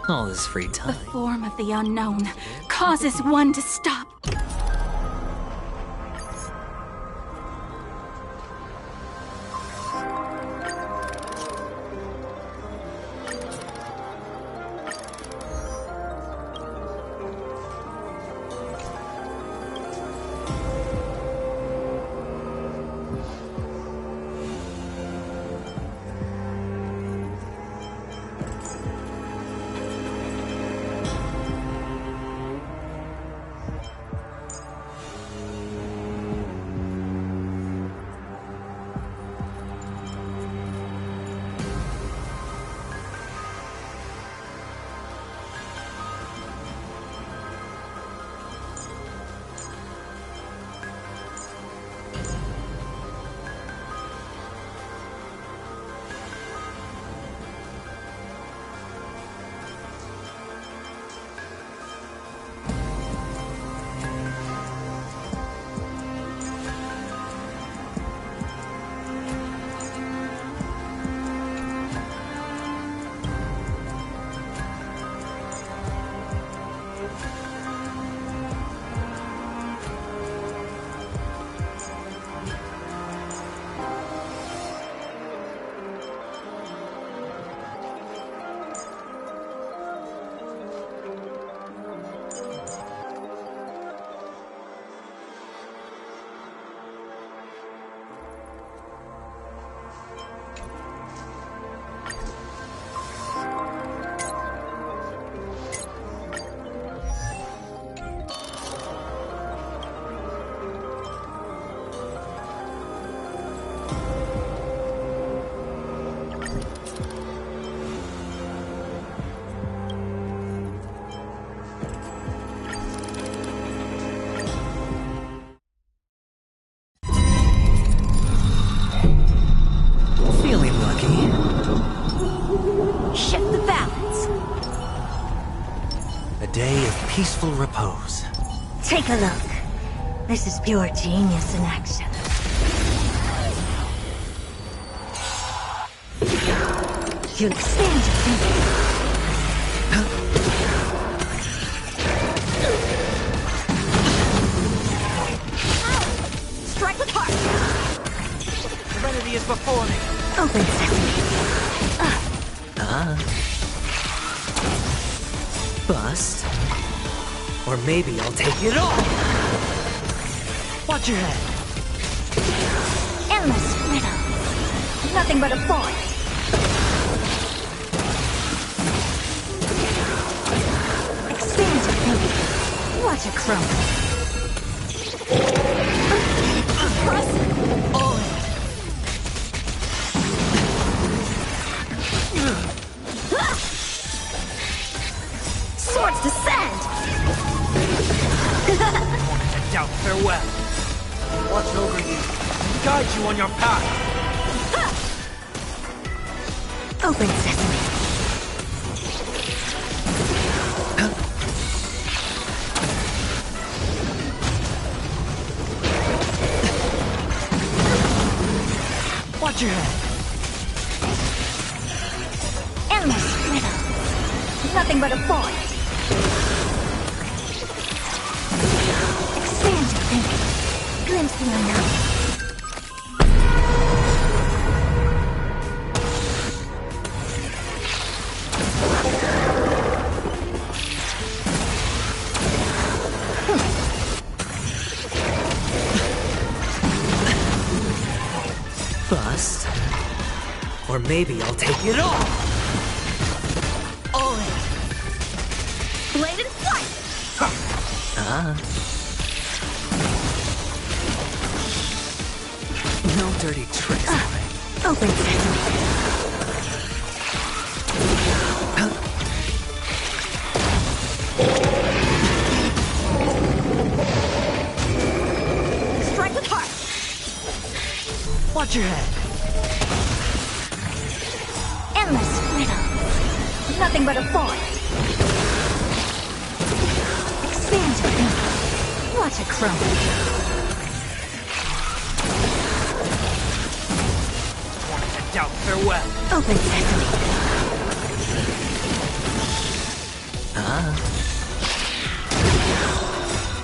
All his free The time. form of the unknown causes one to stop. Feeling lucky. Shift the balance. A day of peaceful repose. Take a look. This is pure genius in action. You expand your thinking. Strike with heart. Serenity is before me. Open sesame. Bust. Or maybe I'll take it all. Watch your head. Endless riddle. Nothing but a void. Expand your thinking. Watch it crumble. All in. Swords descend! Doubt farewell. Watch over you. Guide you on your path. Open sesame. Watch your head. Endless riddle. Nothing but a void. Expand your thinking. Glimpse the unknown. Bust. Or maybe I'll take it all. All in. Blade and flight. No dirty tricks. Open sesame. Strike with heart. Watch your head. Endless riddle. Nothing but a void. Expand your thinking. Watch it crumble. Doubt farewell. Open sesame. her.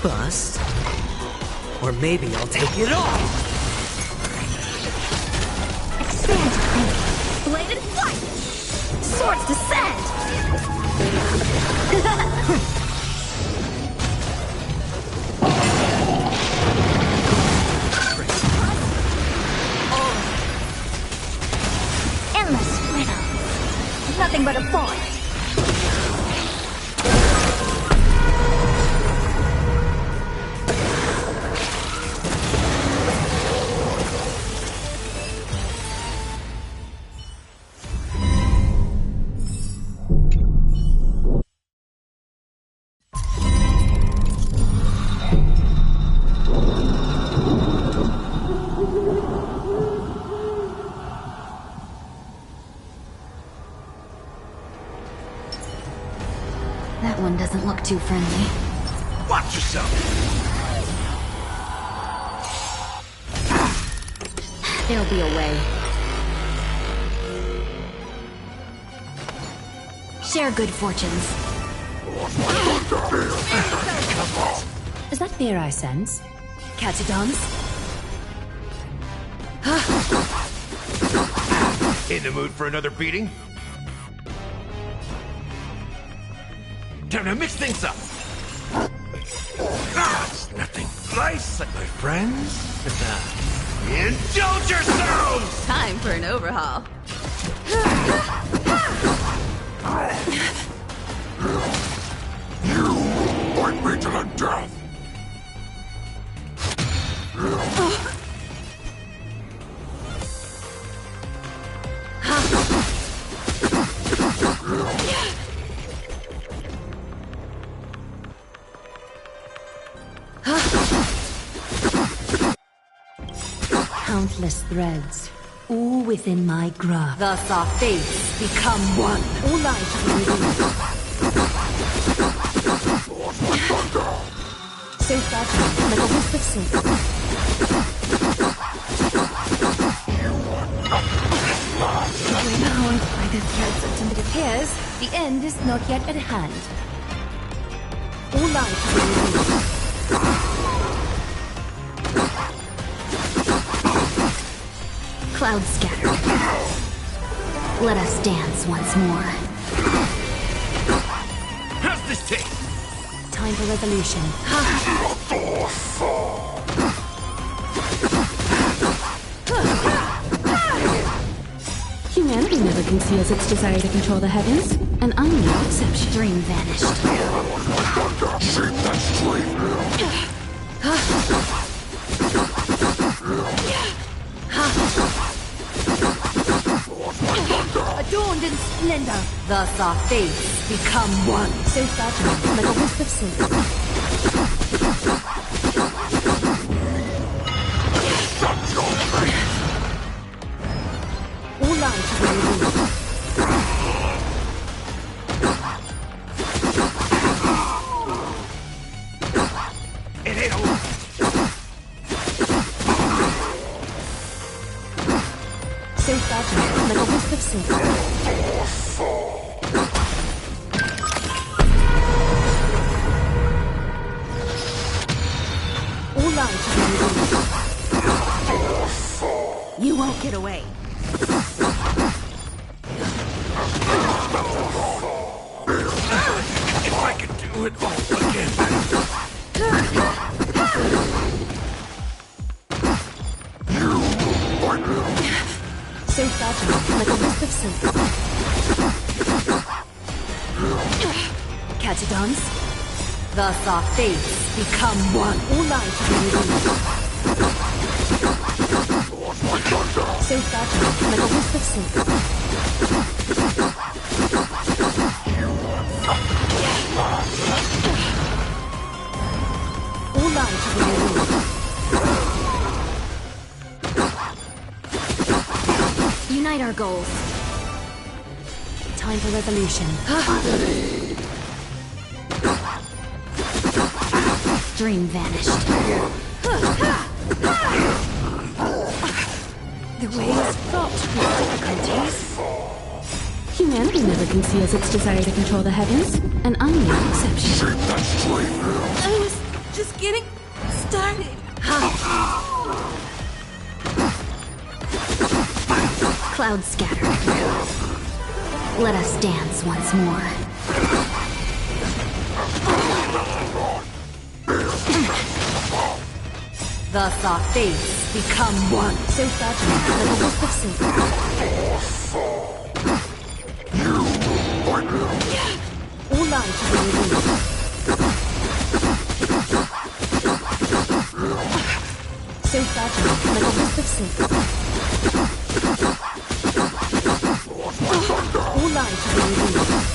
Bust. Or maybe I'll take it off! Expand your thinking. Blade and flight! Swords descend! Endless riddle. Nothing but a void. That one doesn't look too friendly. Watch yourself! There'll be a way. Share good fortunes. Is that fear I sense? Catch a dance? In the mood for another beating? Time to mix things up! It's nothing nice, like my friends. Indulge yourselves! Time for an overhaul. Fight me to the death! Countless threads, all within my grasp. Thus our fates become one. All life will reveal. So fragile, like a wisp of silk. Bound by the threads of timid appears, the end is not yet at hand. All life will reveal. Clouds scattered. Let us dance once more. How's this taste? Time for resolution. Humanity never conceals its desire to control the heavens, and I'm no exception. Dream vanished. Adorned in splendor, thus our fates become one. So fragile, like a wisp of silk. All life will reveal. It ain't over. So fragile, like a wisp of silk. All life will reveal. You won't get away. If I could do it all again. So fragile, like a wisp of silk. Catch a dance? Thus our fates become one. All life will reveal. So fragile, like a wisp of silk. All life will reveal. Unite our goals. Time for resolution. Dream vanished. The way is fraught with difficulties. Humanity never conceals its desire to control the heavens, and I'm no exception. I was just getting started. Clouds scattered through. Let us dance once more. Thus our fates become one. So fragile, like a wisp of silk. All lives will be revealed. So fragile, like a wisp of silk. All lives will be revealed.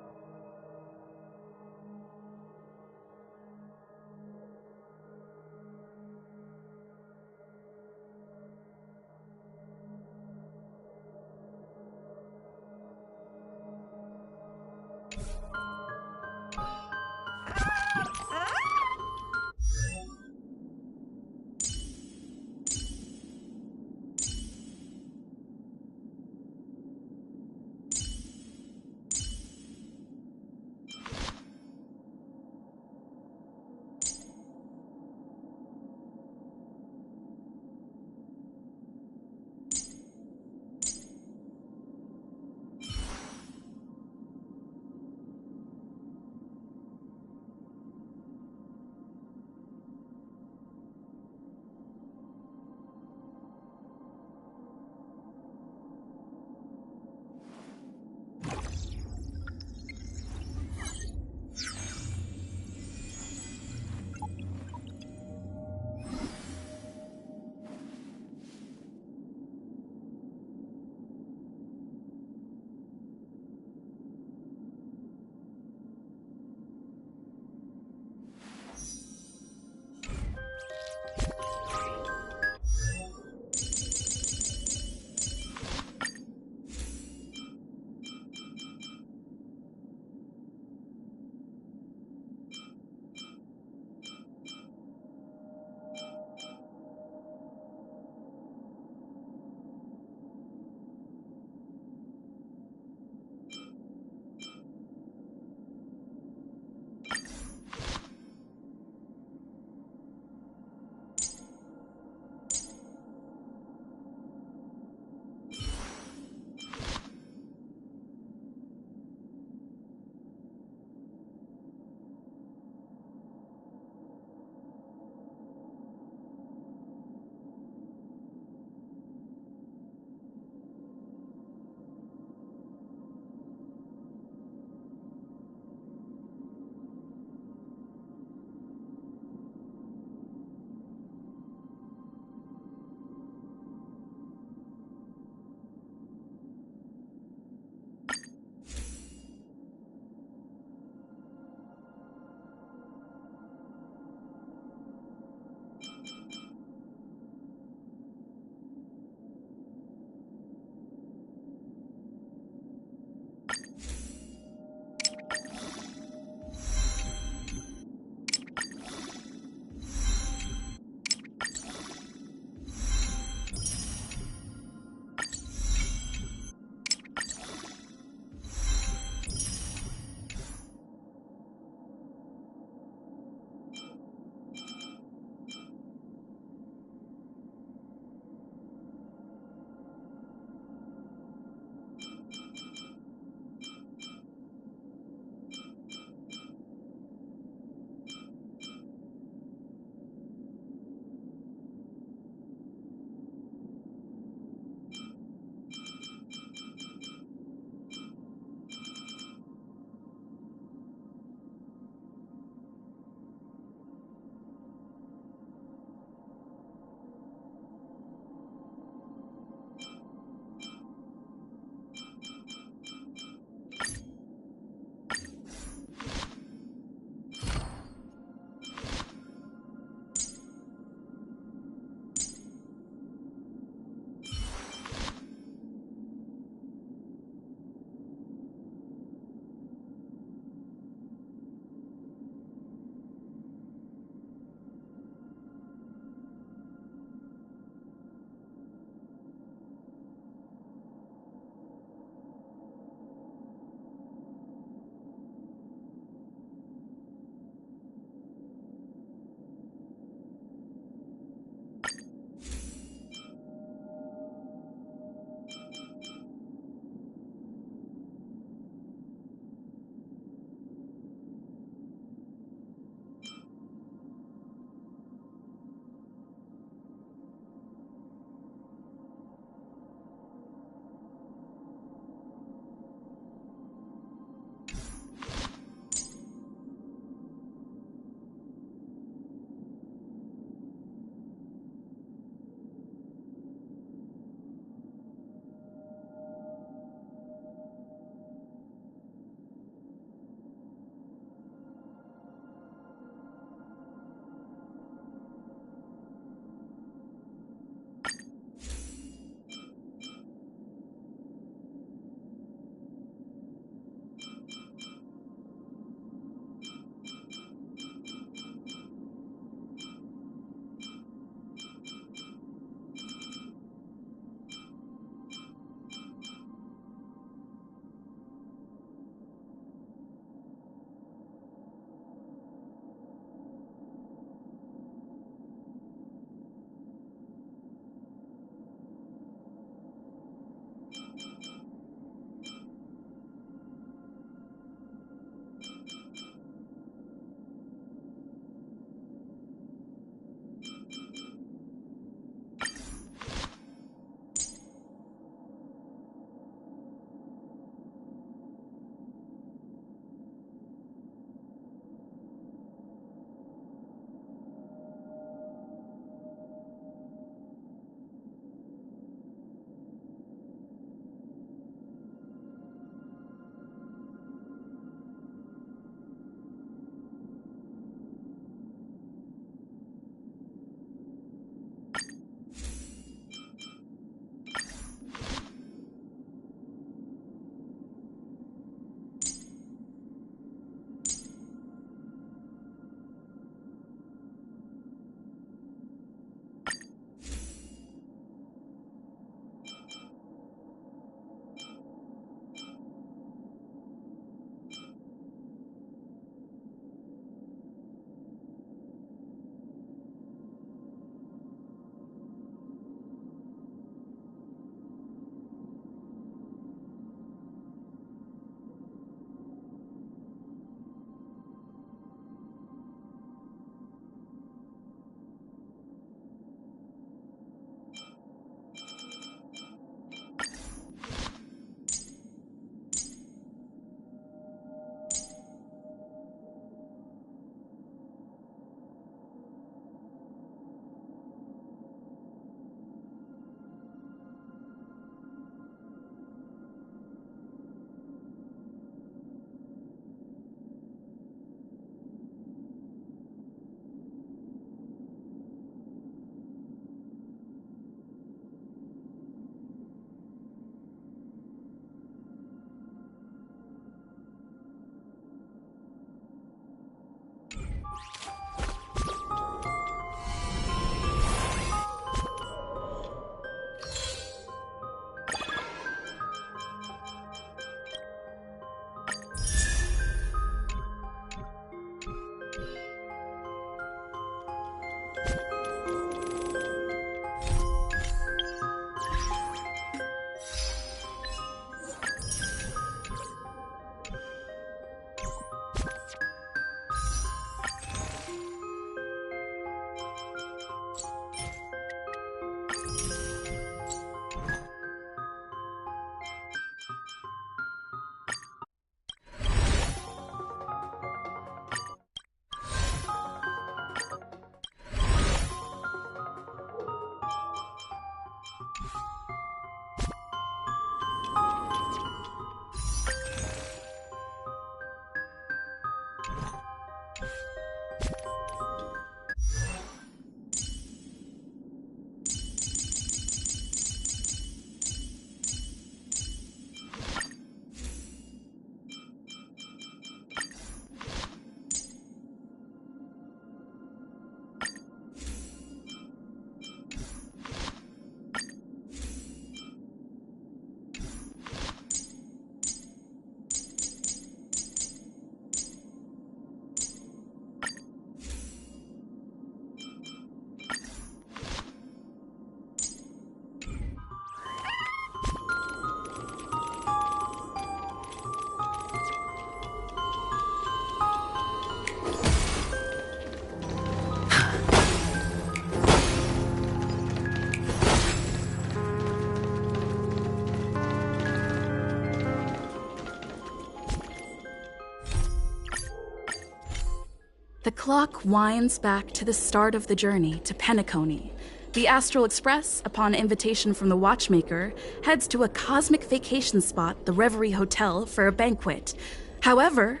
The clock winds back to the start of the journey to Penacony. The Astral Express, upon invitation from the watchmaker, heads to a cosmic vacation spot, the Reverie Hotel, for a banquet. However,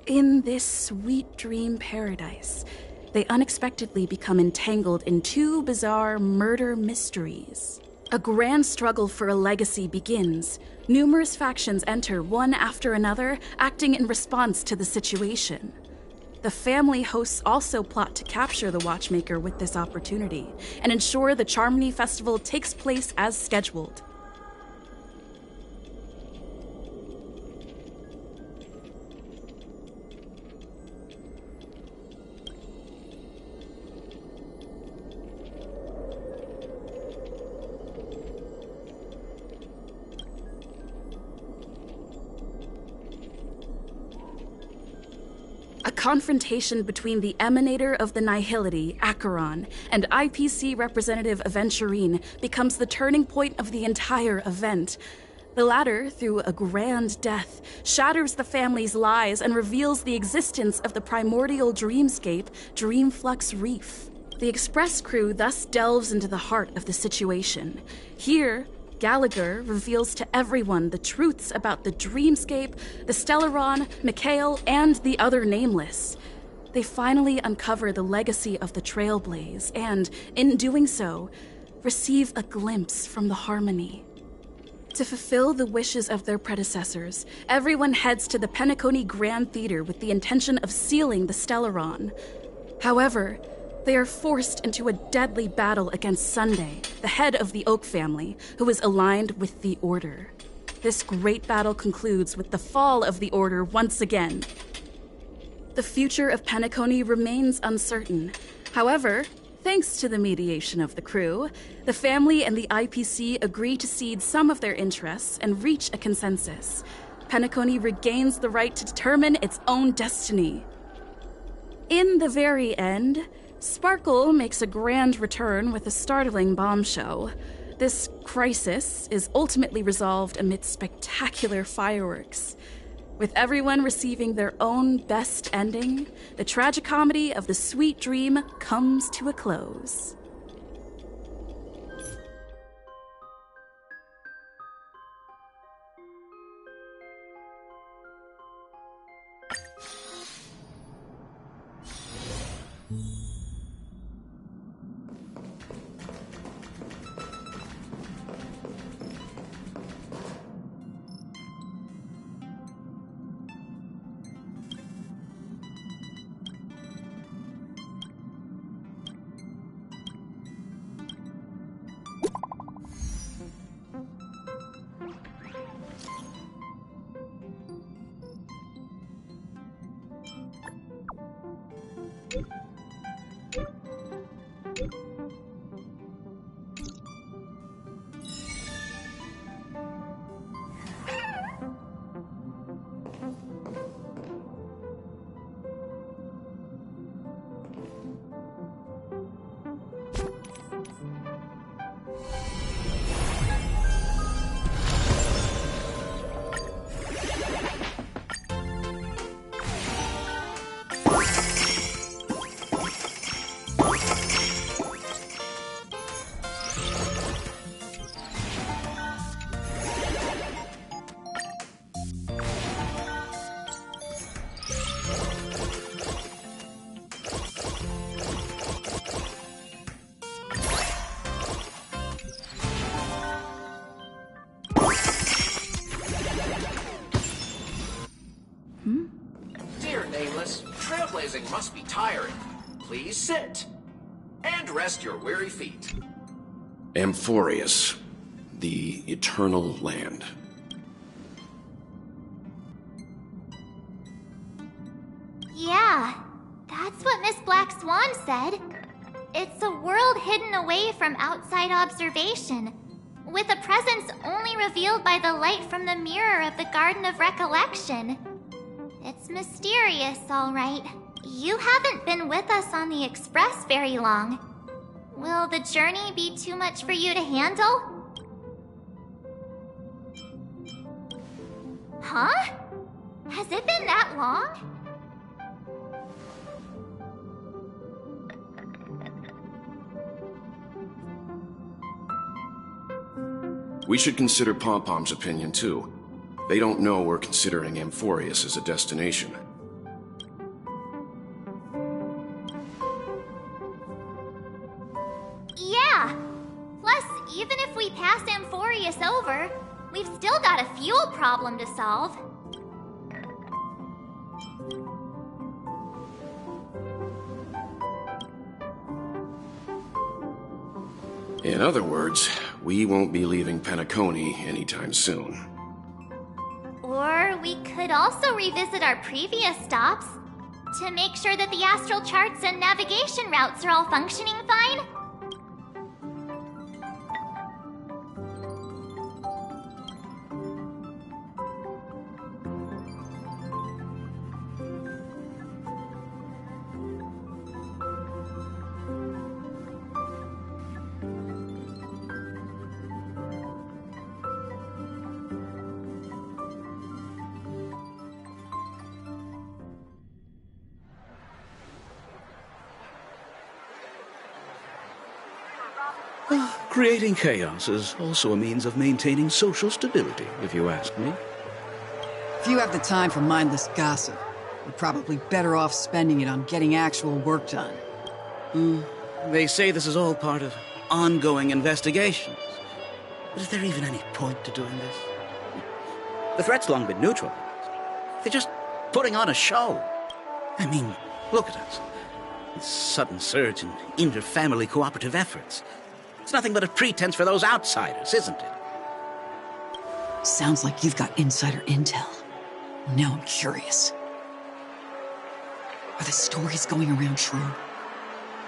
in this sweet dream paradise, they unexpectedly become entangled in two bizarre murder mysteries. A grand struggle for a legacy begins. Numerous factions enter one after another, acting in response to the situation. The family hosts also plot to capture the watchmaker with this opportunity and ensure the Charmony Festival takes place as scheduled. A confrontation between the emanator of the Nihility, Acheron, and IPC representative Aventurine becomes the turning point of the entire event. The latter, through a grand death, shatters the family's lies and reveals the existence of the primordial dreamscape, Dreamflux Reef. The Express crew thus delves into the heart of the situation. Here, Gallagher reveals to everyone the truths about the Dreamscape, the Stellaron, Mikhail, and the other Nameless. They finally uncover the legacy of the Trailblaze and, in doing so, receive a glimpse from the Harmony. To fulfill the wishes of their predecessors, everyone heads to the Penacony Grand Theater with the intention of sealing the Stellaron. However, they are forced into a deadly battle against Sunday, the head of the Oak family, who is aligned with the Order. This great battle concludes with the fall of the Order once again. The future of Penacony remains uncertain. However, thanks to the mediation of the crew, the family and the IPC agree to cede some of their interests and reach a consensus. Penacony regains the right to determine its own destiny. In the very end, Sparkle makes a grand return with a startling bombshell. This crisis is ultimately resolved amid spectacular fireworks. With everyone receiving their own best ending, the tragicomedy of the sweet dream comes to a close. Dear Nameless, trailblazing must be tiring. Please sit. And rest your weary feet. Amphorius, the eternal land. Yeah, that's what Miss Black Swan said. It's a world hidden away from outside observation, with a presence only revealed by the light from the mirror of the Garden of Recollection. It's mysterious, all right. You haven't been with us on the Express very long. Will the journey be too much for you to handle? Huh? Has it been that long? We should consider Pom-Pom's opinion, too. They don't know we're considering Amphorius as a destination. Yeah. Plus, even if we pass Amphorius over, we've still got a fuel problem to solve. In other words, we won't be leaving Penacony anytime soon. Or we could also revisit our previous stops to make sure that the astral charts and navigation routes are all functioning fine. Creating chaos is also a means of maintaining social stability, if you ask me. If you have the time for mindless gossip, you're probably better off spending it on getting actual work done. They say this is all part of ongoing investigations. But is there even any point to doing this? The threat's long been neutralized. They're just putting on a show. I mean, look at us. This sudden surge in inter-family cooperative efforts. It's nothing but a pretense for those outsiders, isn't it? Sounds like you've got insider intel. Now I'm curious. Are the stories going around true?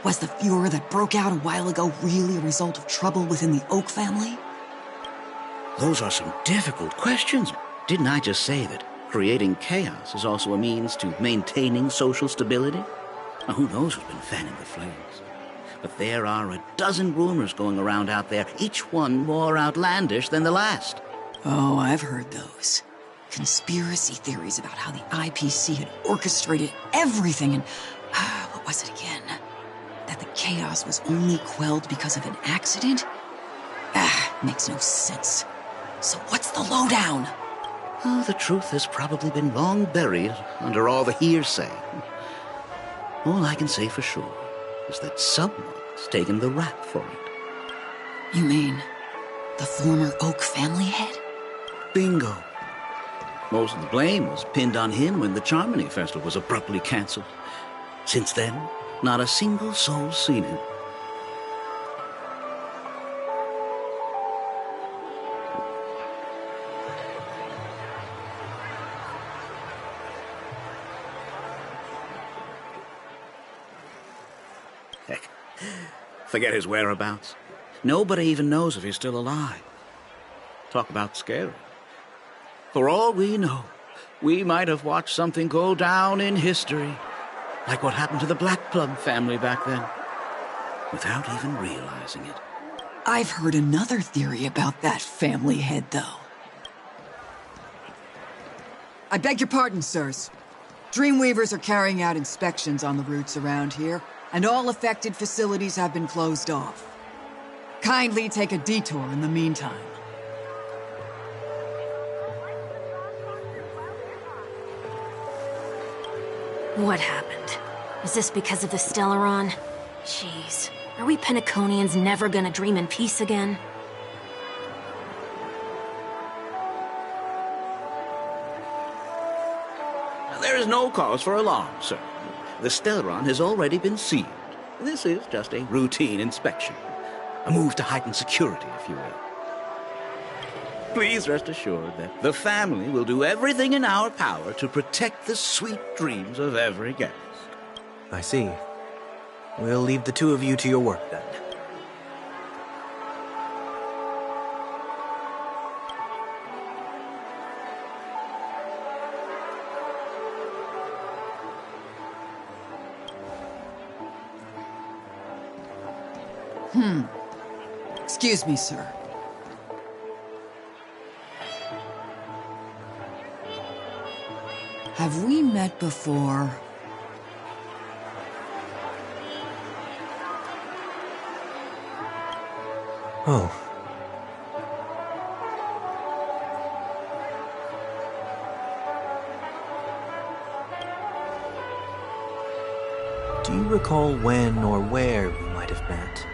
Was the furor that broke out a while ago really a result of trouble within the Oak family? Those are some difficult questions. Didn't I just say that creating chaos is also a means to maintaining social stability? Now, who knows who's been fanning the flames? But there are a dozen rumors going around out there, each one more outlandish than the last. Oh, I've heard those. Conspiracy theories about how the IPC had orchestrated everything and... what was it again? That the chaos was only quelled because of an accident? Makes no sense. So what's the lowdown? Oh, the truth has probably been long buried under all the hearsay. All I can say for sure is that someone's taken the rap for it. You mean the former Oak family head? Bingo. Most of the blame was pinned on him when the Charmony Festival was abruptly cancelled. Since then, not a single soul's seen him. Heck, forget his whereabouts. Nobody even knows if he's still alive. Talk about scary. For all we know, we might have watched something go down in history, like what happened to the Black Plum family back then, without even realizing it. I've heard another theory about that family head, though. I beg your pardon, sirs. Dreamweavers are carrying out inspections on the routes around here, and all affected facilities have been closed off. Kindly take a detour in the meantime. What happened? Is this because of the Stellaron? Jeez, are we Penaconians never gonna dream in peace again? There is no cause for alarm, sir. The Stellaron has already been sealed. This is just a routine inspection. A move to heighten security, if you will. Please rest assured that the family will do everything in our power to protect the sweet dreams of every guest. I see. We'll leave the two of you to your work then. Excuse me, sir. Have we met before? Oh. Do you recall when or where we might have met?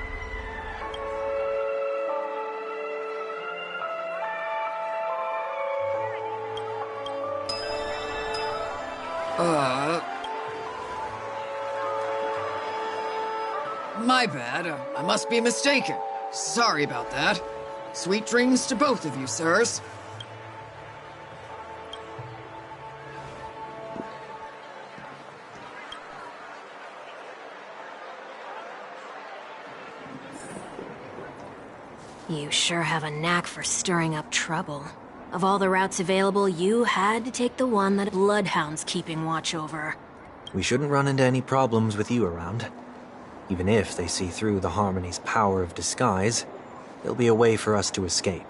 My bad. I must be mistaken. Sorry about that. Sweet dreams to both of you, sirs. You sure have a knack for stirring up trouble. Of all the routes available, you had to take the one that Bloodhound's keeping watch over. We shouldn't run into any problems with you around. Even if they see through the Harmony's power of disguise, there'll be a way for us to escape.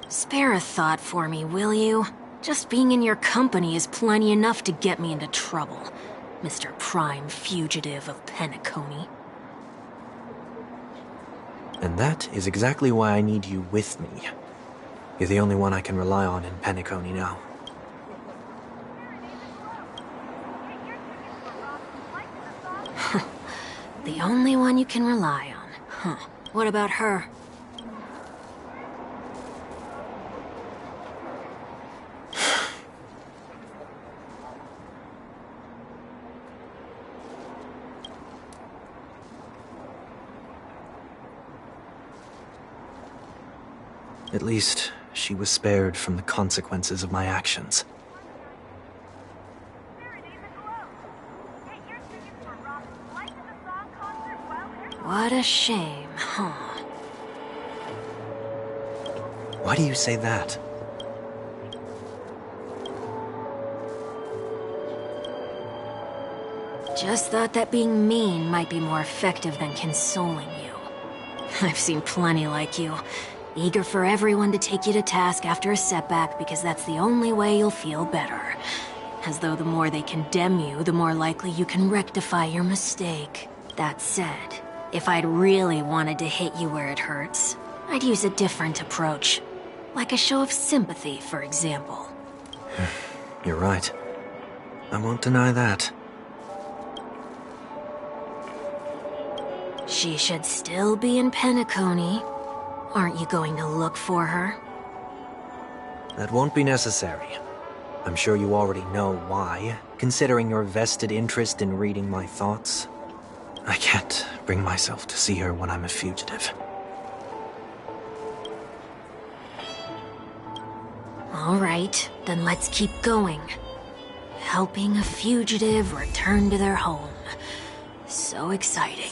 Spare a thought for me, will you? Just being in your company is plenty enough to get me into trouble, Mr. Prime Fugitive of Penacony. And that is exactly why I need you with me. You're the only one I can rely on in Penacony now. The only one you can rely on. Huh. What about her? At least, she was spared from the consequences of my actions. What a shame, huh? Why do you say that? Just thought that being mean might be more effective than consoling you. I've seen plenty like you, eager for everyone to take you to task after a setback because that's the only way you'll feel better. As though the more they condemn you, the more likely you can rectify your mistake. That said, if I'd really wanted to hit you where it hurts, I'd use a different approach. Like a show of sympathy, for example. You're right. I won't deny that. She should still be in Penacony. Aren't you going to look for her? That won't be necessary. I'm sure you already know why, considering your vested interest in reading my thoughts. I can't bring myself to see her when I'm a fugitive. All right, then let's keep going. Helping a fugitive return to their home. So exciting.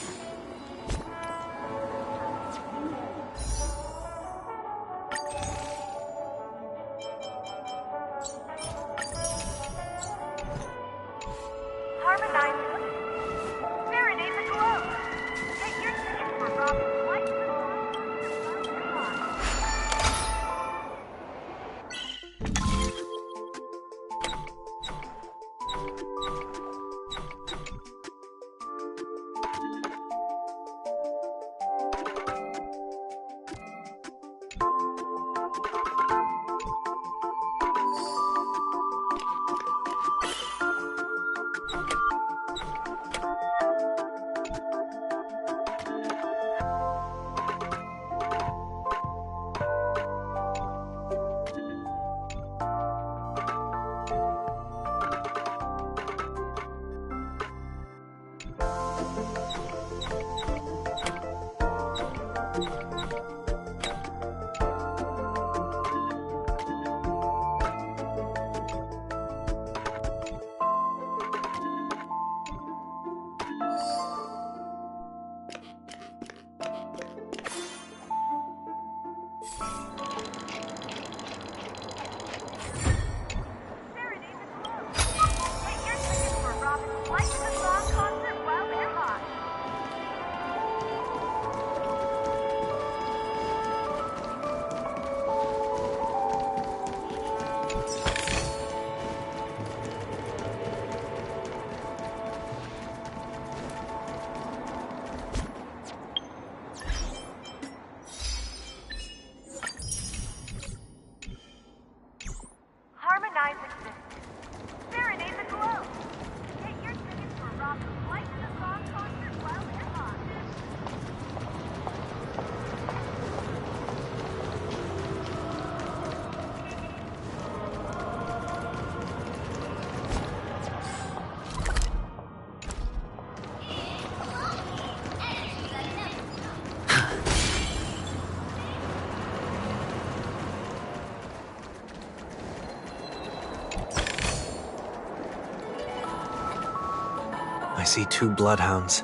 I see 2 bloodhounds.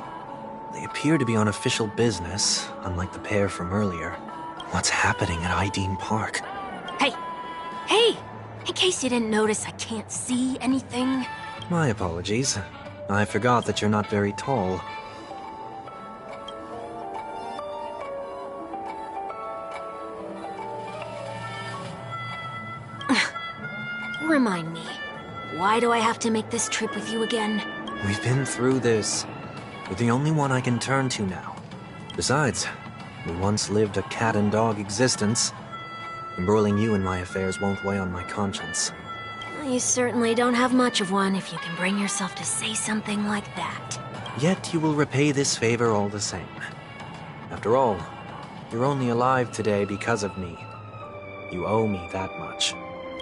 They appear to be on official business, unlike the pair from earlier. What's happening at Ideen Park? Hey! Hey! In case you didn't notice, I can't see anything. My apologies. I forgot that you're not very tall. Remind me, why do I have to make this trip with you again? We've been through this. You're the only one I can turn to now. Besides, we once lived a cat-and-dog existence. Embroiling you in my affairs won't weigh on my conscience. You certainly don't have much of one if you can bring yourself to say something like that. Yet you will repay this favor all the same. After all, you're only alive today because of me. You owe me that much.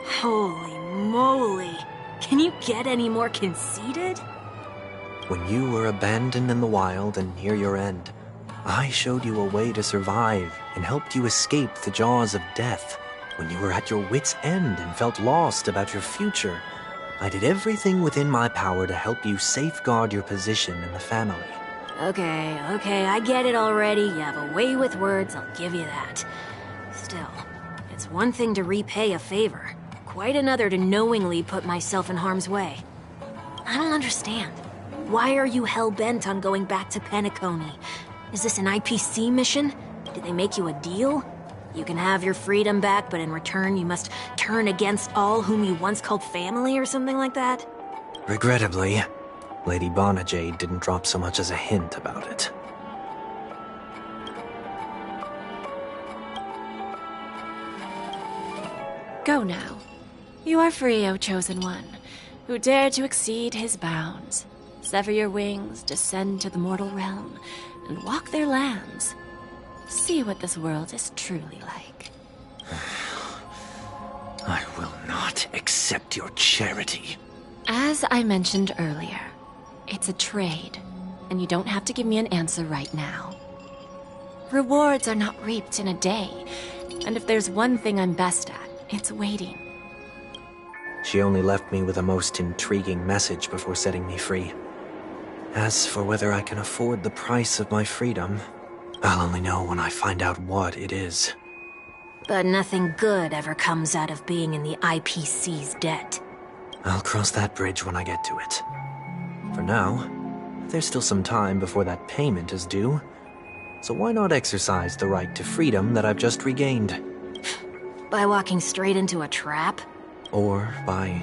Holy moly! Can you get any more conceited? When you were abandoned in the wild and near your end, I showed you a way to survive and helped you escape the jaws of death. When you were at your wit's end and felt lost about your future, I did everything within my power to help you safeguard your position in the family. Okay, I get it already. You have a way with words, I'll give you that. Still, it's one thing to repay a favor, quite another to knowingly put myself in harm's way. I don't understand. Why are you hell-bent on going back to Penacony? Is this an IPC mission? Did they make you a deal? You can have your freedom back, but in return you must turn against all whom you once called family or something like that? Regrettably, Lady Bonajade didn't drop so much as a hint about it. Go now. You are free, O Chosen One, who dared to exceed his bounds. Sever your wings, descend to the mortal realm, and walk their lands. See what this world is truly like. I will not accept your charity. As I mentioned earlier, it's a trade, and you don't have to give me an answer right now. Rewards are not reaped in a day, and if there's one thing I'm best at, it's waiting. She only left me with a most intriguing message before setting me free. As for whether I can afford the price of my freedom, I'll only know when I find out what it is. But nothing good ever comes out of being in the IPC's debt. I'll cross that bridge when I get to it. For now, there's still some time before that payment is due, so why not exercise the right to freedom that I've just regained? By walking straight into a trap? Or by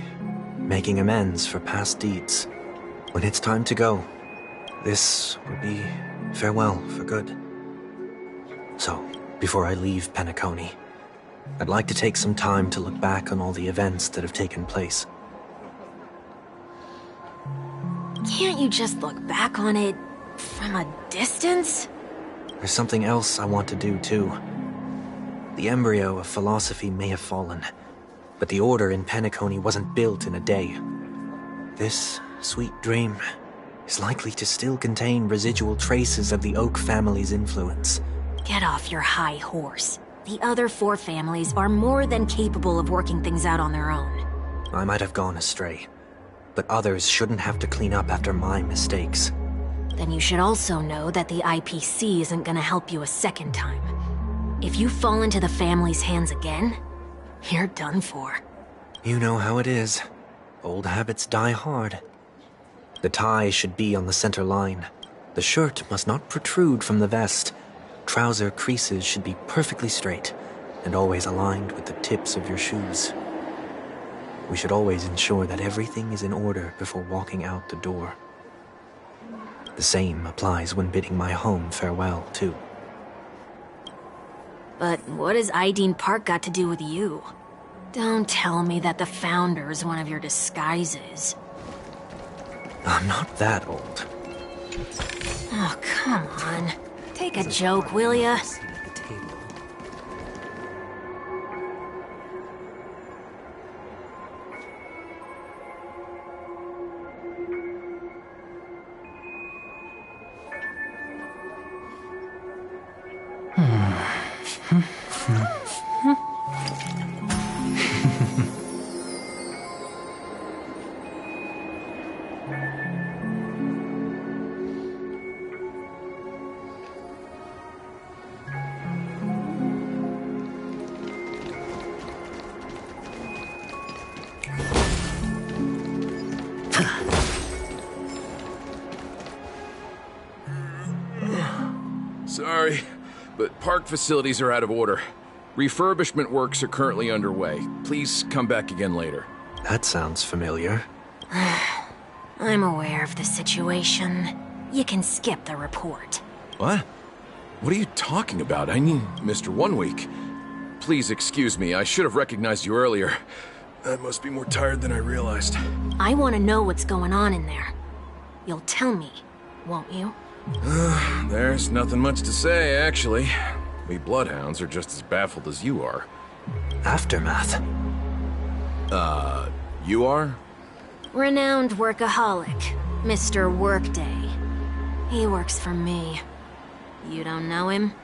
making amends for past deeds. When it's time to go, this will be farewell for good. So, before I leave Penacony, I'd like to take some time to look back on all the events that have taken place. Can't you just look back on it from a distance? There's something else I want to do, too. The embryo of philosophy may have fallen, but the order in Penacony wasn't built in a day. This sweet dream is likely to still contain residual traces of the Oak family's influence. Get off your high horse. The other 4 families are more than capable of working things out on their own. I might have gone astray, but others shouldn't have to clean up after my mistakes. Then you should also know that the IPC isn't gonna help you a second time. If you fall into the family's hands again, you're done for. You know how it is. Old habits die hard. The tie should be on the center line. The shirt must not protrude from the vest. Trouser creases should be perfectly straight and always aligned with the tips of your shoes. We should always ensure that everything is in order before walking out the door. The same applies when bidding my home farewell, too. But what has Ideen Park got to do with you? Don't tell me that the Founder's one of your disguises. I'm not that old. Oh, come on. Take a joke, will ya? Sorry, but park facilities are out of order. Refurbishment works are currently underway. Please come back again later. That sounds familiar. I'm aware of the situation. You can skip the report. What? What are you talking about? I mean, Mr. 1 Week. Please excuse me, I should have recognized you earlier. I must be more tired than I realized. I want to know what's going on in there. You'll tell me, won't you? There's nothing much to say, actually. We bloodhounds are just as baffled as you are. Aftermath? You are? Renowned workaholic, Mr. Workday. He works for me. You don't know him?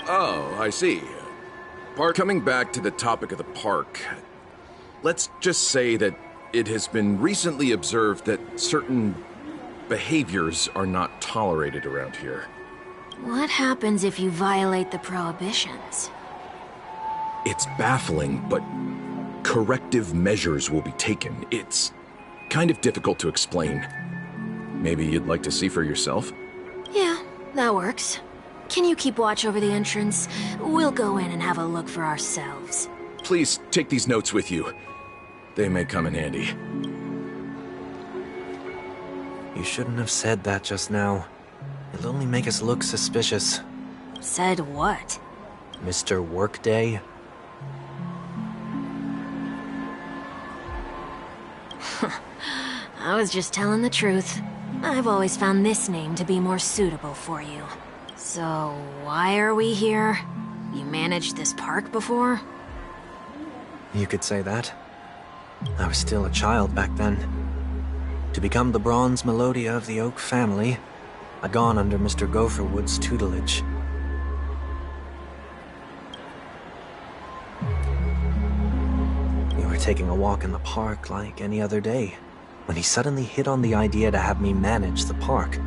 Oh, I see. Coming back to the topic of the park, let's just say that it has been recently observed that certain behaviors are not tolerated around here. What happens if you violate the prohibitions? It's baffling, but corrective measures will be taken. It's kind of difficult to explain. Maybe you'd like to see for yourself? Yeah, that works. Can you keep watch over the entrance? We'll go in and have a look for ourselves. Please take these notes with you. They may come in handy. You shouldn't have said that just now. It'll only make us look suspicious. Said what? Mr. Workday? I was just telling the truth. I've always found this name to be more suitable for you. So, why are we here? You managed this park before? You could say that. I was still a child back then. To become the bronze Melodia of the Oak family, I'd gone under Mr. Gopherwood's tutelage. We were taking a walk in the park like any other day, when he suddenly hit on the idea to have me manage the park.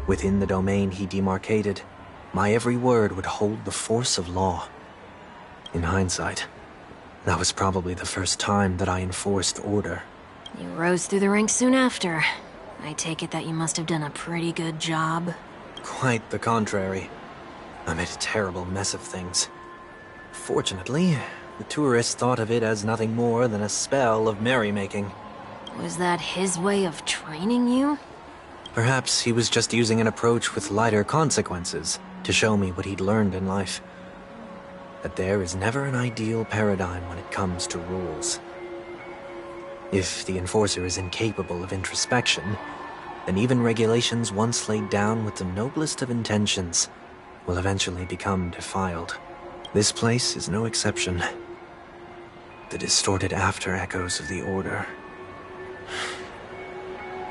Within the domain he demarcated, my every word would hold the force of law. In hindsight, that was probably the first time that I enforced order. You rose through the ranks soon after. I take it that you must have done a pretty good job. Quite the contrary. I made a terrible mess of things. Fortunately, the tourists thought of it as nothing more than a spell of merrymaking. Was that his way of training you? Perhaps he was just using an approach with lighter consequences to show me what he'd learned in life. That there is never an ideal paradigm when it comes to rules. If the enforcer is incapable of introspection, then even regulations once laid down with the noblest of intentions will eventually become defiled. This place is no exception. The distorted after-echoes of the Order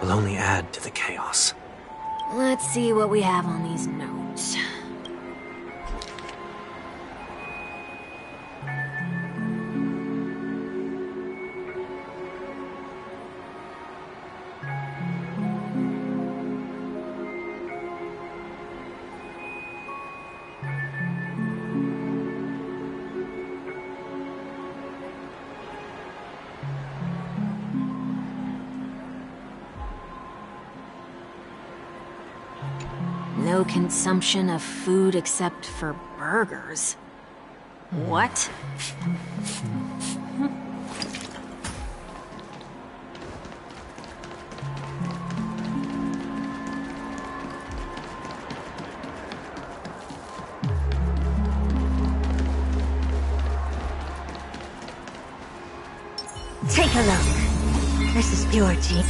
will only add to the chaos. Let's see what we have on these notes. No consumption of food except for burgers. What? Take a look. This is pure tea.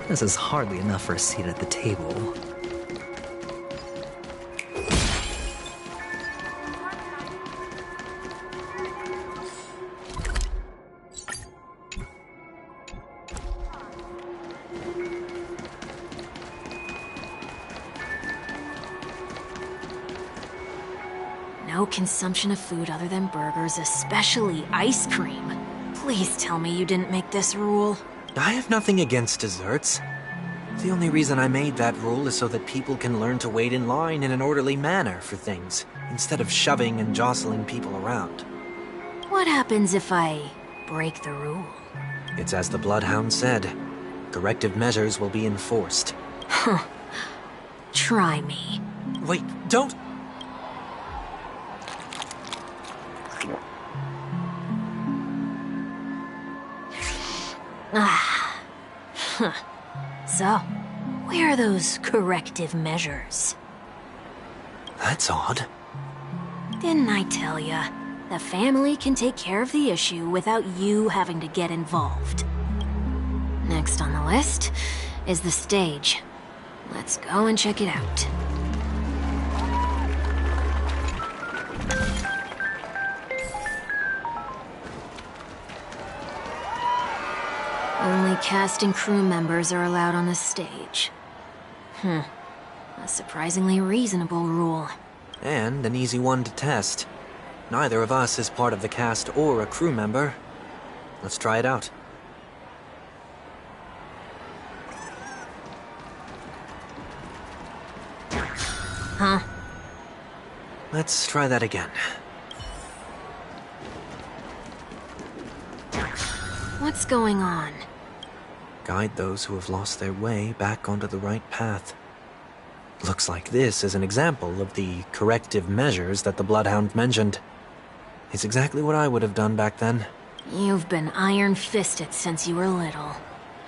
This is hardly enough for a seat at the table. No consumption of food other than burgers, especially ice cream. Please tell me you didn't make this rule. I have nothing against desserts. The only reason I made that rule is so that people can learn to wait in line in an orderly manner for things, instead of shoving and jostling people around. What happens if I break the rule? It's as the Bloodhound said. Corrective measures will be enforced. Huh. Try me. Wait, don't... Ah. Huh. So, where are those corrective measures? That's odd. Didn't I tell ya? The family can take care of the issue without you having to get involved. Next on the list is the stage. Let's go and check it out. Only cast and crew members are allowed on the stage. A surprisingly reasonable rule. And an easy one to test. Neither of us is part of the cast or a crew member. Let's try it out. Huh? Let's try that again. What's going on? guide those who have lost their way back onto the right path. Looks like this is an example of the corrective measures that the Bloodhound mentioned. It's exactly what I would have done back then. You've been iron-fisted since you were little,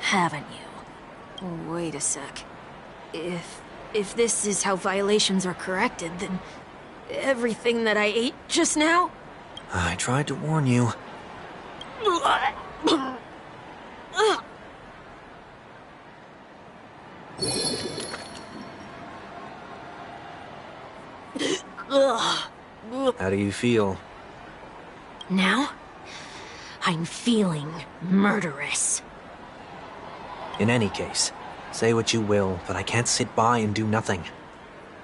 haven't you? Wait a sec. If this is how violations are corrected, then everything that I ate just now? I tried to warn you. How do you feel? Now? I'm feeling murderous. In any case, say what you will, but I can't sit by and do nothing.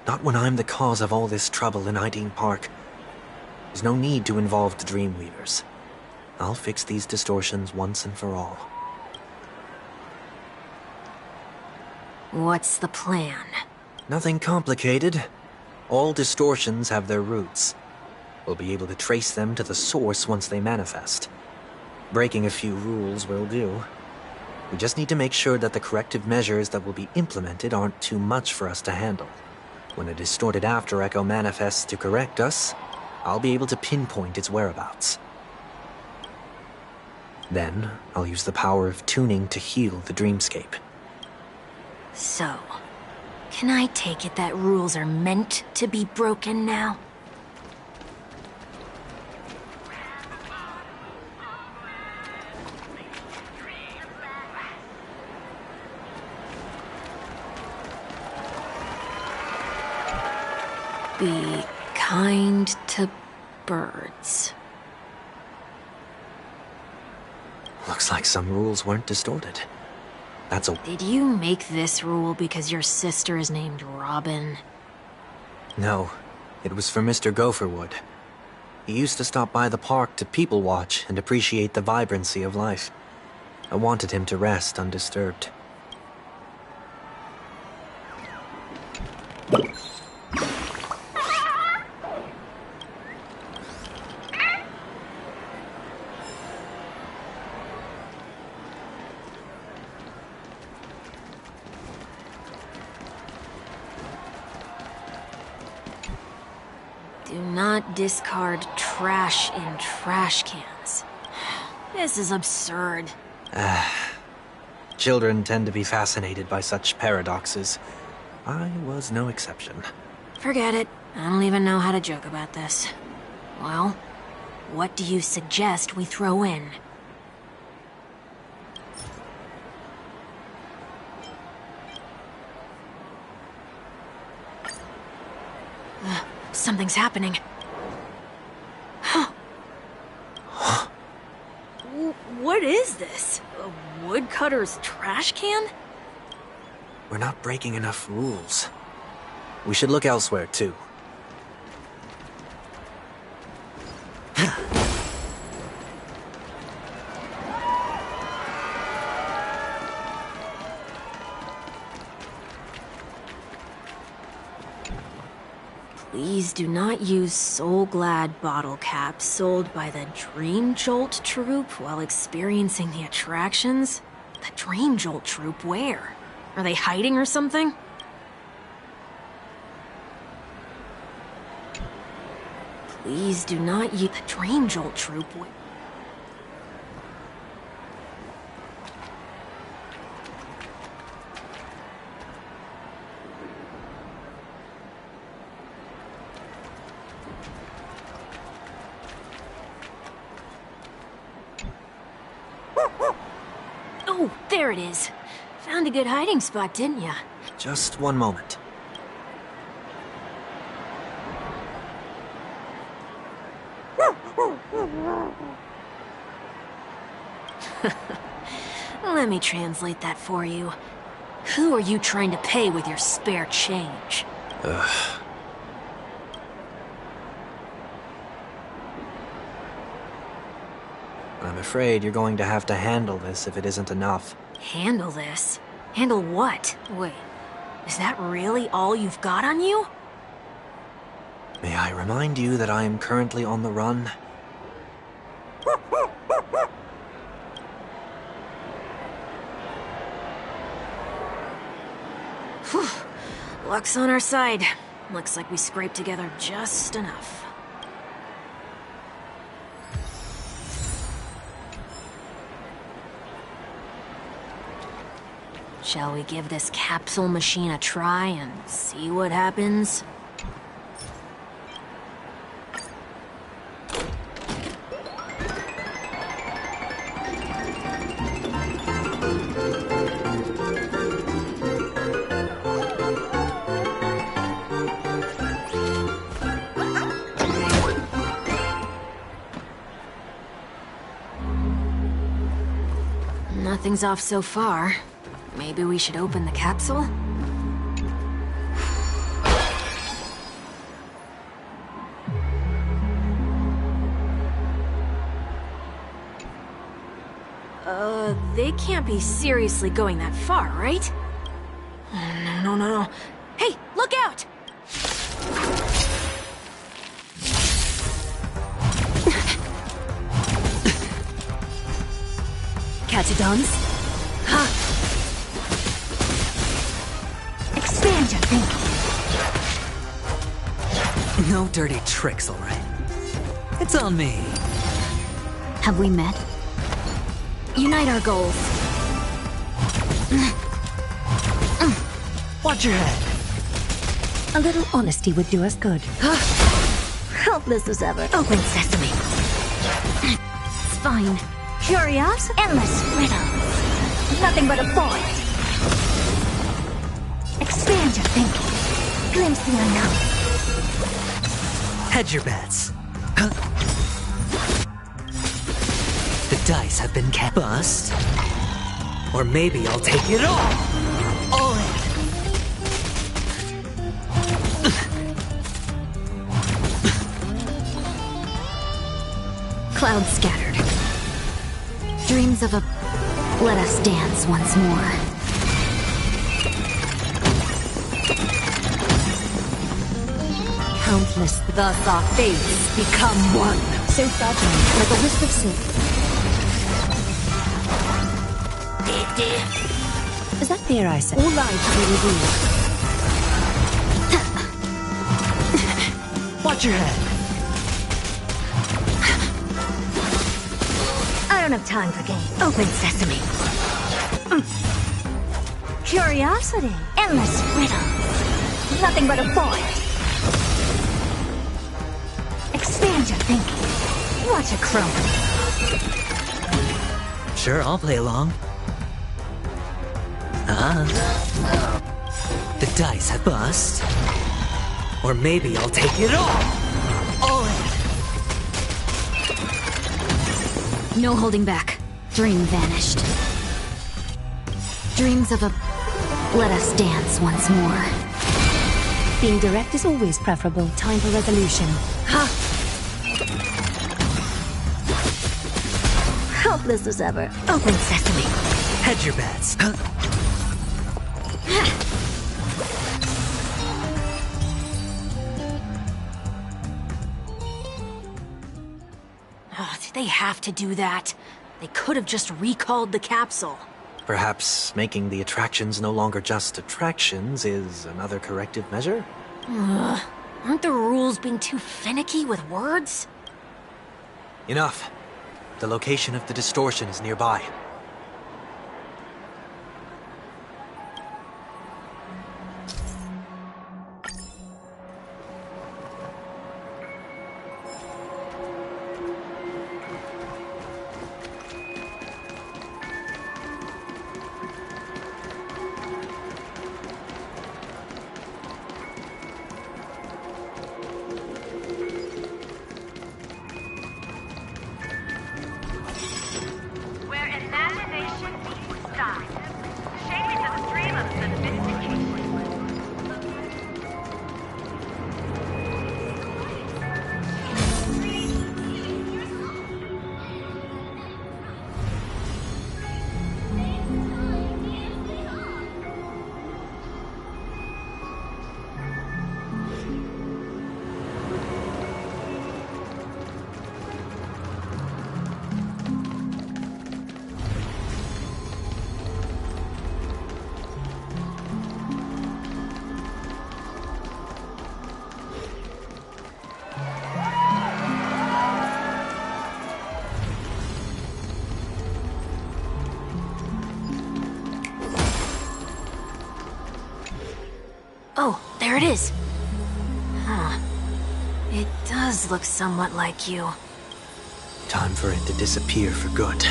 Not when I'm the cause of all this trouble in Ideen Park. There's no need to involve the Dreamweavers. I'll fix these distortions once and for all. What's the plan? Nothing complicated. All distortions have their roots. We'll be able to trace them to the source once they manifest. Breaking a few rules will do. We just need to make sure that the corrective measures that will be implemented aren't too much for us to handle. When a distorted after echo manifests to correct us, I'll be able to pinpoint its whereabouts. Then, I'll use the power of tuning to heal the dreamscape. So, can I take it that rules are meant to be broken now? Be kind to birds. Looks like some rules weren't distorted. That's a... Did you make this rule because your sister is named Robin? No, it was for Mr. Gopherwood. He used to stop by the park to people watch and appreciate the vibrancy of life. I wanted him to rest undisturbed. Do not discard trash in trash cans. This is absurd. Children tend to be fascinated by such paradoxes. I was no exception. Forget it. I don't even know how to joke about this. Well, what do you suggest we throw in? Something's happening. What is this? A woodcutter's trash can? We're not breaking enough rules. We should look elsewhere, too. Please do not use Soul Glad bottle caps sold by the Dream Jolt troupe while experiencing the attractions. The Dream Jolt troupe, where? Are they hiding or something? Please do not use the Dream Jolt troupe. Oh, there it is. Found a good hiding spot, didn't ya? Just one moment. Let me translate that for you. Who are you trying to pay with your spare change? Ugh. I'm afraid you're going to have to handle this if it isn't enough. Handle this? Handle what? Wait, is that really all you've got on you? May I remind you that I am currently on the run? Luck's on our side. Looks like we scraped together just enough. Shall we give this capsule machine a try and see what happens? Nothing's off so far. Maybe we should open the capsule? They can't be seriously going that far, right? No. Hey, look out! Catadons? Huh? Expand your thinking. No dirty tricks, all right? It's on me. Have we met? Unite our goals. Watch your head. A little honesty would do us good. Helpless as ever. Open sesame. It's fine. Curiosity? Endless riddles. Nothing but a void. Expand your thinking. Glimpse the unknown. Hedge your bets. The dice have been bust. Or maybe I'll take it all. All in. Clouds scattered. Dreams of a... Let us dance once more. Countless, thus our fates become one. So fragile, like a wisp of silk. Is that fear I said? All lives to be revealed. Watch your head. I don't have time for games. Open sesame. Curiosity. Endless riddles. Nothing but a void. Expand your thinking. Watch it crumble. Sure, I'll play along. The dice have bust. Or maybe I'll take it all. All in. No holding back. Dream vanished. Dreams of a... Let us dance once more. Being direct is always preferable. Time for resolution. Ha! Helpless as ever. Open sesame. Hedge your bets. Oh, did they have to do that? They could have just recalled the capsule. Perhaps making the attractions no longer just attractions is another corrective measure? Aren't the rules being too finicky with words? Enough. The location of the distortion is nearby. We're in now. Oh, there it is. Huh. It does look somewhat like you. Time for it to disappear for good.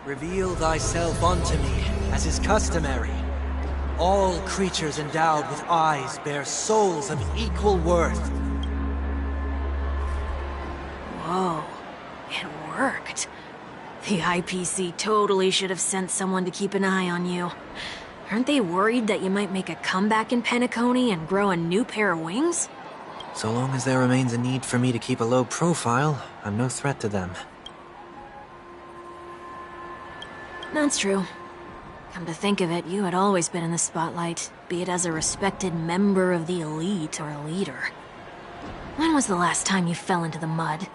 Reveal thyself unto me, as is customary. All creatures endowed with eyes bear souls of equal worth. Whoa, it worked. The IPC totally should have sent someone to keep an eye on you. Aren't they worried that you might make a comeback in Penacony and grow a new pair of wings? So long as there remains a need for me to keep a low profile, I'm no threat to them. That's true. Come to think of it, you had always been in the spotlight, be it as a respected member of the elite or a leader. When was the last time you fell into the mud?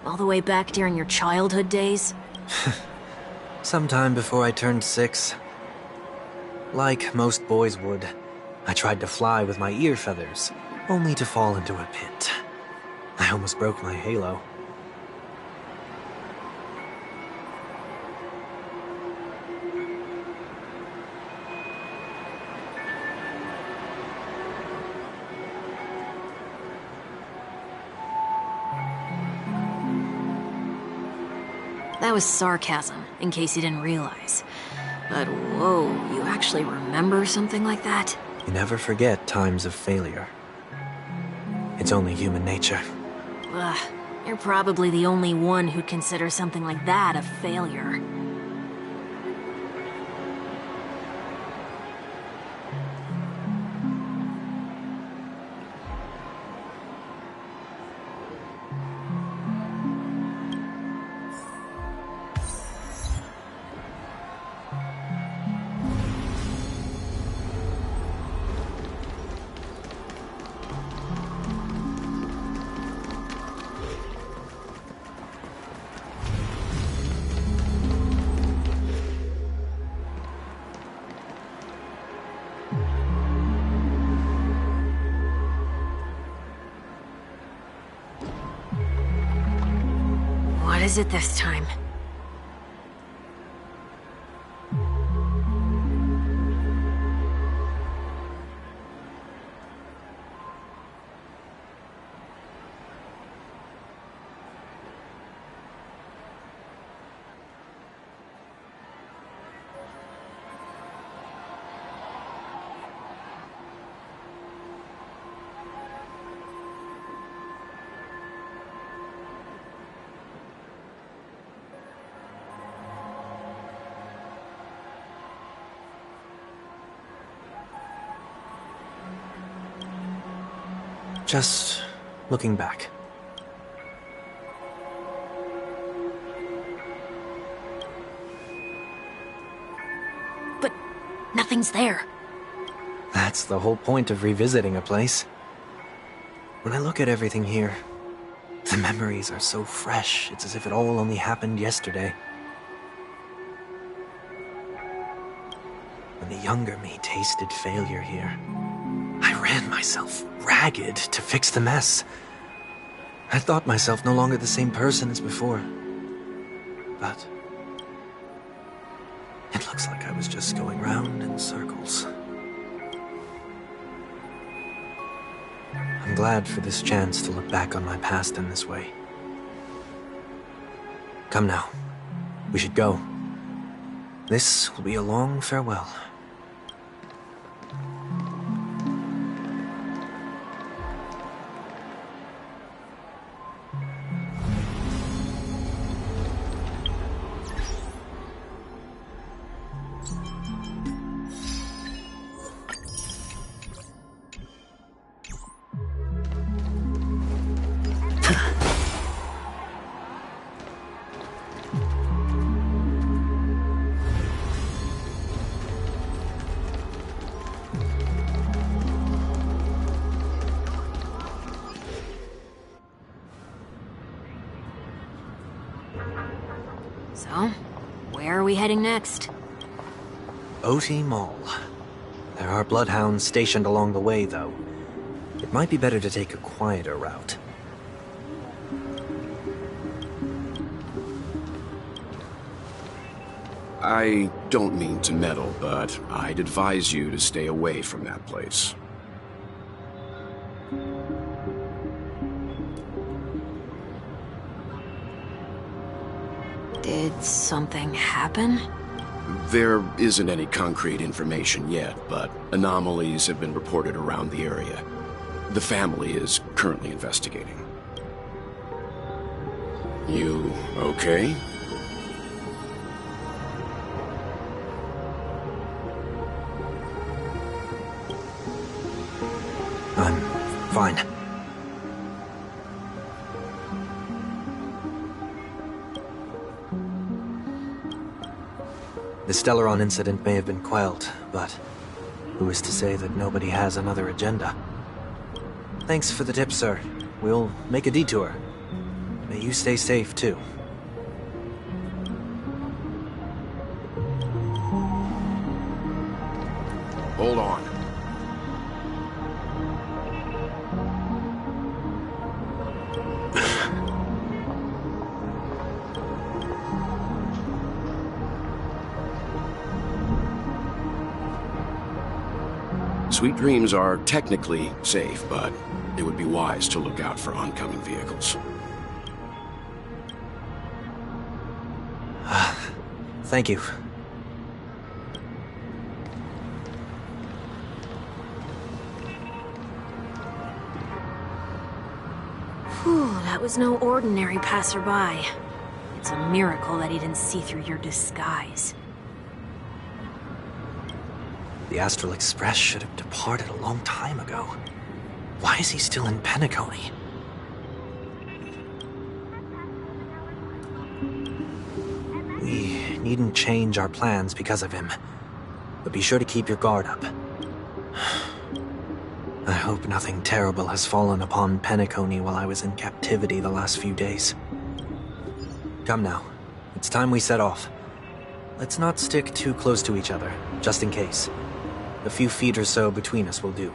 All the way back during your childhood days? Sometime before I turned 6. Like most boys would, I tried to fly with my ear feathers, only to fall into a pit. I almost broke my halo. That was sarcasm, in case you didn't realize. But whoa, you actually remember something like that? You never forget times of failure. It's only human nature. Ugh, you're probably the only one who'd consider something like that a failure. What is it this time? Just looking back. But nothing's there. That's the whole point of revisiting a place. When I look at everything here, the memories are so fresh, it's as if it all only happened yesterday. When the younger me tasted failure here, I ran myself ragged to fix the mess. I thought myself no longer the same person as before. But it looks like I was just going round in circles. I'm glad for this chance to look back on my past in this way. Come now, we should go. This will be a long farewell. So, where are we heading next? OT Mall. There are bloodhounds stationed along the way, though. It might be better to take a quieter route. I don't mean to meddle, but I'd advise you to stay away from that place. Did something happen? There isn't any concrete information yet, but anomalies have been reported around the area. The family is currently investigating. You okay? I'm fine. The Stellaron incident may have been quelled, but who is to say that nobody has another agenda? Thanks for the tip, sir. We'll make a detour. May you stay safe, too. Hold on. Sweet Dreams are technically safe, but it would be wise to look out for oncoming vehicles. Thank you. Whew, that was no ordinary passerby. It's a miracle that he didn't see through your disguise. The Astral Express should have departed a long time ago. Why is he still in Penacony? We needn't change our plans because of him. But be sure to keep your guard up. I hope nothing terrible has fallen upon Penacony while I was in captivity the last few days. Come now. It's time we set off. Let's not stick too close to each other, just in case. A few feet or so between us will do.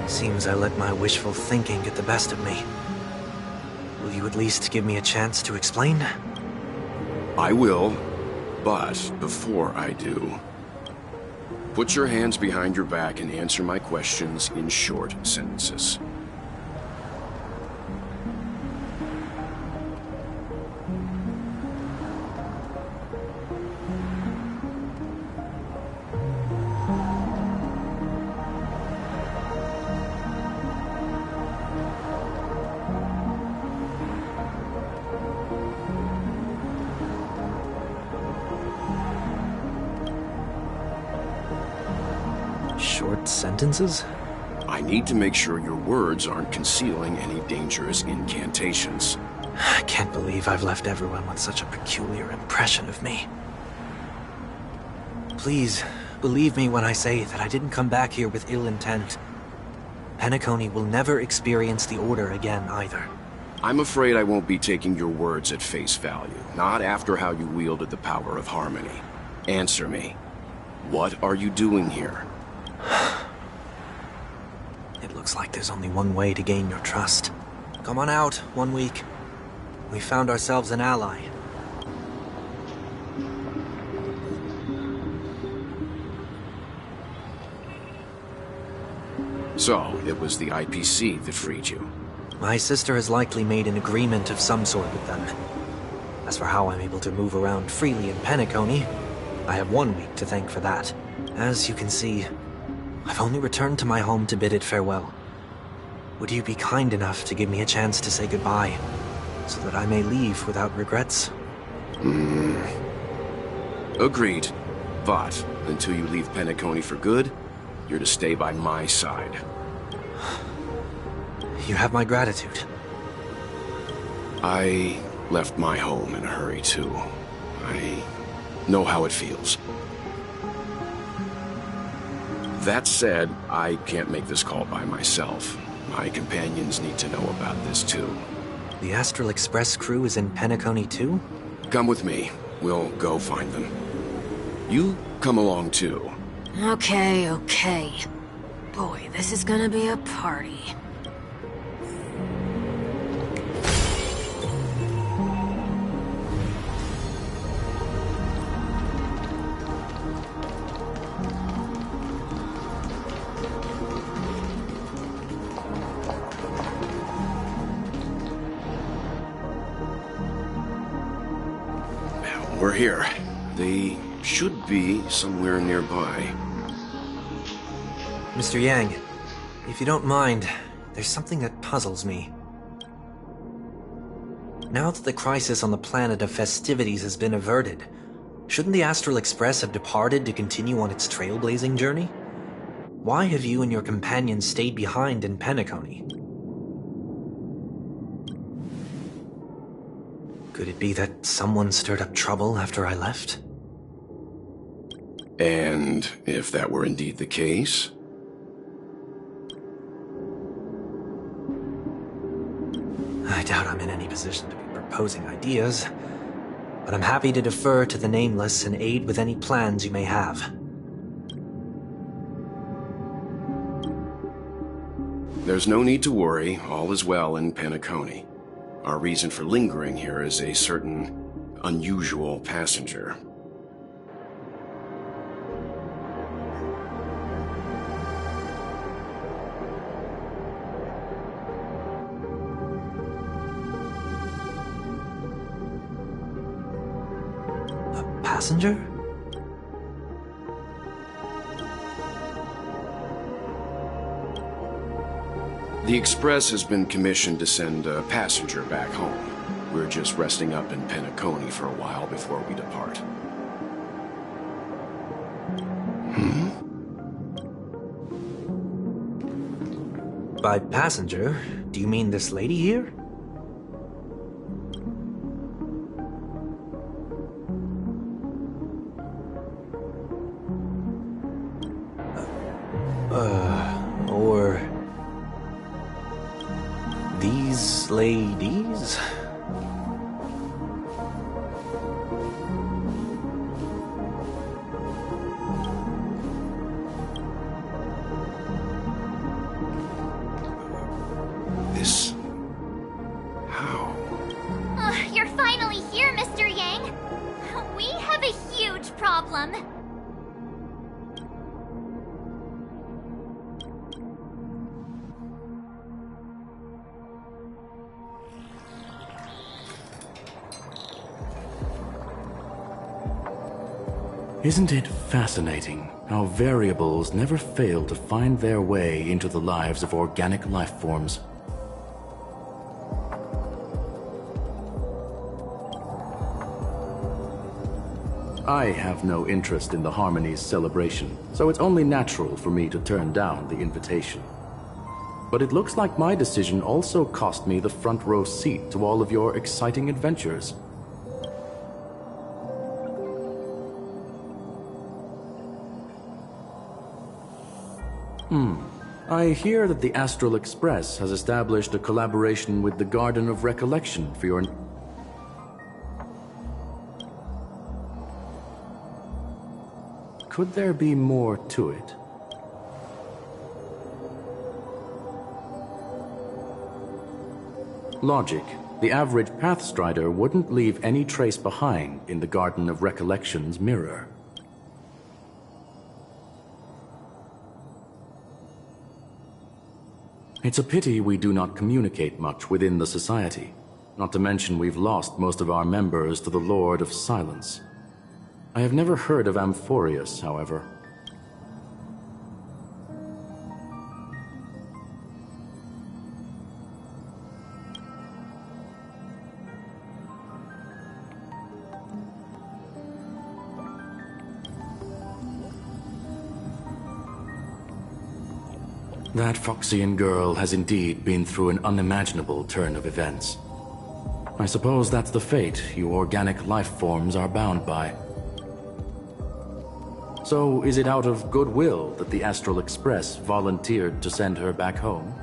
Seems I let my wishful thinking get the best of me. Will you at least give me a chance to explain? I will, but before I do, put your hands behind your back and answer my questions in short sentences. Short sentences? I need to make sure your words aren't concealing any dangerous incantations. I can't believe I've left everyone with such a peculiar impression of me. Please, believe me when I say that I didn't come back here with ill intent. Penacony will never experience the Order again, either. I'm afraid I won't be taking your words at face value, not after how you wielded the power of harmony. Answer me. What are you doing here? It looks like there's only one way to gain your trust. Come on out, 1 week. We found ourselves an ally. So, it was the IPC that freed you. My sister has likely made an agreement of some sort with them. As for how I'm able to move around freely in Penacony, I have 1 week to thank for that. As you can see, I've only returned to my home to bid it farewell. Would you be kind enough to give me a chance to say goodbye, so that I may leave without regrets? Agreed. But, until you leave Penacony for good, you're to stay by my side. You have my gratitude. I left my home in a hurry, too. I know how it feels. That said, I can't make this call by myself. My companions need to know about this too. The Astral Express crew is in Penacony too? Come with me. We'll go find them. You come along too. Okay, okay. Boy, this is gonna be a party. We're here. They should be somewhere nearby. Mr. Yang, if you don't mind, there's something that puzzles me. Now that the crisis on the planet of festivities has been averted, shouldn't the Astral Express have departed to continue on its trailblazing journey? Why have you and your companions stayed behind in Penacony? Could it be that someone stirred up trouble after I left? And if that were indeed the case? I doubt I'm in any position to be proposing ideas, but I'm happy to defer to the Nameless and aid with any plans you may have. There's no need to worry. All is well in Penacony. Our reason for lingering here is a certain unusual passenger. A passenger? The Express has been commissioned to send a passenger back home. We're just resting up in Penacony for a while before we depart. By passenger, do you mean this lady here? Or these ladies? This... how? You're finally here, Mr. Yang. We have a huge problem. Isn't it fascinating how variables never fail to find their way into the lives of organic life forms? I have no interest in the Harmony's celebration, so it's only natural for me to turn down the invitation. But it looks like my decision also cost me the front row seat to all of your exciting adventures. I hear that the Astral Express has established a collaboration with the Garden of Recollection for your... Could there be more to it? Logic. The average Pathstrider wouldn't leave any trace behind in the Garden of Recollection's mirror. It's a pity we do not communicate much within the society. Not to mention we've lost most of our members to the Lord of Silence. I have never heard of Amphorius, however. That Foxian girl has indeed been through an unimaginable turn of events. I suppose that's the fate you organic life forms are bound by. So, is it out of goodwill that the Astral Express volunteered to send her back home?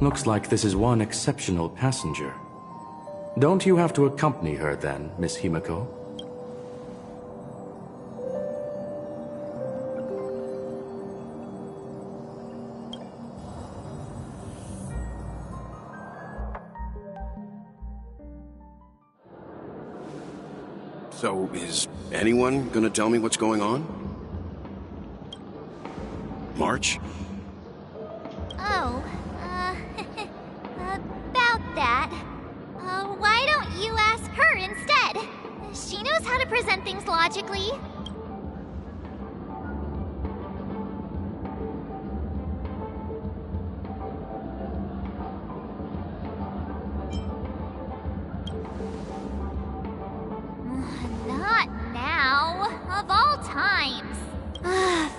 Looks like this is one exceptional passenger. Don't you have to accompany her then, Miss Himiko? So, is anyone gonna tell me what's going on? March? Oh, about that. Why don't you ask her instead? She knows how to present things logically. Not now. Of all times.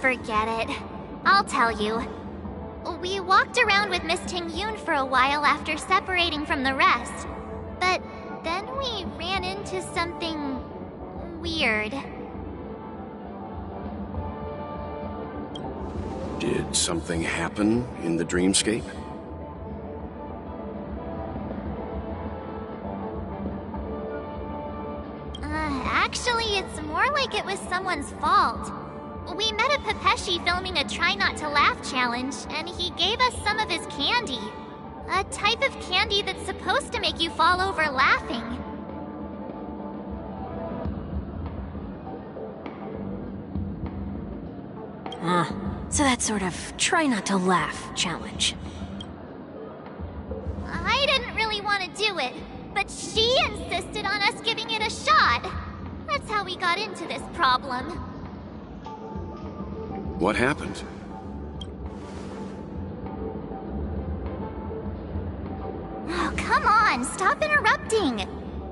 Forget it. I'll tell you. We walked around with Miss Ting-Yoon for a while after separating from the rest. But then we ran into something weird. Did something happen in the dreamscape? Actually, it's more like it was someone's fault. We met a Pepeshi filming a Try Not to Laugh challenge, and he gave us some of his candy. A type of candy that's supposed to make you fall over laughing. So that sort of try not to laugh challenge. I didn't really want to do it, but she insisted on us giving it a shot. That's how we got into this problem. What happened? Oh, come on, stop interrupting.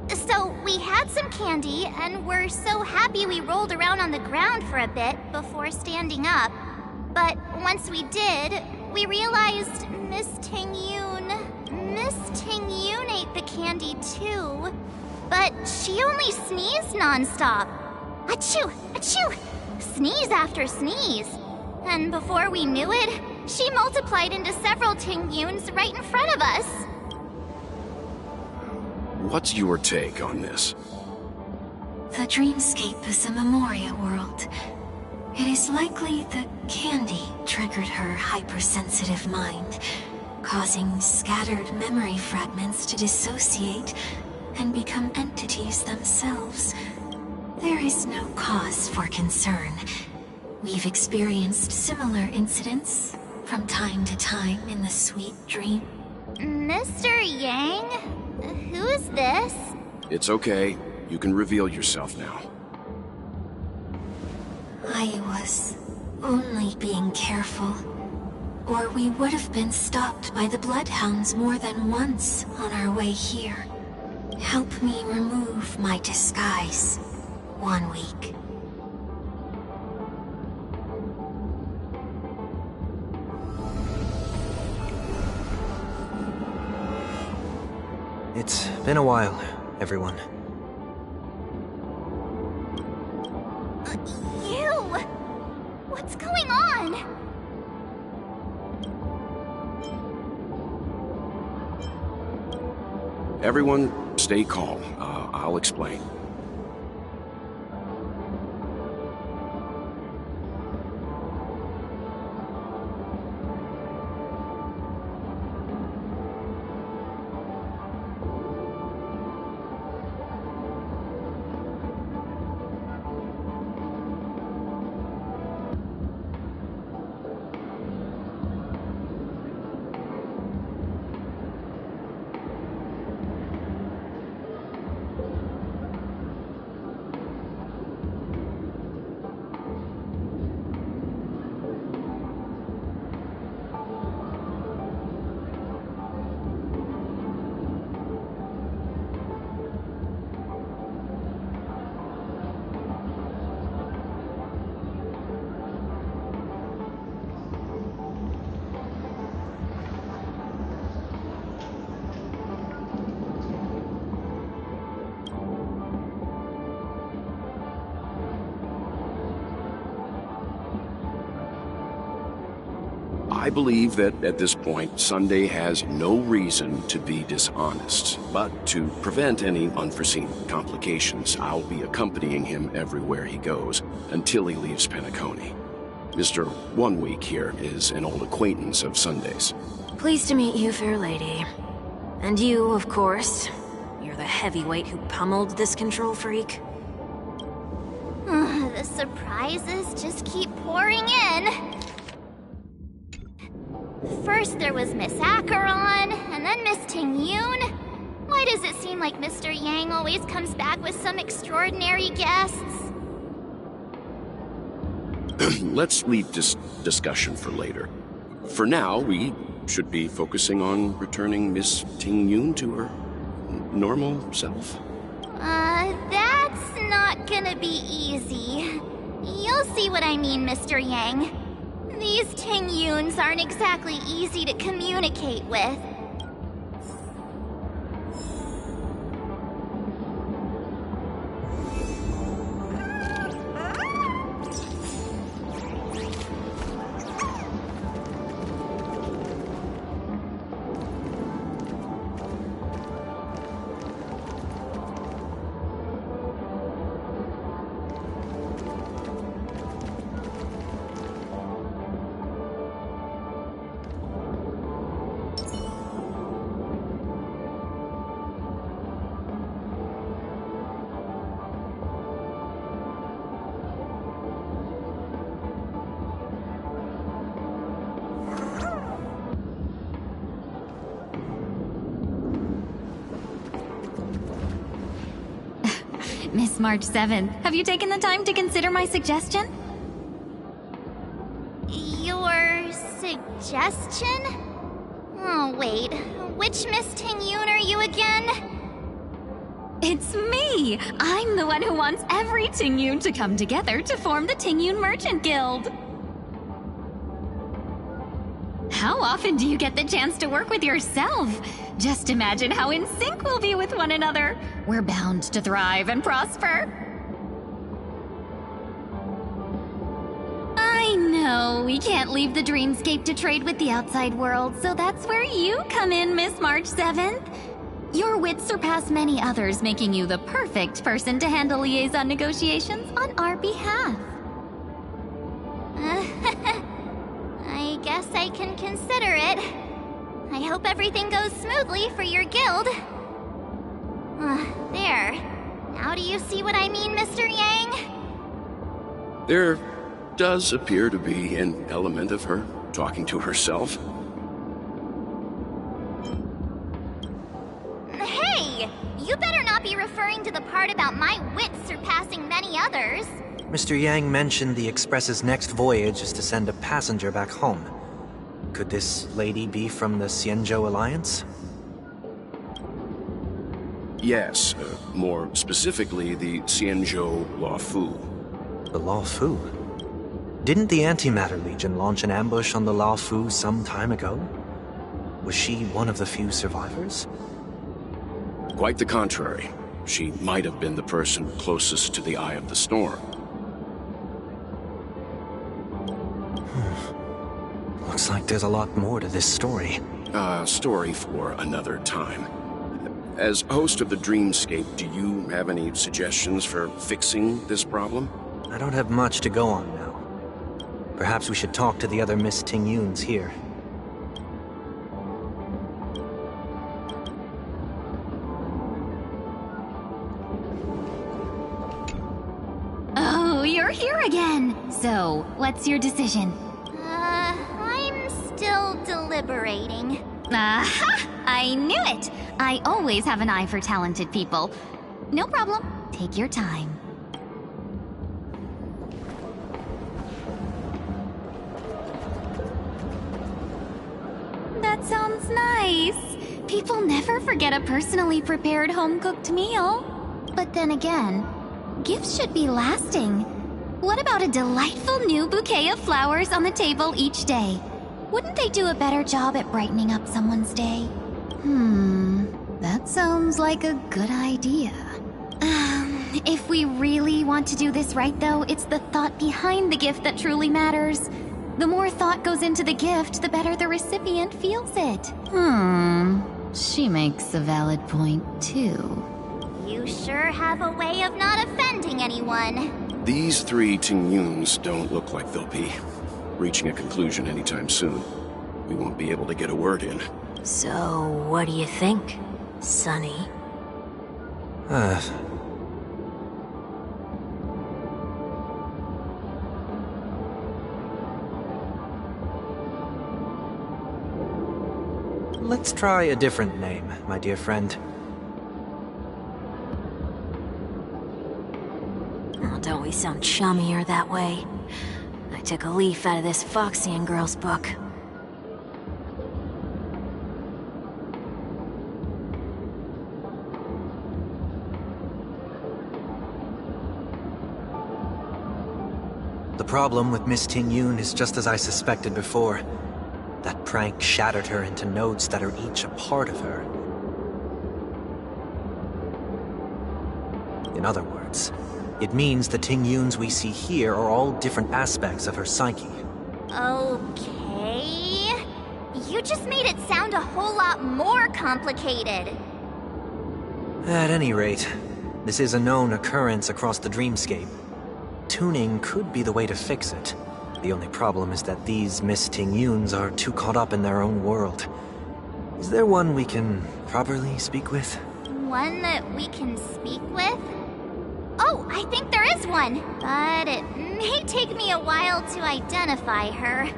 So, we had some candy, and we're so happy we rolled around on the ground for a bit before standing up. But once we did, we realized Miss Ting-Yoon ate the candy too. But she only sneezed nonstop. Achoo! Achoo! Sneeze after sneeze. And before we knew it, she multiplied into several Ting-Yoons right in front of us. What's your take on this? The dreamscape is a Memoria world. It is likely the candy triggered her hypersensitive mind, causing scattered memory fragments to dissociate and become entities themselves. There is no cause for concern. We've experienced similar incidents from time to time in the sweet dream. Mr. Yang? Who's this? It's okay. You can reveal yourself now. I was only being careful, or we would have been stopped by the Bloodhounds more than once on our way here. Help me remove my disguise. 1 week. It's been a while, everyone. You! What's going on? Everyone, stay calm. I'll explain. I believe that at this point, Sunday has no reason to be dishonest. But to prevent any unforeseen complications, I'll be accompanying him everywhere he goes until he leaves Penacony. Mr. 1 Week here is an old acquaintance of Sunday's. Pleased to meet you, fair lady. And you, of course. You're the heavyweight who pummeled this control freak. The surprises just keep pouring in. First there was Miss Acheron, and then Miss Ting-Yun. Why does it seem like Mr. Yang always comes back with some extraordinary guests? Let's leave this discussion for later. For now, we should be focusing on returning Miss Ting-Yun to her normal self. That's not gonna be easy. You'll see what I mean, Mr. Yang. These Ting-Yuns aren't exactly easy to communicate with. Miss March 7th, have you taken the time to consider my suggestion? Your suggestion? Oh, wait. Which Miss Ting-Yun are you again? It's me! I'm the one who wants every Ting-Yun to come together to form the Ting-Yun Merchant Guild. How often do you get the chance to work with yourself? Just imagine how in sync we'll be with one another. We're bound to thrive and prosper. I know, we can't leave the dreamscape to trade with the outside world, so that's where you come in, Miss March 7th. Your wits surpass many others, making you the perfect person to handle liaison negotiations on our behalf. I guess I can consider it. I hope everything goes smoothly for your guild. There. Now do you see what I mean, Mr. Yang? There does appear to be an element of her talking to herself. Hey! You better not be referring to the part about my wits surpassing many others. Mr. Yang mentioned the Express's next voyage is to send a passenger back home. Could this lady be from the Xianzhou Alliance? Yes, more specifically, the Xianzhou Luofu. The Luofu? Didn't the Antimatter Legion launch an ambush on the Luofu some time ago? Was she one of the few survivors? Quite the contrary. She might have been the person closest to the eye of the storm. Looks like there's a lot more to this story. Story for another time. As host of the Dreamscape, do you have any suggestions for fixing this problem? I don't have much to go on now. Perhaps we should talk to the other Miss Ting-Yuns here. Oh, you're here again! So, what's your decision? I'm still deliberating. Aha! I knew it! I always have an eye for talented people. No problem. Take your time. That sounds nice. People never forget a personally prepared home-cooked meal. But then again, gifts should be lasting. What about a delightful new bouquet of flowers on the table each day? Wouldn't they do a better job at brightening up someone's day? That sounds like a good idea. If we really want to do this right, though, it's the thought behind the gift that truly matters. The more thought goes into the gift, the better the recipient feels it. She makes a valid point, too. You sure have a way of not offending anyone. These three Tingyuns don't look like they'll be reaching a conclusion anytime soon. We won't be able to get a word in. So, what do you think, Sonny? Let's try a different name, my dear friend. Oh, don't we sound chummier that way? I took a leaf out of this Foxian girl's book. The problem with Miss Tingyun is just as I suspected before. That prank shattered her into nodes that are each a part of her. In other words, it means the Tingyuns we see here are all different aspects of her psyche. Okay... You just made it sound a whole lot more complicated. At any rate, this is a known occurrence across the dreamscape. Tuning could be the way to fix it. The only problem is that these Miss Tingyuns are too caught up in their own world. Is there one we can properly speak with? One that we can speak with? Oh, I think there is one, but it may take me a while to identify her.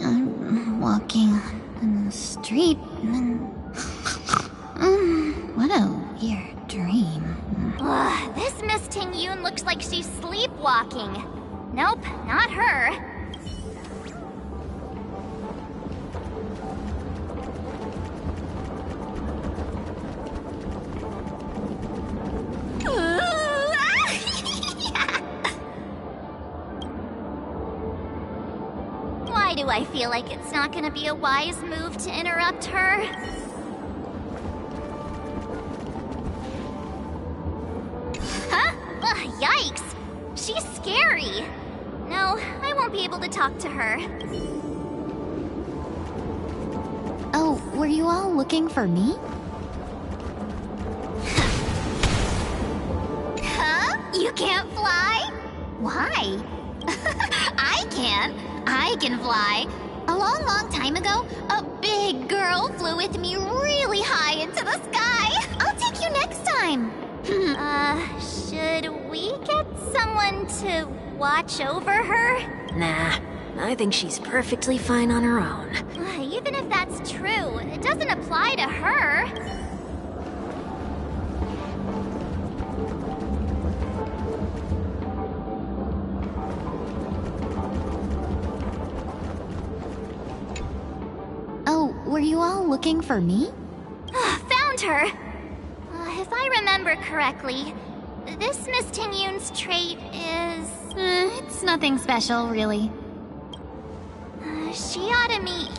I'm walking in the street and... what a weird dream. Ugh, this Miss Tingyun looks like she's sleepwalking. Nope, not her. Why do I feel like it's not gonna be a wise move to interrupt her? Huh? Ugh, yikes! She's scary! No, I won't be able to talk to her. Oh, were you all looking for me? Huh? You can't fly? Why? I can. I can fly. A long, long time ago, a big girl flew with me really high into the sky. I'll take you next time. Should we get someone to watch over her? Nah, I think she's perfectly fine on her own. Even if that's true, it doesn't apply to her. Oh, were you all looking for me? Found her! If I remember correctly, this Miss Tingyun's trait is... It's nothing special, really. She ought to meet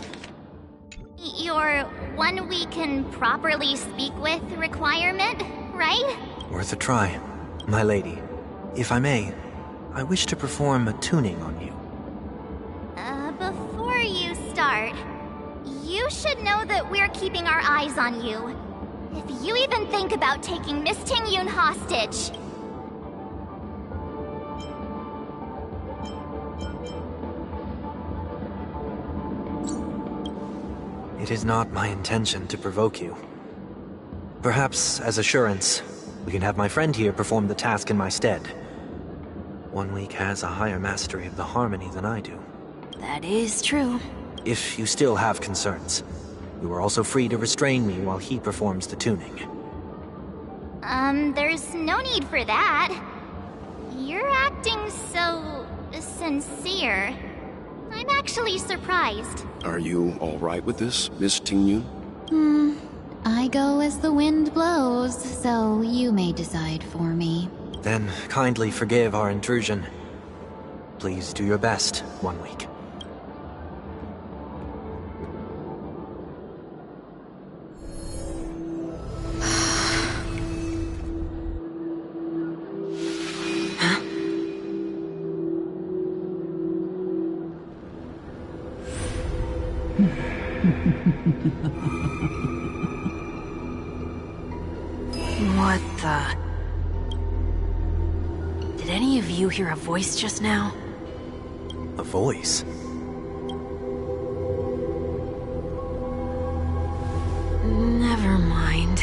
your one we can properly speak with requirement, right? Worth a try. My lady, if I may, I wish to perform a tuning on you. Before you start, you should know that we're keeping our eyes on you. If you even think about taking Miss Tingyun hostage... It is not my intention to provoke you. Perhaps, as assurance, we can have my friend here perform the task in my stead. 1 week has a higher mastery of the harmony than I do. That is true. If you still have concerns, you are also free to restrain me while he performs the tuning. There's no need for that. You're acting so... sincere. I'm actually surprised. Are you all right with this, Miss Tingyun? I go as the wind blows, so you may decide for me. Then kindly forgive our intrusion. Please do your best, 1 week. What the... Did any of you hear a voice just now? A voice? Never mind.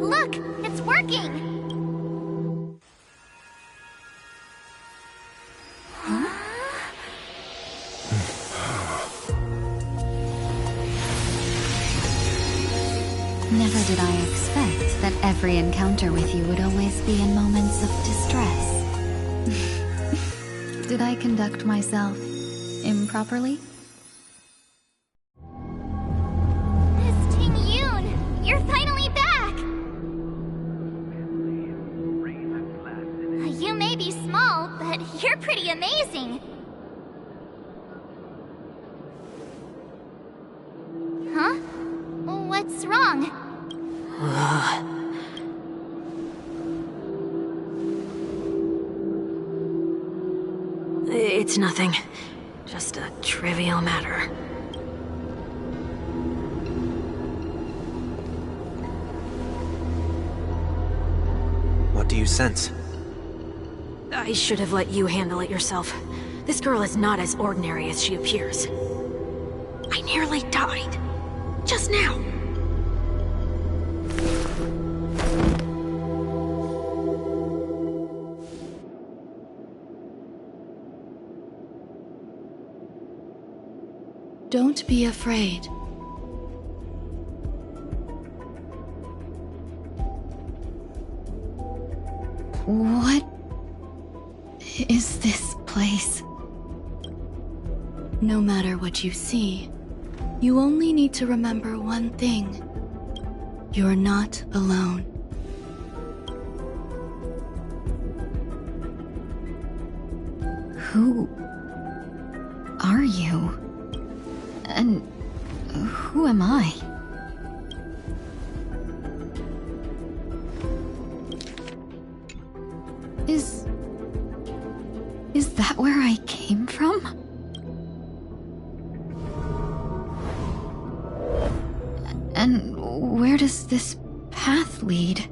Look! It's working! Never did I expect that every encounter with you would always be in moments of distress. Did I conduct myself improperly? Miss Ting Yoon! You're finally back! You may be small, but you're pretty amazing! Huh? What's wrong? It's nothing. Just a trivial matter. What do you sense? I should have let you handle it yourself. This girl is not as ordinary as she appears. I nearly died. Just now. Don't be afraid. What is this place? No matter what you see, you only need to remember one thing. You're not alone. Who are you? And who am I? Is that where I came from? And where does this path lead?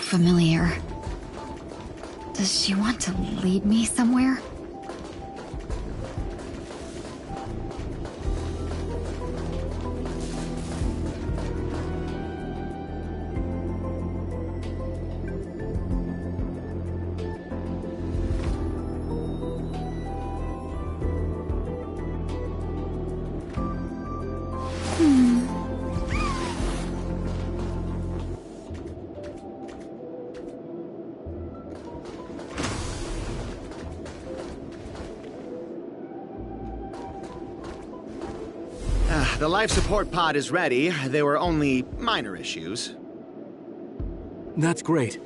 Familiar. Does she want to lead me somewhere? The life support pod is ready. There were only minor issues. That's great.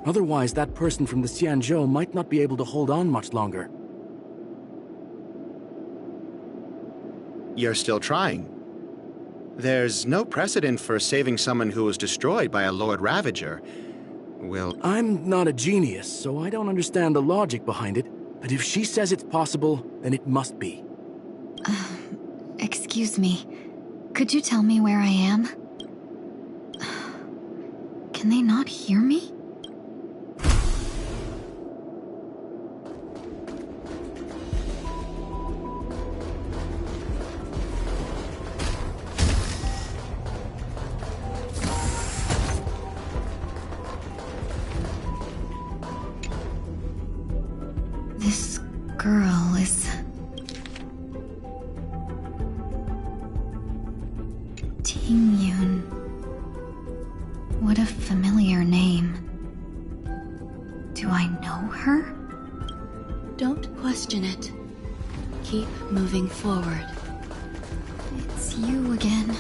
Otherwise, that person from the Xianzhou might not be able to hold on much longer. You're still trying. There's no precedent for saving someone who was destroyed by a Lord Ravager. I'm not a genius, so I don't understand the logic behind it. But if she says it's possible, then it must be. Excuse me. Could you tell me where I am? Can they not hear me? girl is... Ting-Yun. What a familiar name. Do I know her? Don't question it. Keep moving forward. It's you again.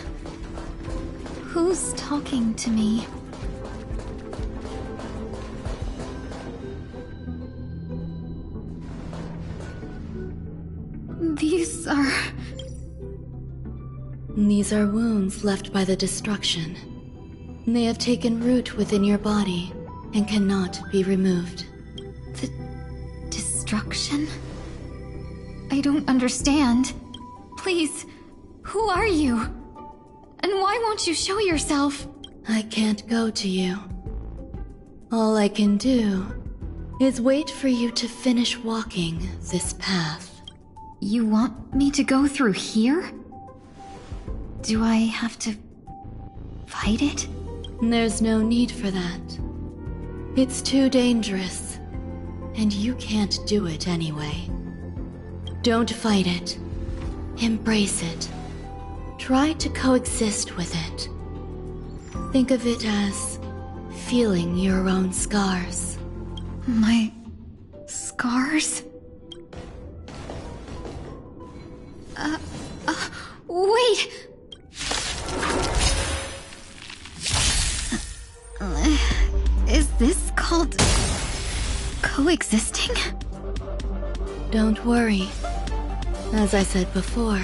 Who's talking to me? These are wounds left by the destruction. They have taken root within your body and cannot be removed. The destruction? I don't understand. Please, who are you? And why won't you show yourself? I can't go to you. All I can do is wait for you to finish walking this path. You want me to go through here? Do I have to fight it? There's no need for that. It's too dangerous, and you can't do it anyway. Don't fight it. Embrace it. Try to coexist with it. Think of it as feeling your own scars. My scars? Wait! Is this called coexisting? Don't worry. As I said before,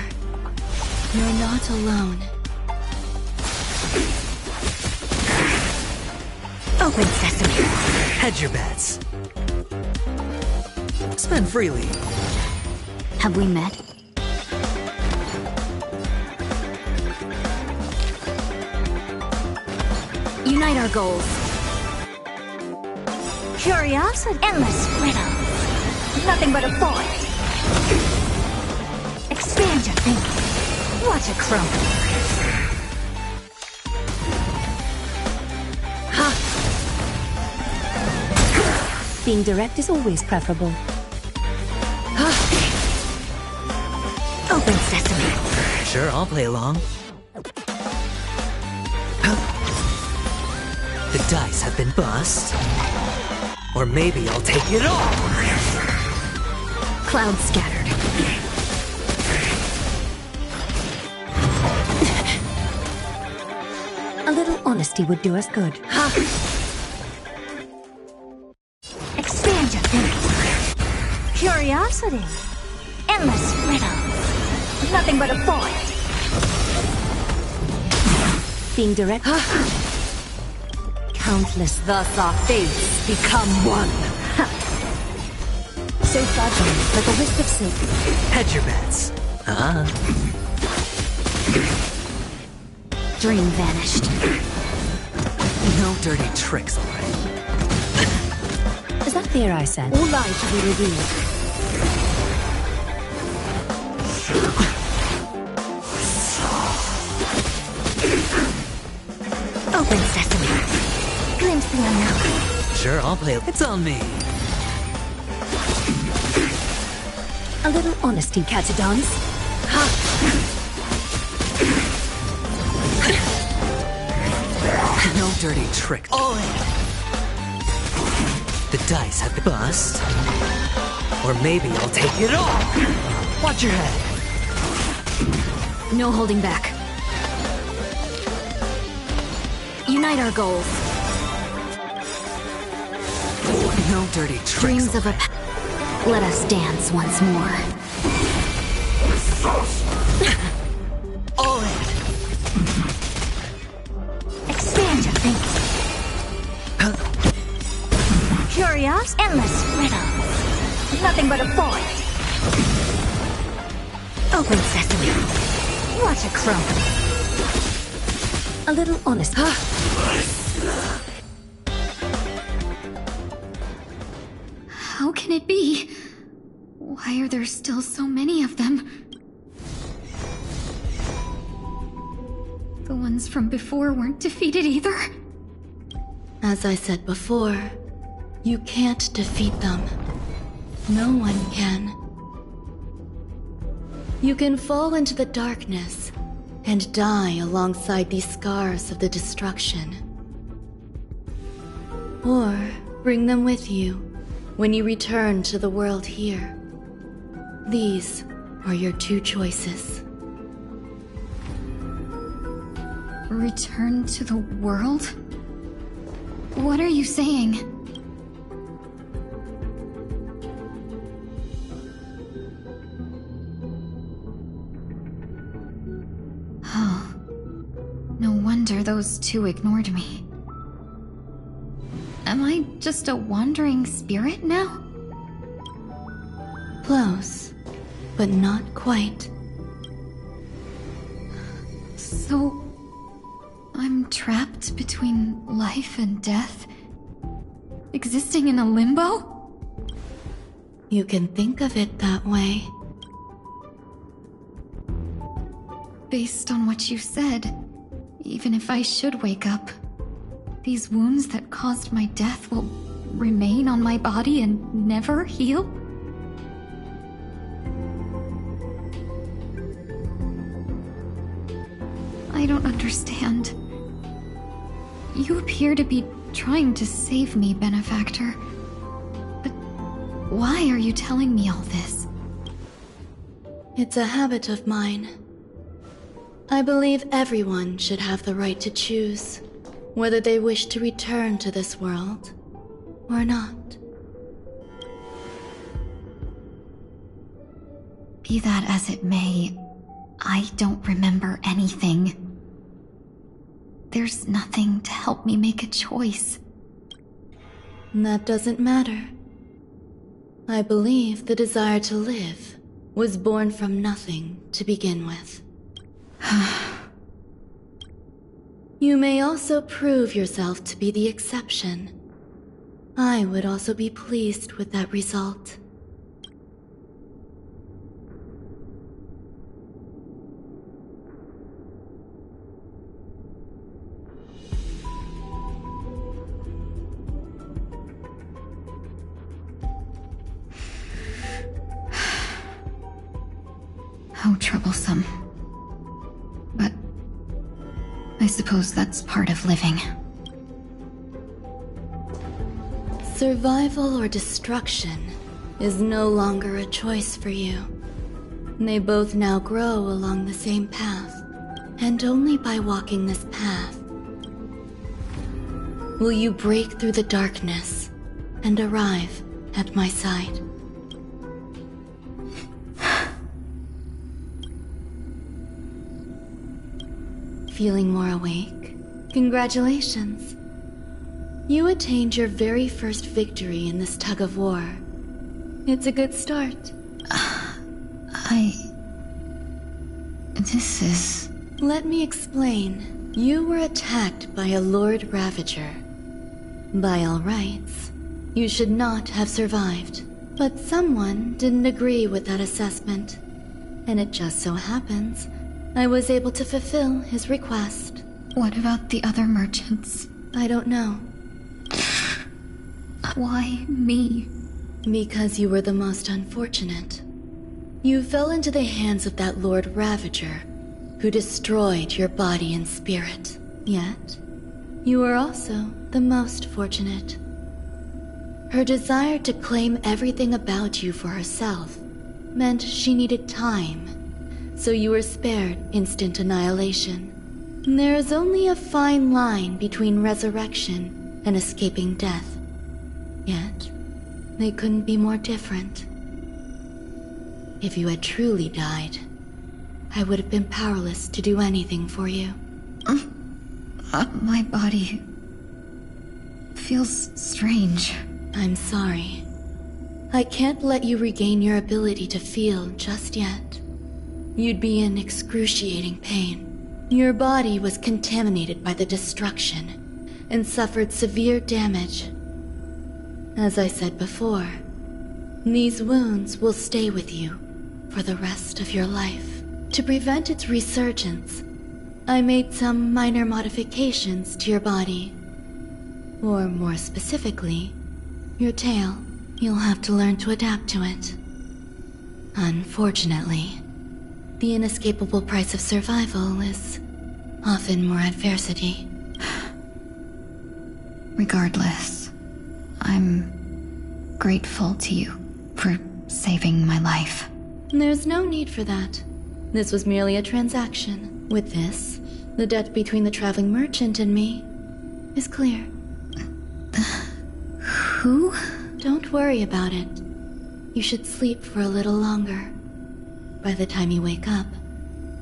you're not alone. Open sesame. Hedge your bets. Spend freely. Have we met? Unite our goals. Curiosity. Endless riddles. Nothing but a void. Expand your thinking. Watch it crumble. Ha! Being direct is always preferable. Open sesame. Sure, I'll play along. The dice have been bust. Or maybe I'll take it all. Clouds scattered. A little honesty would do us good. Expand your thinking. Curiosity. Endless riddles. Nothing but a void. Being direct. Countless thus our fates become one. So fragile, like a wisp of silk. Hedge your bets. Dream vanished. No dirty tricks, alright. Is that fear I said? Or lie to be revealed? Open sesame. Glimpse the unknown. Sure, I'll play. It's on me. A little honesty, Catadons. No dirty trick. All in. The dice have been bust. Or maybe I'll take it all. Watch your head. No holding back. Unite our goals. No dirty tricks. Dreams of a... Let us dance once more. All in. Expand your thinking. Curious, endless riddles. Nothing but a void. Open sesame. Watch it crumble. A little honest. How can it be? Why are there still so many of them? The ones from before weren't defeated either? As I said before, you can't defeat them. No one can. You can fall into the darkness and die alongside these scars of the destruction. Or bring them with you when you return to the world here. These are your two choices. Return to the world? What are you saying? Oh. No wonder those two ignored me. Am I just a wandering spirit now? Close, but not quite. So... I'm trapped between life and death? Existing in a limbo? You can think of it that way. Based on what you said, even if I should wake up, these wounds that caused my death will remain on my body and never heal? I don't understand. You appear to be trying to save me, Benefactor. But why are you telling me all this? It's a habit of mine. I believe everyone should have the right to choose whether they wish to return to this world or not. Be that as it may, I don't remember anything. There's nothing to help me make a choice. That doesn't matter. I believe the desire to live was born from nothing to begin with. You may also prove yourself to be the exception. I would also be pleased with that result. How troublesome. But I suppose that's part of living. Survival or destruction is no longer a choice for you. They both now grow along the same path, and only by walking this path will you break through the darkness and arrive at my side. Feeling more awake? Congratulations. You attained your very first victory in this tug of war. It's a good start. This is... Let me explain. You were attacked by a Lord Ravager. By all rights, you should not have survived. But someone didn't agree with that assessment. And it just so happens I was able to fulfill his request. What about the other merchants? I don't know. Why me? Because you were the most unfortunate. You fell into the hands of that Lord Ravager, who destroyed your body and spirit. Yet, you were also the most fortunate. Her desire to claim everything about you for herself meant she needed time, so you were spared instant annihilation. There is only a fine line between resurrection and escaping death. Yet, they couldn't be more different. If you had truly died, I would have been powerless to do anything for you. My body feels strange. I'm sorry. I can't let you regain your ability to feel just yet. You'd be in excruciating pain. Your body was contaminated by the destruction and suffered severe damage. As I said before, these wounds will stay with you for the rest of your life. To prevent its resurgence, I made some minor modifications to your body. Or more specifically, your tail. You'll have to learn to adapt to it. Unfortunately, The inescapable price of survival is often more adversity. Regardless, I'm grateful to you for saving my life. There's no need for that. This was merely a transaction. With this, the debt between the traveling merchant and me is clear. Who? Don't worry about it. You should sleep for a little longer. By the time you wake up,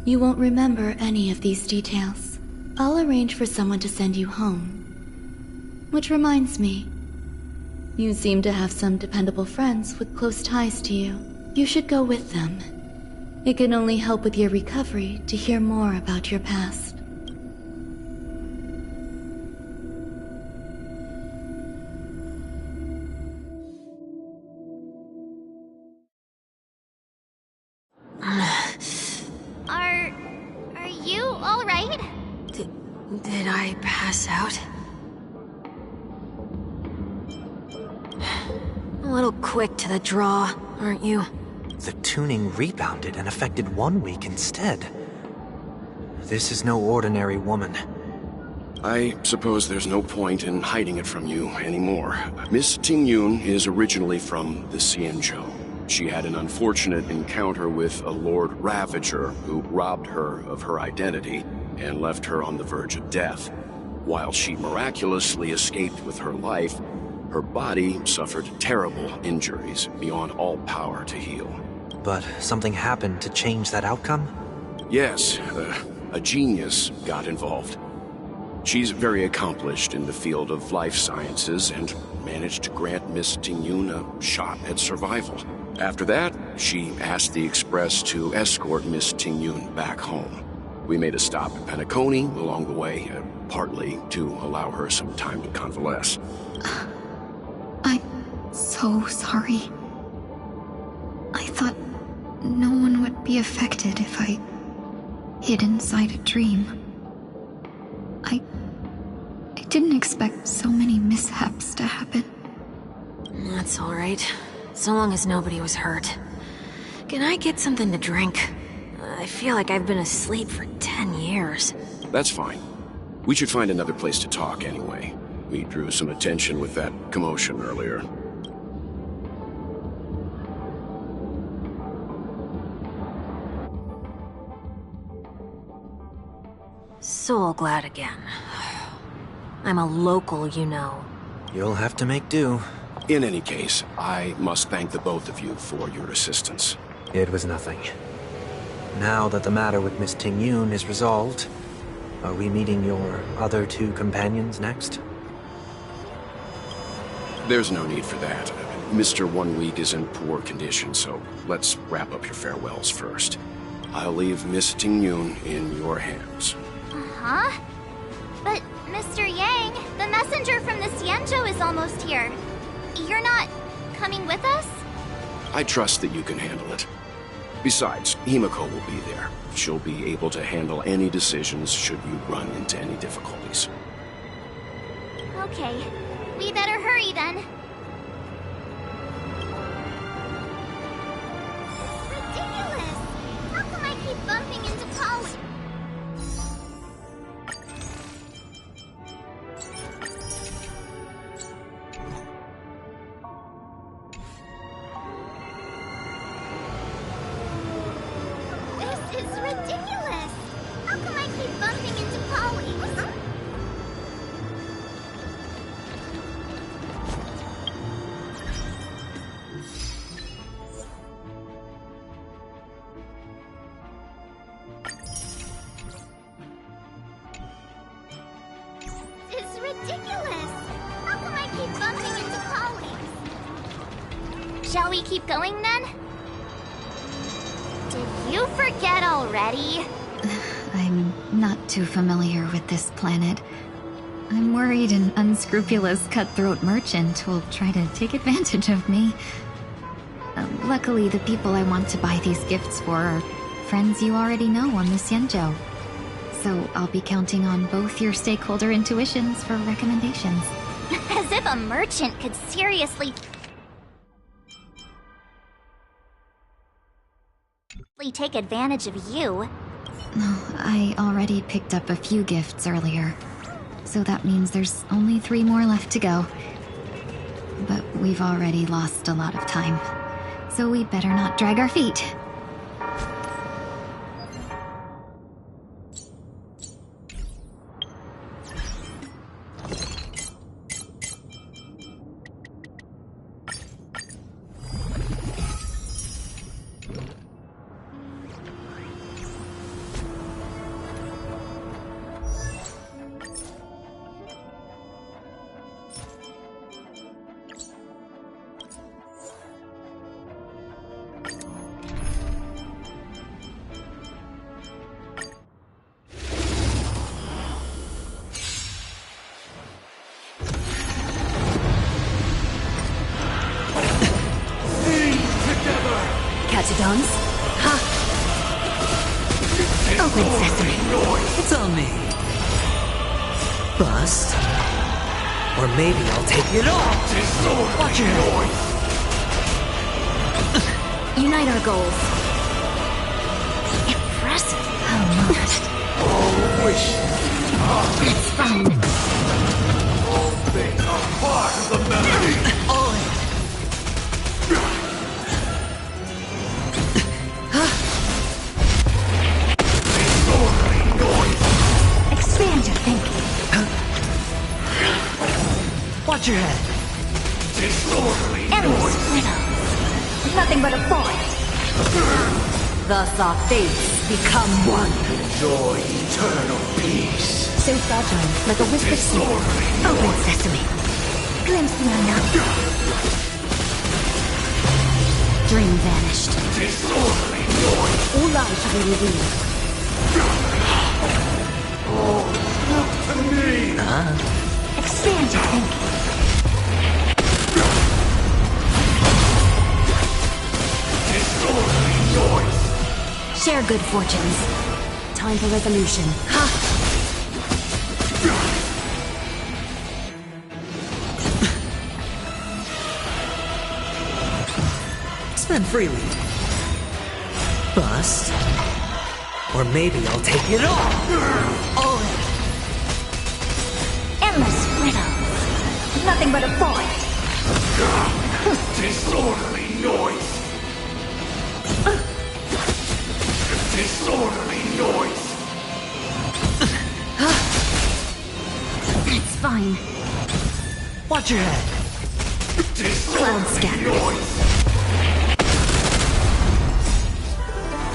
you won't remember any of these details. I'll arrange for someone to send you home. Which reminds me, you seem to have some dependable friends with close ties to you. You should go with them. It can only help with your recovery to hear more about your past. Are you all right? Did I pass out? A little quick to the draw, aren't you? The tuning rebounded and affected 1 week instead. This is no ordinary woman. I suppose there's no point in hiding it from you anymore. Miss Tingyun is originally from the Xianzhou. She had an unfortunate encounter with a Lord Ravager who robbed her of her identity and left her on the verge of death. While she miraculously escaped with her life, her body suffered terrible injuries beyond all power to heal. But something happened to change that outcome? Yes, a genius got involved. She's very accomplished in the field of life sciences and managed to grant Miss Tingyun a shot at survival. After that, she asked the Express to escort Miss Tingyun back home. We made a stop at Penacony along the way, partly to allow her some time to convalesce. I'm so sorry. I thought no one would be affected if I hid inside a dream. I didn't expect so many mishaps to happen. That's all right. So long as nobody was hurt. Can I get something to drink? I feel like I've been asleep for 10 years. That's fine. We should find another place to talk anyway. We drew some attention with that commotion earlier. So glad again. I'm a local, you know. You'll have to make do. In any case, I must thank the both of you for your assistance. It was nothing. Now that the matter with Miss Tingyun is resolved, are we meeting your other two companions next? There's no need for that. Mr. 1 Week is in poor condition, so let's wrap up your farewells first. I'll leave Miss Tingyun in your hands. Huh? But, Mr. Yang, the messenger from the Xianzhou is almost here. You're not coming with us? I trust that you can handle it. Besides, Himiko will be there. She'll be able to handle any decisions should you run into any difficulties. Okay. We better hurry then. Ridiculous! How come I keep bumping into Polly? This is ridiculous! How come I keep bumping into Polly? It's ridiculous! How come I keep bumping into Polly? Shall we keep going then? Did you forget already? I'm not too familiar with this planet. I'm worried an unscrupulous cutthroat merchant will try to take advantage of me. Luckily, the people I want to buy these gifts for are friends you already know on the Xianzhou. So I'll be counting on both your stakeholder intuitions for recommendations. As if a merchant could seriously take advantage of you. I already picked up a few gifts earlier, so that means there's only 3 more left to go. But we've already lost a lot of time, so we better not drag our feet. Catadons? Ha! Open sesame. It's on me. Bust. Or maybe I'll take it all. Watch your head. Unite our goals. Impressive. How much? It's fun. All things are part of the melody. All in. Expand your thinking. Watch your head. Endless riddles. Nothing but a void. Thus our fates become one. Enjoy eternal peace. So fragile, like a whispered sleep. Open sesame. Glimpse the unknown. Dream vanished. All lies shall be revealed. Look to me! Expand your thinking. Share good fortunes. Time for resolution. Ha! Spend freely. Bust. Or maybe I'll take it all. All in. Endless riddles. Nothing but a void. Disorderly noise. Disorderly noise. It's fine. Watch your head. Cloud scattered.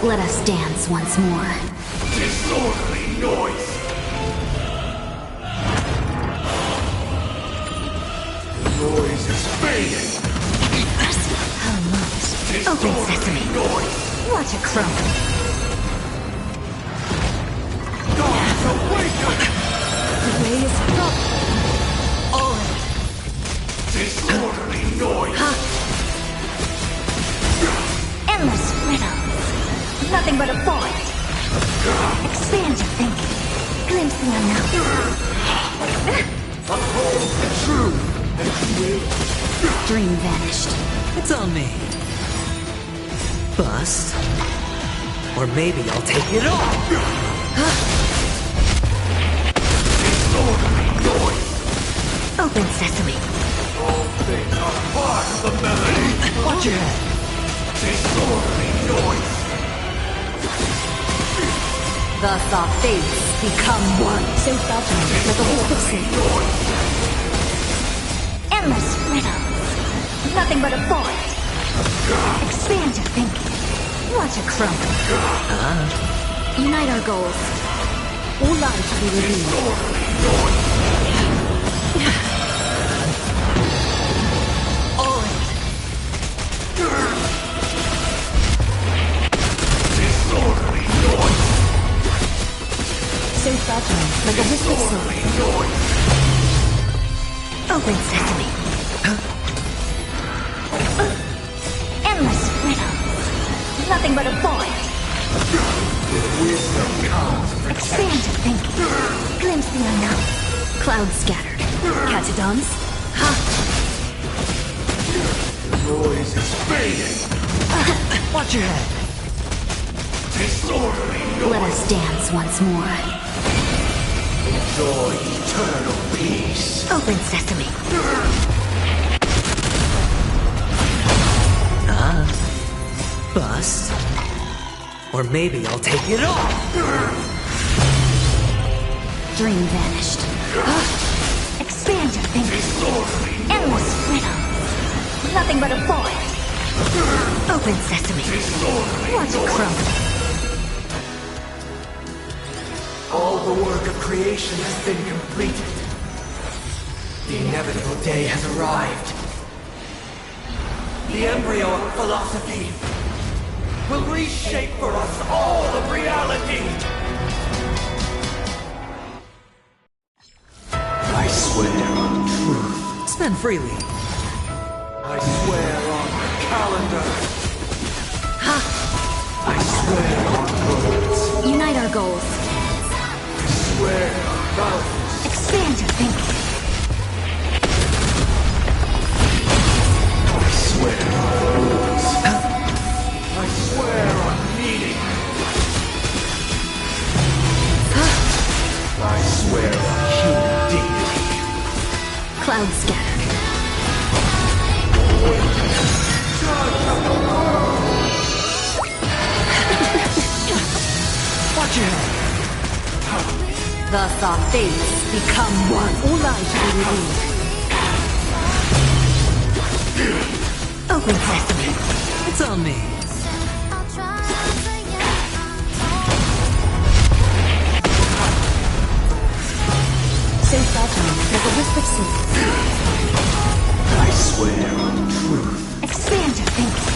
Let us dance once more. Disorderly noise. The noise is fading. Impressive. How much? Open sesame. Watch a crumble. Gods awaken! The way is broken. All in. Disorderly noise. Endless riddles. Nothing but a void. Expand your thinking. Glimpse the unknown. Uphold the truth, and you will. Dream vanished. It's on me. Bust. Or maybe I'll take it all. Disorderly noise. Open sesame. All things are part of the melody. Watch your head. Disorderly noise. Thus our fates become one. So fragile, like a wisp of sleep. Endless riddles. Nothing but a void. Expand your thinking. Watch a crumble. Unite our goals. All lives shall be revealed. All in. Disorderly noise. So fragile, like a wisp of sleep. Open sesame. Endless riddles. Nothing but a void. Wisdom comes. Expand your thinking. Glimpse the unknown. Clouds scattered. Catadons? Ha! The noise is fading. Watch your head. Let us dance once more. Enjoy eternal peace. Open sesame. Bust. Or maybe I'll take it all. Dream vanished. Expand your thinking. Endless riddles. Nothing but a void. Open sesame. Watch it crumble. All the work of creation has been completed. The inevitable day has arrived. The embryo of philosophy will reshape for us all of reality. I swear on truth. Spend freely. I swear on the calendar. I swear on words. Unite our goals. I swear on values. Expand your thinking. I swear on rules. I swear on meaning. I swear on human dignity. Cloud scattered. Watch your head. Thus our fates become one. All life be redeemed. Open sesame. It's on me. So faltering like a wisp of sleep. I swear on truth. Expand your thinking.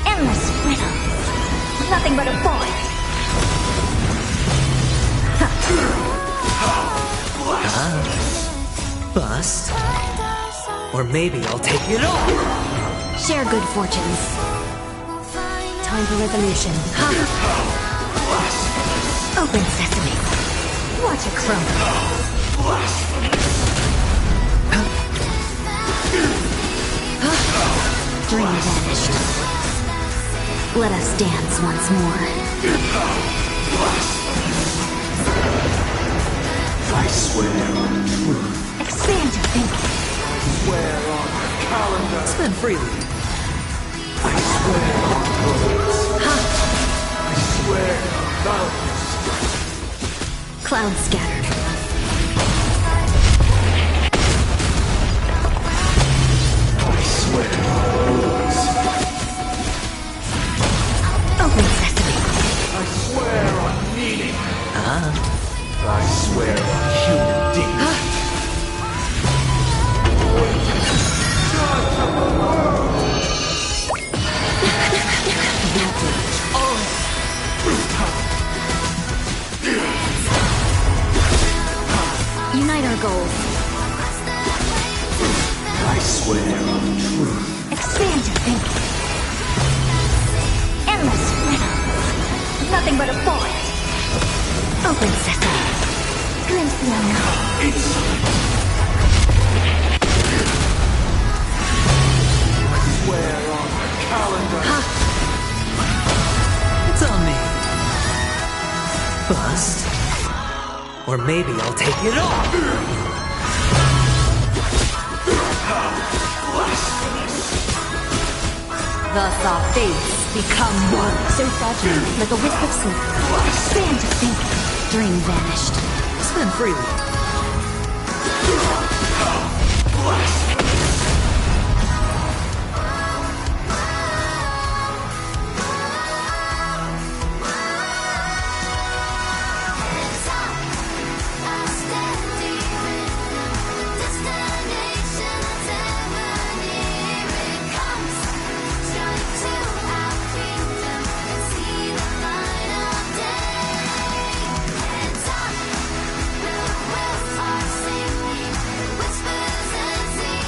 Endless riddles. Nothing but a void. Bust. Or maybe I'll take it all. Share good fortunes. Time for resolution. Open sesame. Watch it crumble. Dream vanished. Let us dance once more. I swear on truth. Expand your thinking. Swear on the calendar. Spend freely. I swear on words. I swear on values. Cloud scattered. I swear on rules. Open sesame. I swear on meaning. I swear on human dignity. Unite our goals. I swear on truth. Expand your thinking. Endless riddles. Nothing but a void. Open sesame. Glimpse the unknown. Insolent. I swear on the calendar. It's on me. Bust. Or maybe I'll take it all. Thus our fates become one. So faltering like a wisp of sleep. Expand your thinking. Dream vanished. Spend freely. Whispers and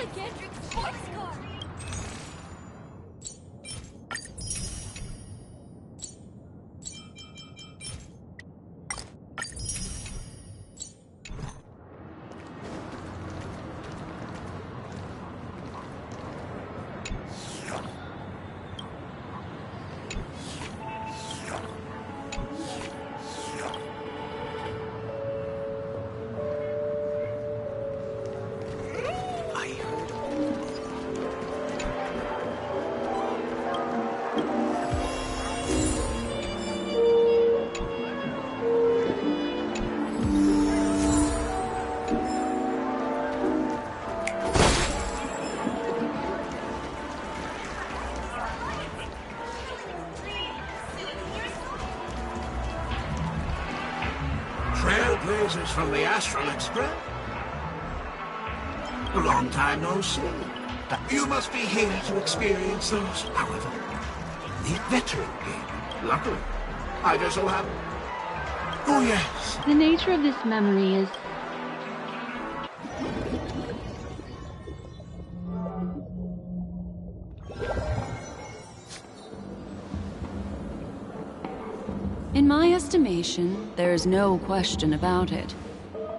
Lycandric sports car! Trailblazers from the Astral Express? A long time no see. You must be here to experience those, however, the veteran game. Luckily, I just so happen. Oh, yes. The nature of this memory is... In my estimation, there is no question about it.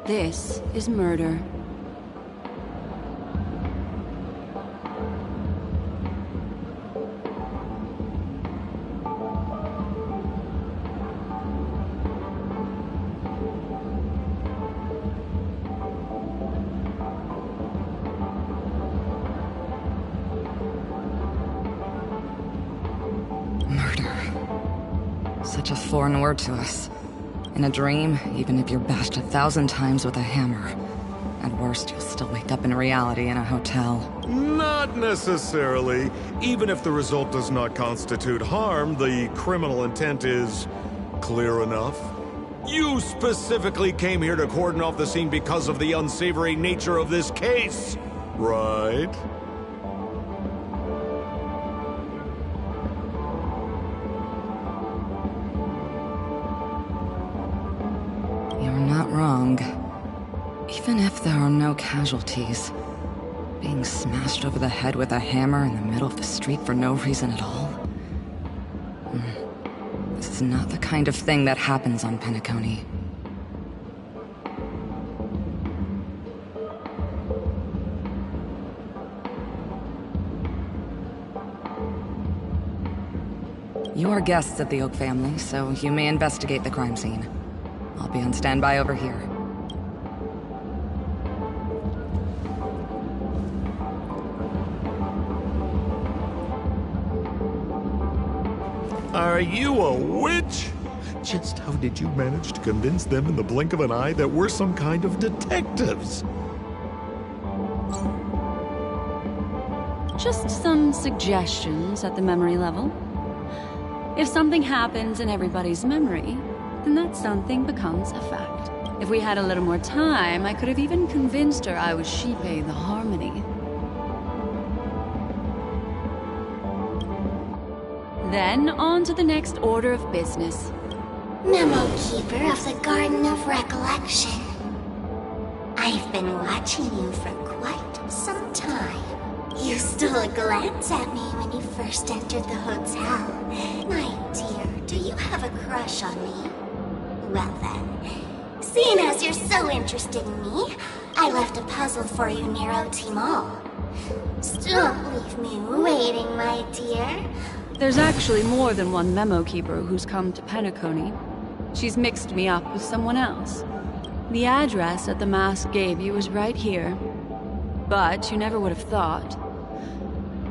This is murder. Such a foreign word to us. In a dream, even if you're bashed 1,000 times with a hammer, at worst, you'll still wake up in reality in a hotel. Not necessarily. Even if the result does not constitute harm, the criminal intent is clear enough. You specifically came here to cordon off the scene because of the unsavory nature of this case, right? Wrong. Even if there are no casualties, being smashed over the head with a hammer in the middle of the street for no reason at all. This is not the kind of thing that happens on Penacony. You are guests of the Oak family, so you may investigate the crime scene. I'll be on standby over here. Are you a witch? Just how did you manage to convince them in the blink of an eye that we're some kind of detectives? Just some suggestions at the memory level. If something happens in everybody's memory, then that something becomes a fact. If we had a little more time, I could have even convinced her I was Shipe the Harmony. Then, on to the next order of business. Memo Keeper of the Garden of Recollection. I've been watching you for quite some time. You stole a glance at me when you first entered the hotel. My dear, do you have a crush on me? Well then, seeing as you're so interested in me, I left a puzzle for you near OT Mall. Don't leave me waiting, my dear. There's actually more than one memo keeper who's come to Penacony. She's mixed me up with someone else. The address that the mask gave you is right here. But you never would have thought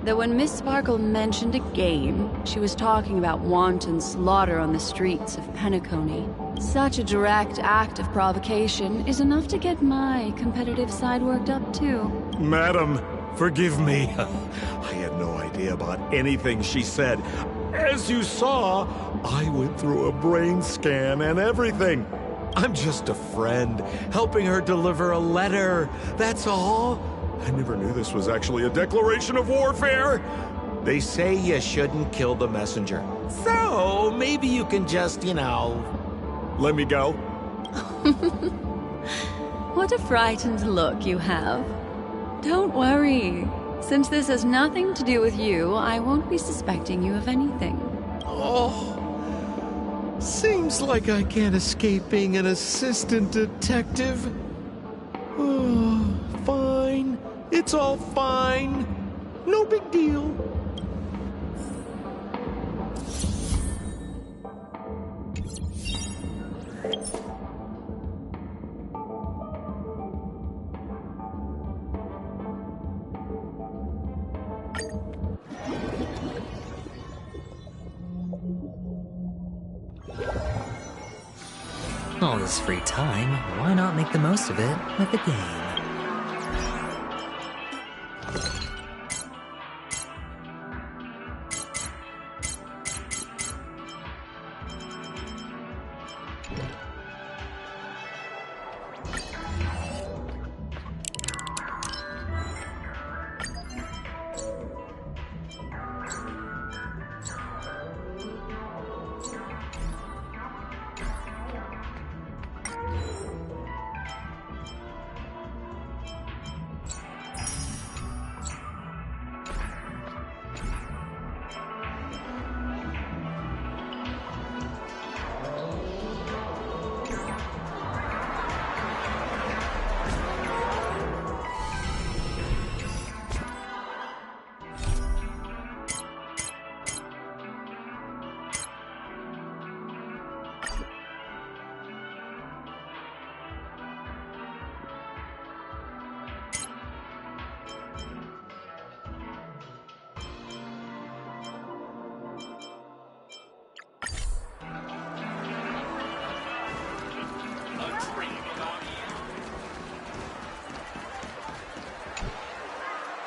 that when Miss Sparkle mentioned a game, she was talking about wanton slaughter on the streets of Penacony. Such a direct act of provocation is enough to get my competitive side worked up too. Madam, forgive me. I had no idea about anything she said. As you saw, I went through a brain scan and everything. I'm just a friend, helping her deliver a letter, that's all. I never knew this was actually a declaration of warfare. They say you shouldn't kill the messenger. So, maybe you can just, let me go. What a frightened look you have. Don't worry. Since this has nothing to do with you, I won't be suspecting you of anything. Oh, seems like I can't escape being an assistant detective. Oh, fine. It's all fine. No big deal. All this free time, why not make the most of it with a game?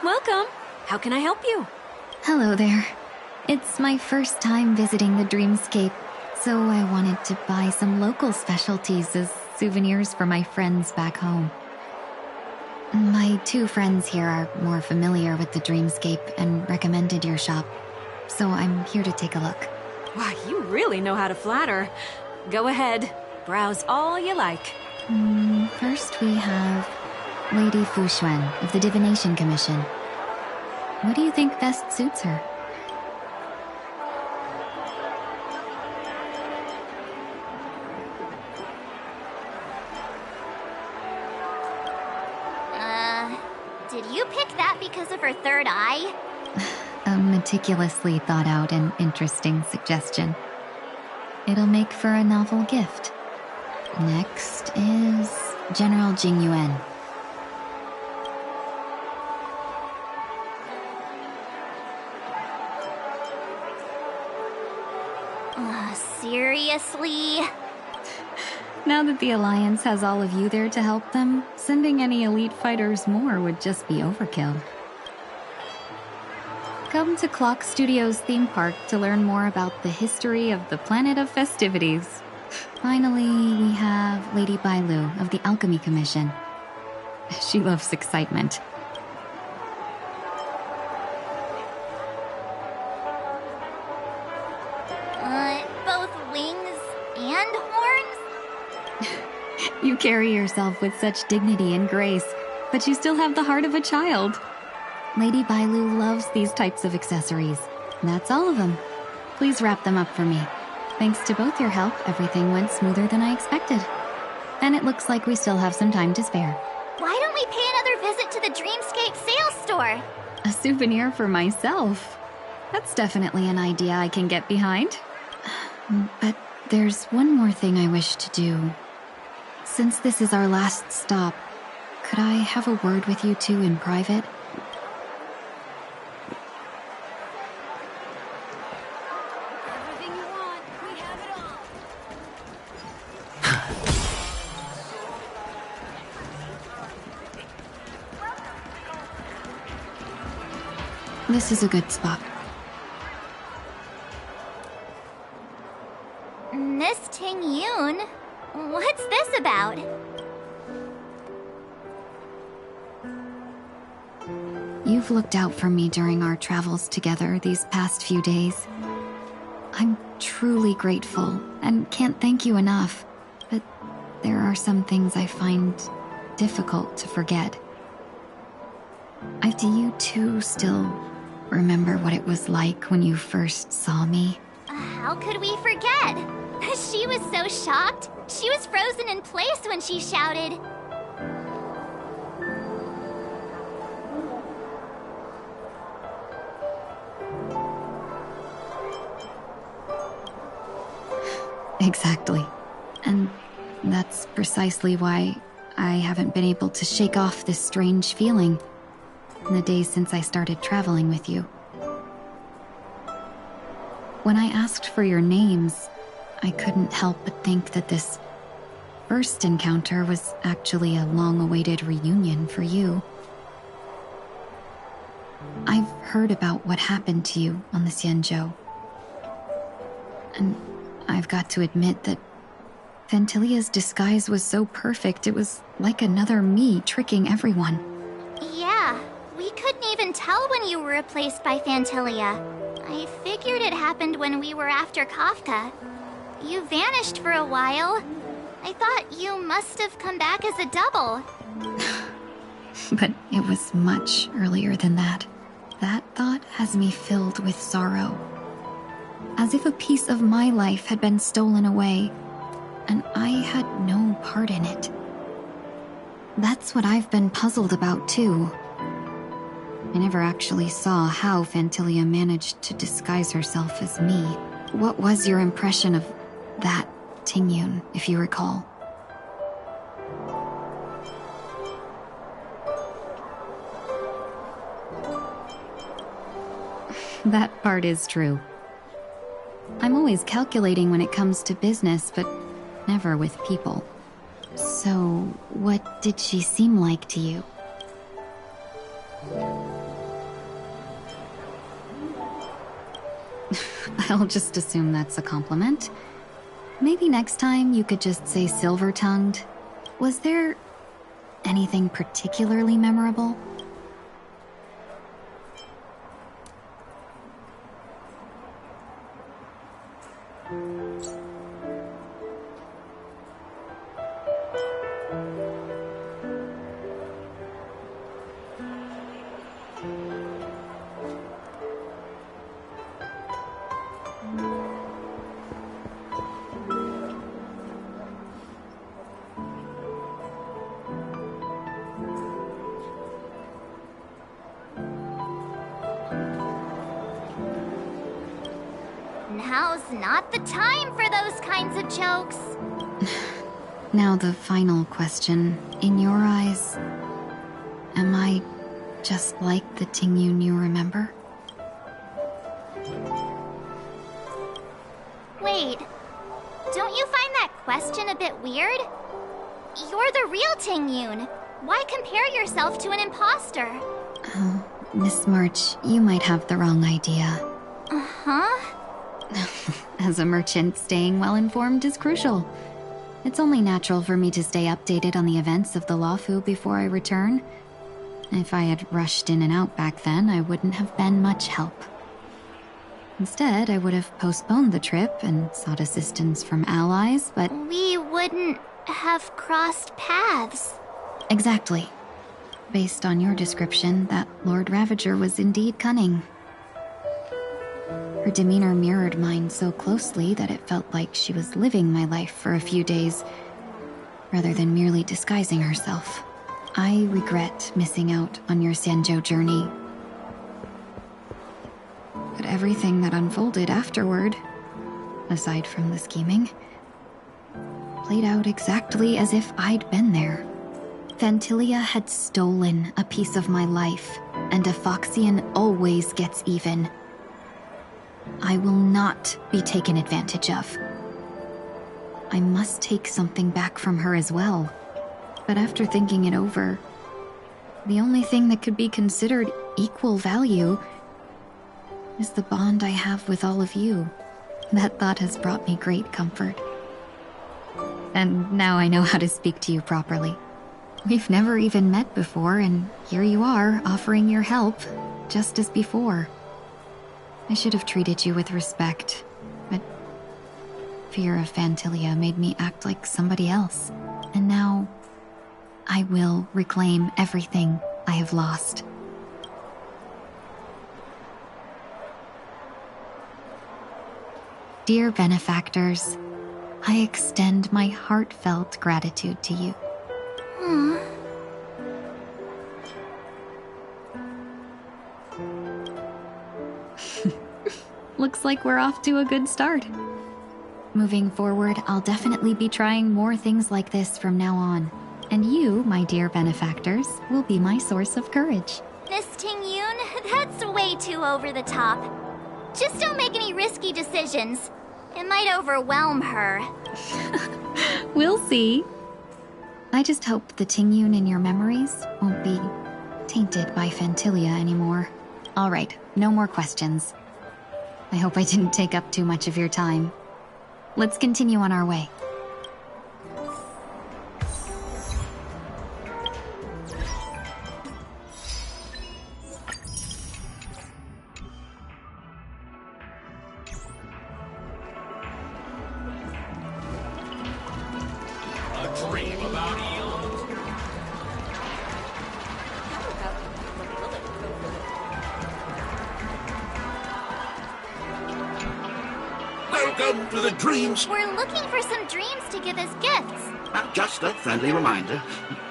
Welcome. How can I help you? Hello there. It's my first time visiting the Dreamscape, so I wanted to buy some local specialties as souvenirs for my friends back home. My 2 friends here are more familiar with the Dreamscape and recommended your shop, so I'm here to take a look. Wow, you really know how to flatter. Go ahead. Browse all you like. First we have Lady Fuxuan of the Divination Commission. What do you think best suits her? Did you pick that because of her third eye? A meticulously thought out and interesting suggestion. It'll make for a novel gift. Next is General Jing Yuan. Seriously? Now that the Alliance has all of you there to help them, sending any elite fighters more would just be overkill. Come to Clock Studios theme park to learn more about the history of the Planet of Festivities. Finally, we have Lady Bailu of the Alchemy Commission. She loves excitement. Both wings and horns? You carry yourself with such dignity and grace, but you still have the heart of a child. Lady Bailu loves these types of accessories. That's all of them. Please wrap them up for me. Thanks to both your help, everything went smoother than I expected. And it looks like we still have some time to spare. Why don't we pay another visit to the Dreamscape sales store? A souvenir for myself. That's definitely an idea I can get behind. But there's one more thing I wish to do. Since this is our last stop, could I have a word with you two in private? This is a good spot. Miss Ting Yun? What's this about? You've looked out for me during our travels together these past few days. I'm truly grateful and can't thank you enough, but there are some things I find difficult to forget. Do you too still remember what it was like when you first saw me? How could we forget? She was so shocked. She was frozen in place when she shouted. Exactly. And that's precisely why I haven't been able to shake off this strange feeling in the days since I started traveling with you. When I asked for your names, I couldn't help but think that this first encounter was actually a long-awaited reunion for you. I've heard about what happened to you on the Xianzhou. And I've got to admit that Fantilia's disguise was so perfect, it was like another me tricking everyone. Yeah, we couldn't even tell when you were replaced by Fantilia. I figured it happened when we were after Kafka. You vanished for a while. I thought you must have come back as a double. But it was much earlier than that. That thought has me filled with sorrow. As if a piece of my life had been stolen away, and I had no part in it. That's what I've been puzzled about, too. I never actually saw how Fantilia managed to disguise herself as me. What was your impression of that Tingyun, if you recall? That part is true. I'm always calculating when it comes to business, but never with people. So, what did she seem like to you? I'll just assume that's a compliment. Maybe next time you could just say silver-tongued. Was there anything particularly memorable? Now's not the time for those kinds of jokes. Now the final question. In your eyes, am I just like the Tingyun you remember? Wait, don't you find that question a bit weird? You're the real Tingyun. Why compare yourself to an imposter? Oh, Miss March, you might have the wrong idea. Uh-huh? As a merchant, staying well-informed is crucial. It's only natural for me to stay updated on the events of the Luofu before I return. If I had rushed in and out back then, I wouldn't have been much help. Instead, I would have postponed the trip and sought assistance from allies, but... We wouldn't have crossed paths. Exactly. Based on your description, that Lord Ravager was indeed cunning. Her demeanor mirrored mine so closely that it felt like she was living my life for a few days, rather than merely disguising herself. I regret missing out on your Xianzhou journey. But everything that unfolded afterward, aside from the scheming, played out exactly as if I'd been there. Fantilia had stolen a piece of my life, and a Foxian always gets even. I will not be taken advantage of. I must take something back from her as well. But after thinking it over, the only thing that could be considered equal value is the bond I have with all of you. That thought has brought me great comfort. And now I know how to speak to you properly. We've never even met before, and here you are, offering your help, just as before. I should have treated you with respect, but fear of Fantilia made me act like somebody else. And now, I will reclaim everything I have lost. Dear benefactors, I extend my heartfelt gratitude to you. Aww. Looks like we're off to a good start. Moving forward, I'll definitely be trying more things like this from now on. And you, my dear benefactors, will be my source of courage. Miss Ting-Yoon, that's way too over the top. Just don't make any risky decisions. It might overwhelm her. We'll see. I just hope the Ting-Yoon in your memories won't be tainted by Phantilia anymore. Alright, no more questions. I hope I didn't take up too much of your time. Let's continue on our way. A dream about eons. Welcome to the dreams. We're looking for some dreams to give as gifts. Just a friendly reminder.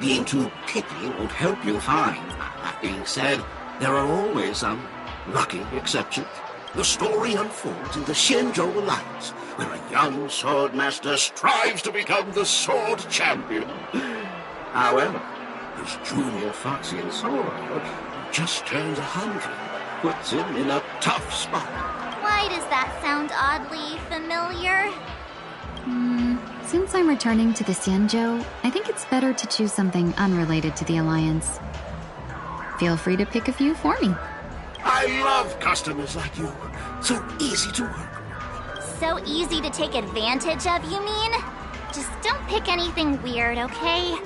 Being too picky won't help you find. That being said, there are always some lucky exceptions. The story unfolds in the Shenzhou Alliance, where a young swordmaster strives to become the sword champion. However, his junior Foxian sword just turned 100, puts him in a tough spot. Why does that sound oddly familiar? Since I'm returning to the Xianzhou, I think it's better to choose something unrelated to the Alliance. Feel free to pick a few for me. I love customers like you. So easy to work. So easy to take advantage of, you mean? Just don't pick anything weird, okay?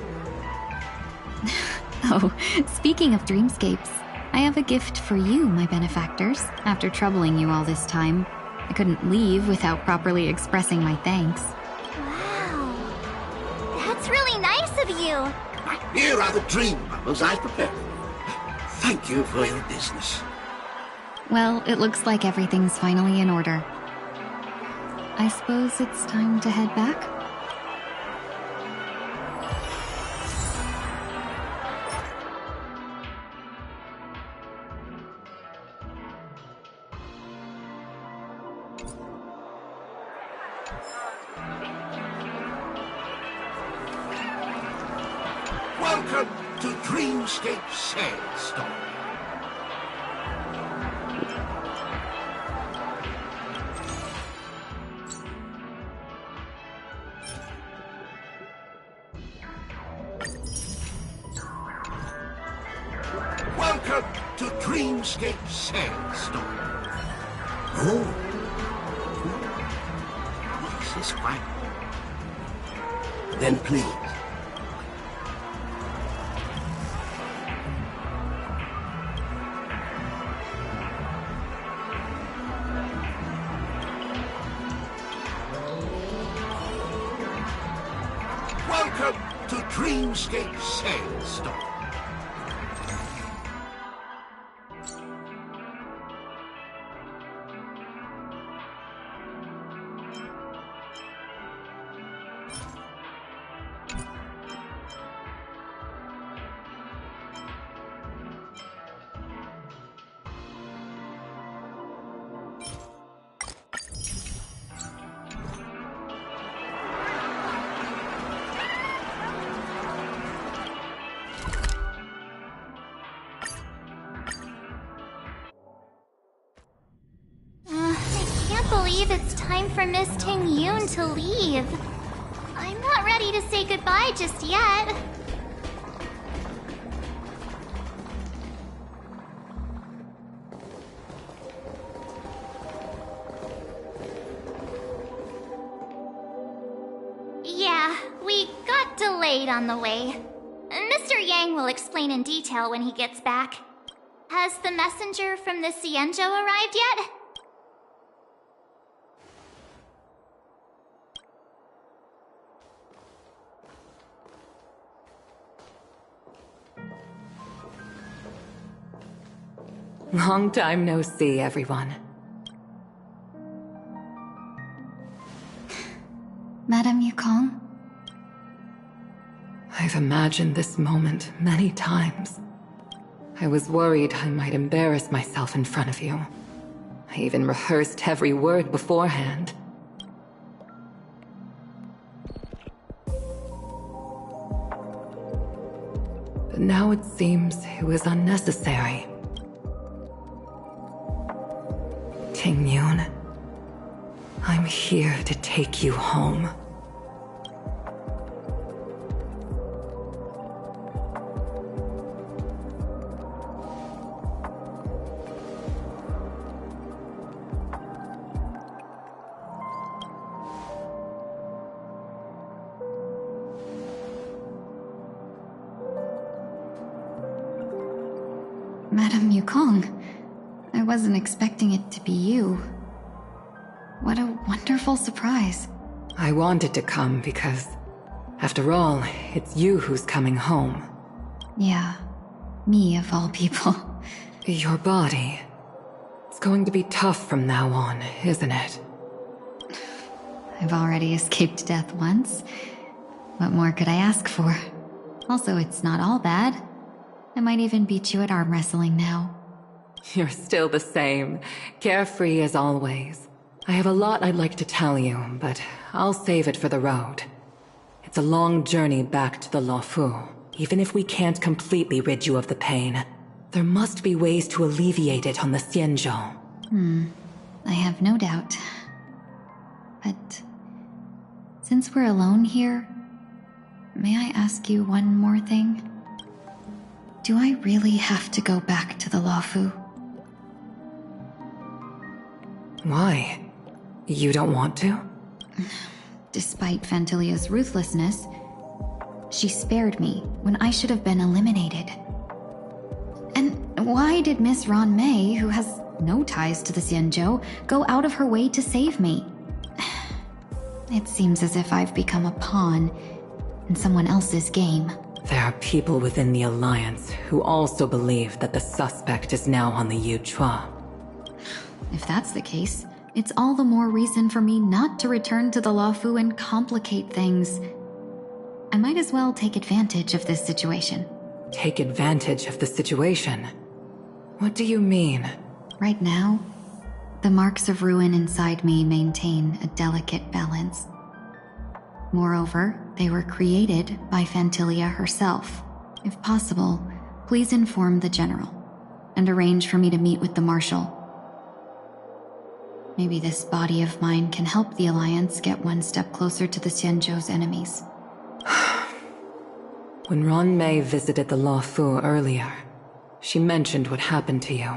Oh, speaking of dreamscapes, I have a gift for you, my benefactors. After troubling you all this time, I couldn't leave without properly expressing my thanks. Wow. That's really nice of you. Here are the dream bubbles I prepared. Thank you for your business. Well, it looks like everything's finally in order. I suppose it's time to head back? Welcome to Dreamscape Sandstorm. Welcome to Dreamscape Sandstorm. Oh. This is quite... Then please. Welcome to Dreamscape Sandstorm. I can't believe it's time for Miss Ting-Yoon to leave. I'm not ready to say goodbye just yet. Yeah, we got delayed on the way. Mr. Yang will explain in detail when he gets back. Has the messenger from the Xianzhou arrived yet? Long time no see, everyone. Madame Yukong? I've imagined this moment many times. I was worried I might embarrass myself in front of you. I even rehearsed every word beforehand. But now it seems it was unnecessary. Tingyun, I'm here to take you home. Madame Yukong, I wasn't expecting it to be you. What a wonderful surprise. I wanted to come because, after all, it's you who's coming home. Yeah, me of all people. Your body. It's going to be tough from now on, isn't it? I've already escaped death once. What more could I ask for? Also, it's not all bad. I might even beat you at arm wrestling now. You're still the same, carefree as always. I have a lot I'd like to tell you, but I'll save it for the road. It's a long journey back to the Luofu. Even if we can't completely rid you of the pain, there must be ways to alleviate it on the Xianzhou. I have no doubt. But since we're alone here, may I ask you one more thing? Do I really have to go back to the Luofu? Why? You don't want to? Despite Fantilia's ruthlessness, she spared me when I should have been eliminated. And why did Miss Ron Mei, who has no ties to the Xianzhou, go out of her way to save me? It seems as if I've become a pawn in someone else's game. There are people within the Alliance who also believe that the suspect is now on the Yuchua. If that's the case, it's all the more reason for me not to return to the Luofu and complicate things. I might as well take advantage of this situation. Take advantage of the situation? What do you mean? Right now, the marks of ruin inside me maintain a delicate balance. Moreover, they were created by Fantilia herself. If possible, please inform the General, and arrange for me to meet with the Marshal. Maybe this body of mine can help the Alliance get one step closer to the Xianzhou's enemies. When Ron Mei visited the Luofu earlier, she mentioned what happened to you.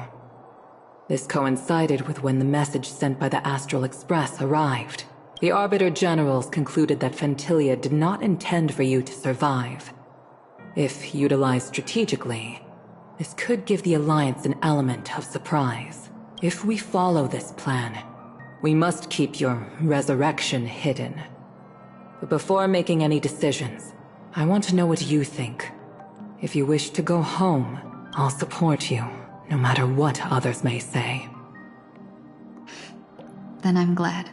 This coincided with when the message sent by the Astral Express arrived. The Arbiter Generals concluded that Fantilia did not intend for you to survive. If utilized strategically, this could give the Alliance an element of surprise. If we follow this plan, we must keep your resurrection hidden. But before making any decisions, I want to know what you think. If you wish to go home, I'll support you, no matter what others may say. Then I'm glad.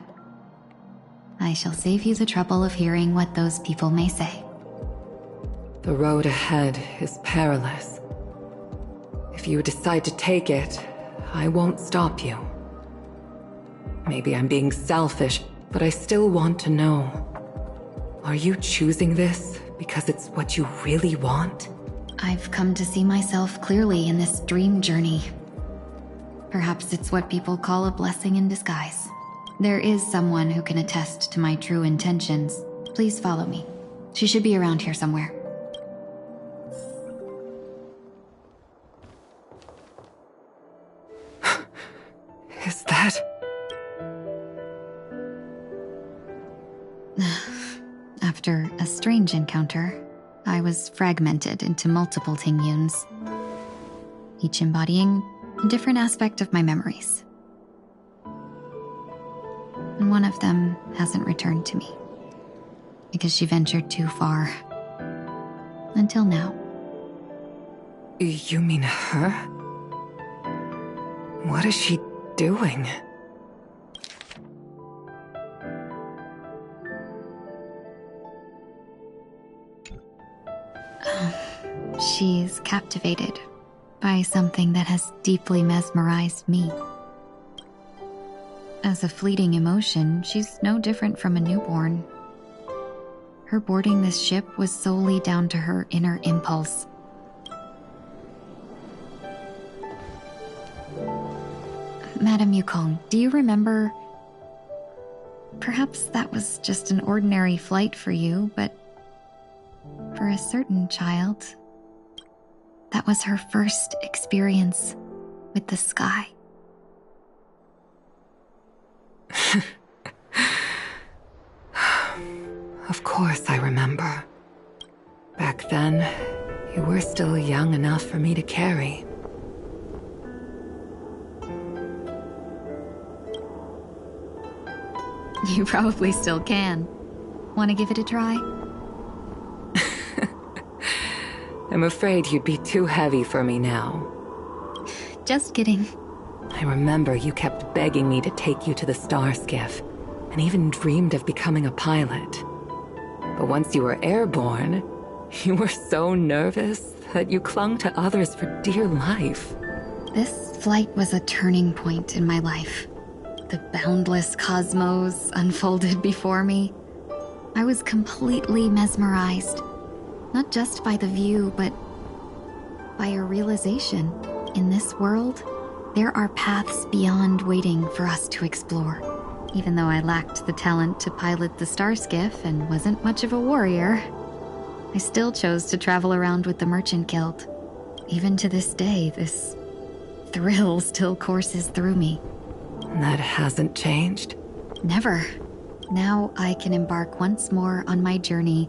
I shall save you the trouble of hearing what those people may say. The road ahead is perilous. If you decide to take it, I won't stop you. Maybe I'm being selfish, but I still want to know. Are you choosing this because it's what you really want? I've come to see myself clearly in this dream journey. Perhaps it's what people call a blessing in disguise. There is someone who can attest to my true intentions. Please follow me. She should be around here somewhere. Is that... After a strange encounter, I was fragmented into multiple Tingyuns, each embodying a different aspect of my memories. And one of them hasn't returned to me, because she ventured too far. Until now. You mean her? What is she doing? she's captivated by something that has deeply mesmerized me. As a fleeting emotion, she's no different from a newborn. Her boarding this ship was solely down to her inner impulse. Madame Yukong, do you remember? Perhaps that was just an ordinary flight for you, but for a certain child, that was her first experience with the sky. Of course I remember. Back then, you were still young enough for me to carry. You probably still can. Want to give it a try? I'm afraid you'd be too heavy for me now. Just kidding. I remember you kept begging me to take you to the star skiff, and even dreamed of becoming a pilot. But once you were airborne, you were so nervous that you clung to others for dear life. This flight was a turning point in my life. The boundless cosmos unfolded before me. I was completely mesmerized, not just by the view, but by a realization. In this world, there are paths beyond waiting for us to explore. Even though I lacked the talent to pilot the star skiff and wasn't much of a warrior, I still chose to travel around with the Merchant Guild. Even to this day, this thrill still courses through me. That hasn't changed? Never. Now I can embark once more on my journey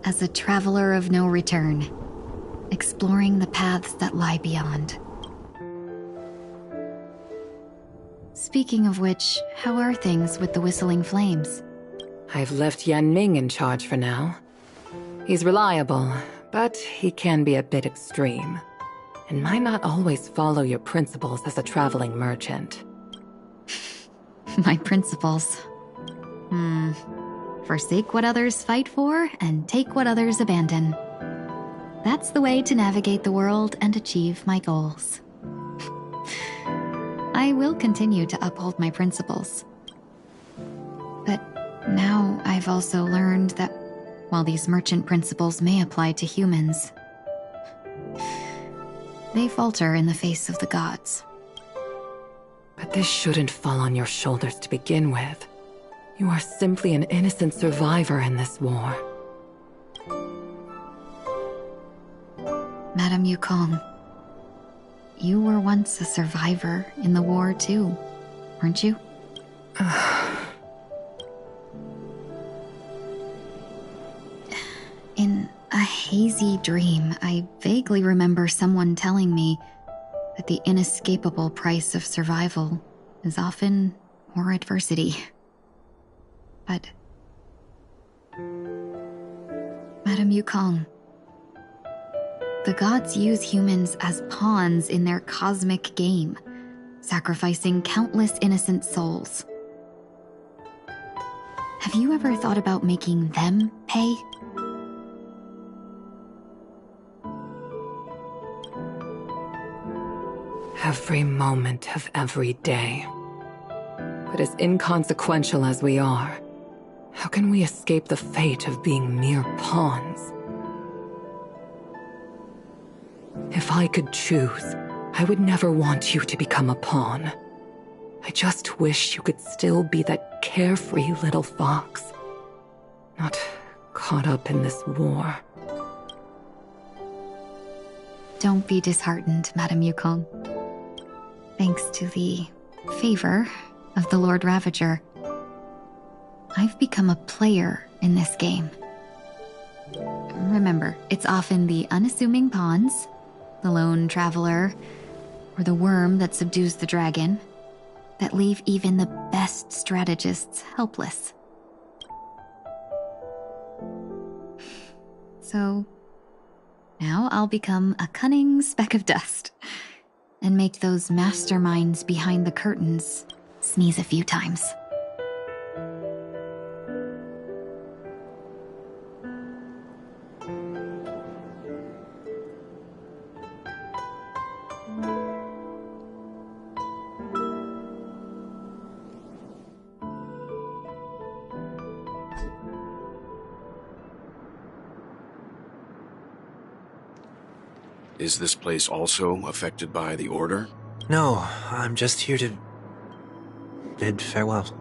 as a traveler of no return, exploring the paths that lie beyond. Speaking of which, how are things with the Whistling Flames? I've left Yan Ming in charge for now. He's reliable, but he can be a bit extreme, and might not always follow your principles as a traveling merchant. My principles. Forsake what others fight for, and take what others abandon. That's the way to navigate the world and achieve my goals. I will continue to uphold my principles. But now I've also learned that while these merchant principles may apply to humans, they falter in the face of the gods. But this shouldn't fall on your shoulders to begin with. You are simply an innocent survivor in this war. Madame Yukong, you were once a survivor in the war too, weren't you? In a hazy dream, I vaguely remember someone telling me that the inescapable price of survival is often more adversity. But Madame Yukong, the gods use humans as pawns in their cosmic game, sacrificing countless innocent souls. Have you ever thought about making them pay? Every moment of every day. But as inconsequential as we are, how can we escape the fate of being mere pawns? If I could choose, I would never want you to become a pawn. I just wish you could still be that carefree little fox, not caught up in this war. Don't be disheartened, Madame Yukong. Thanks to the favor of the Lord Ravager, I've become a player in this game. Remember, it's often the unassuming pawns, the lone traveler, or the worm that subdues the dragon, that leave even the best strategists helpless. So, now I'll become a cunning speck of dust, and make those masterminds behind the curtains sneeze a few times. Is this place also affected by the Order? No, I'm just here to bid farewell.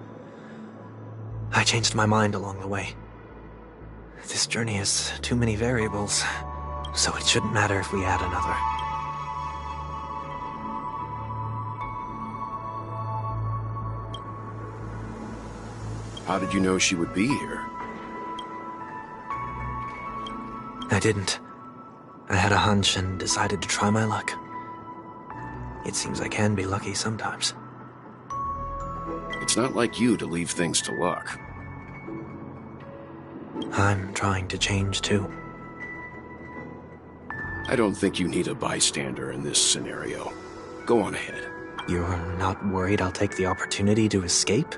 I changed my mind along the way. This journey has too many variables, so it shouldn't matter if we add another. How did you know she would be here? I didn't. I had a hunch and decided to try my luck. It seems I can be lucky sometimes. It's not like you to leave things to luck. I'm trying to change too. I don't think you need a bystander in this scenario. Go on ahead. You're not worried I'll take the opportunity to escape?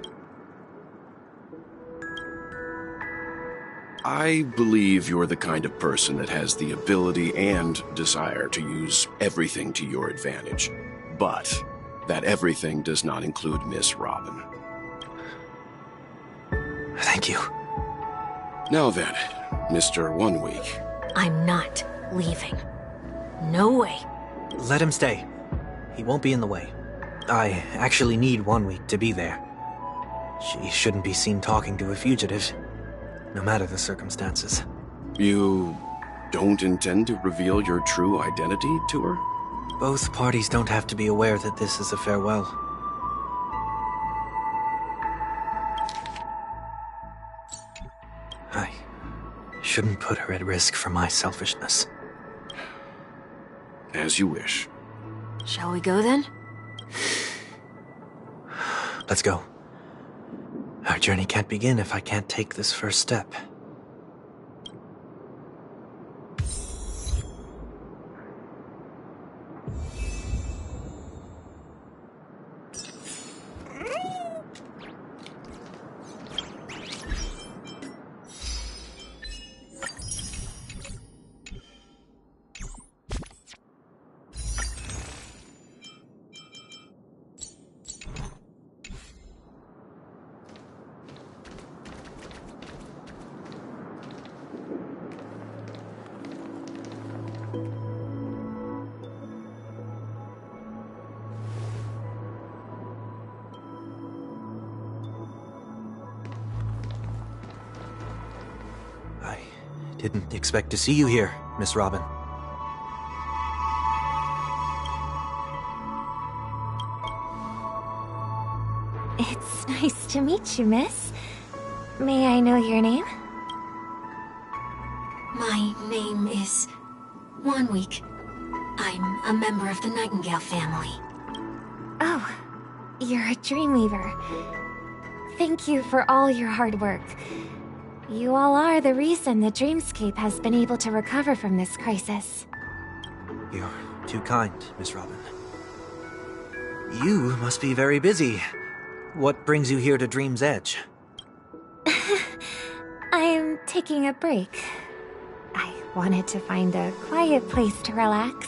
I believe you're the kind of person that has the ability and desire to use everything to your advantage. But that everything does not include Miss Robin. Thank you. Now then, Mr. 1 Week. I'm not leaving. No way. Let him stay. He won't be in the way. I actually need 1 week to be there. She shouldn't be seen talking to a fugitive, no matter the circumstances. You don't intend to reveal your true identity to her? Both parties don't have to be aware that this is a farewell. I shouldn't put her at risk for my selfishness. As you wish. Shall we go then? Let's go. Our journey can't begin if I can't take this first step. Didn't expect to see you here, Miss Robin. It's nice to meet you, miss. May I know your name? My name is 1 Week. I'm a member of the Nightingale family. Oh, you're a Dreamweaver. Thank you for all your hard work. You all are the reason the Dreamscape has been able to recover from this crisis. You're too kind, Miss Robin. You must be very busy. What brings you here to Dream's Edge? I'm taking a break. I wanted to find a quiet place to relax.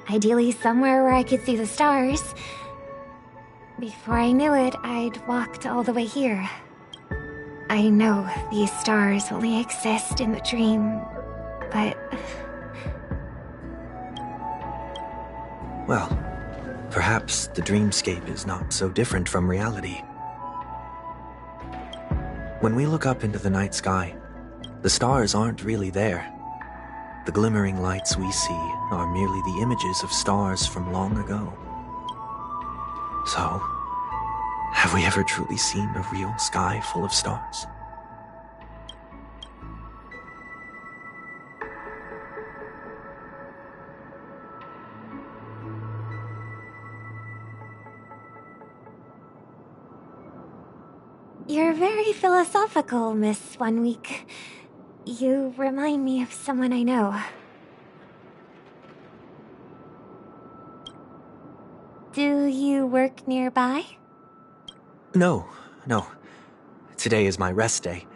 Ideally somewhere where I could see the stars. Before I knew it, I'd walked all the way here. I know these stars only exist in the dream, but... Well, perhaps the dreamscape is not so different from reality. When we look up into the night sky, the stars aren't really there. The glimmering lights we see are merely the images of stars from long ago. So, have we ever truly seen a real sky full of stars? You're very philosophical, Miss 1 Week. You remind me of someone I know. Do you work nearby? No. Today is my rest day.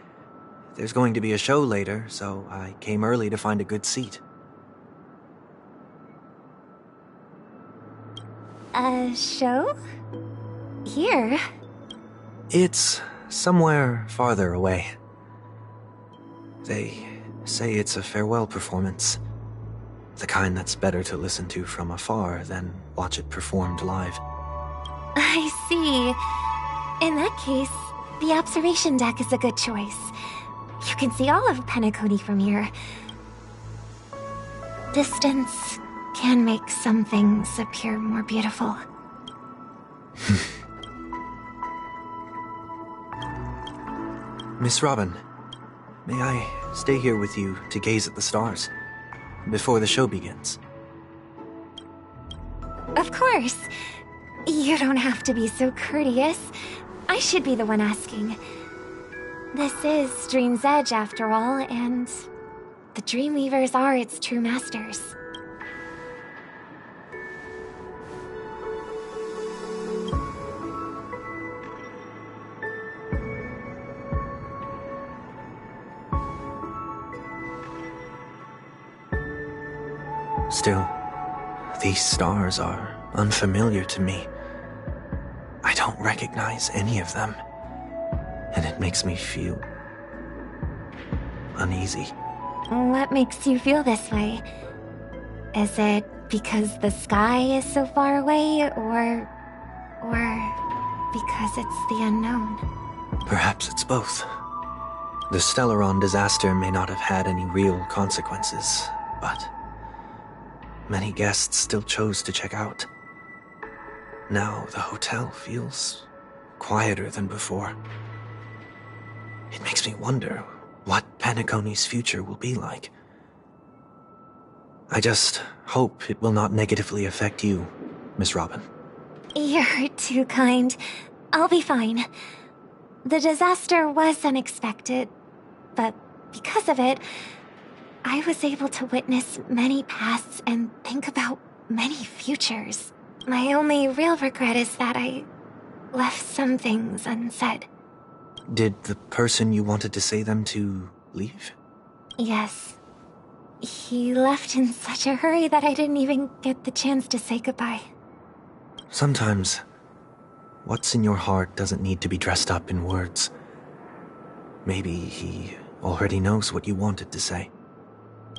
There's going to be a show later, so I came early to find a good seat. A show? Here? It's somewhere farther away. They say it's a farewell performance. The kind that's better to listen to from afar than watch it performed live. I see. In that case, the observation deck is a good choice. You can see all of Penacony from here. Distance can make some things appear more beautiful. Miss Robin, may I stay here with you to gaze at the stars before the show begins? Of course. You don't have to be so courteous. I should be the one asking. This is Dream's Edge, after all, and the Dreamweavers are its true masters. Still, these stars are unfamiliar to me. I don't recognize any of them, and it makes me feel uneasy. What makes you feel this way? Is it because the sky is so far away, or because it's the unknown? Perhaps it's both. The Stellaron disaster may not have had any real consequences, but many guests still chose to check out. Now the hotel feels quieter than before. It makes me wonder what Penacony's future will be like. I just hope it will not negatively affect you, Miss Robin. You're too kind. I'll be fine. The disaster was unexpected, but because of it, I was able to witness many pasts and think about many futures. My only real regret is that I left some things unsaid. Did the person you wanted to say them to leave? Yes. He left in such a hurry that I didn't even get the chance to say goodbye. Sometimes, what's in your heart doesn't need to be dressed up in words. Maybe he already knows what you wanted to say.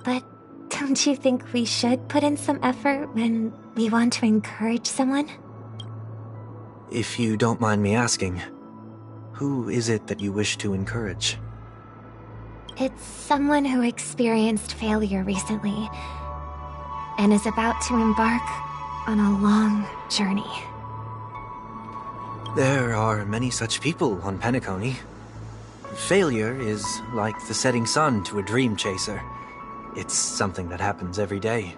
But don't you think we should put in some effort when we want to encourage someone? If you don't mind me asking, who is it that you wish to encourage? It's someone who experienced failure recently and is about to embark on a long journey. There are many such people on Penacony. Failure is like the setting sun to a dream chaser. It's something that happens every day.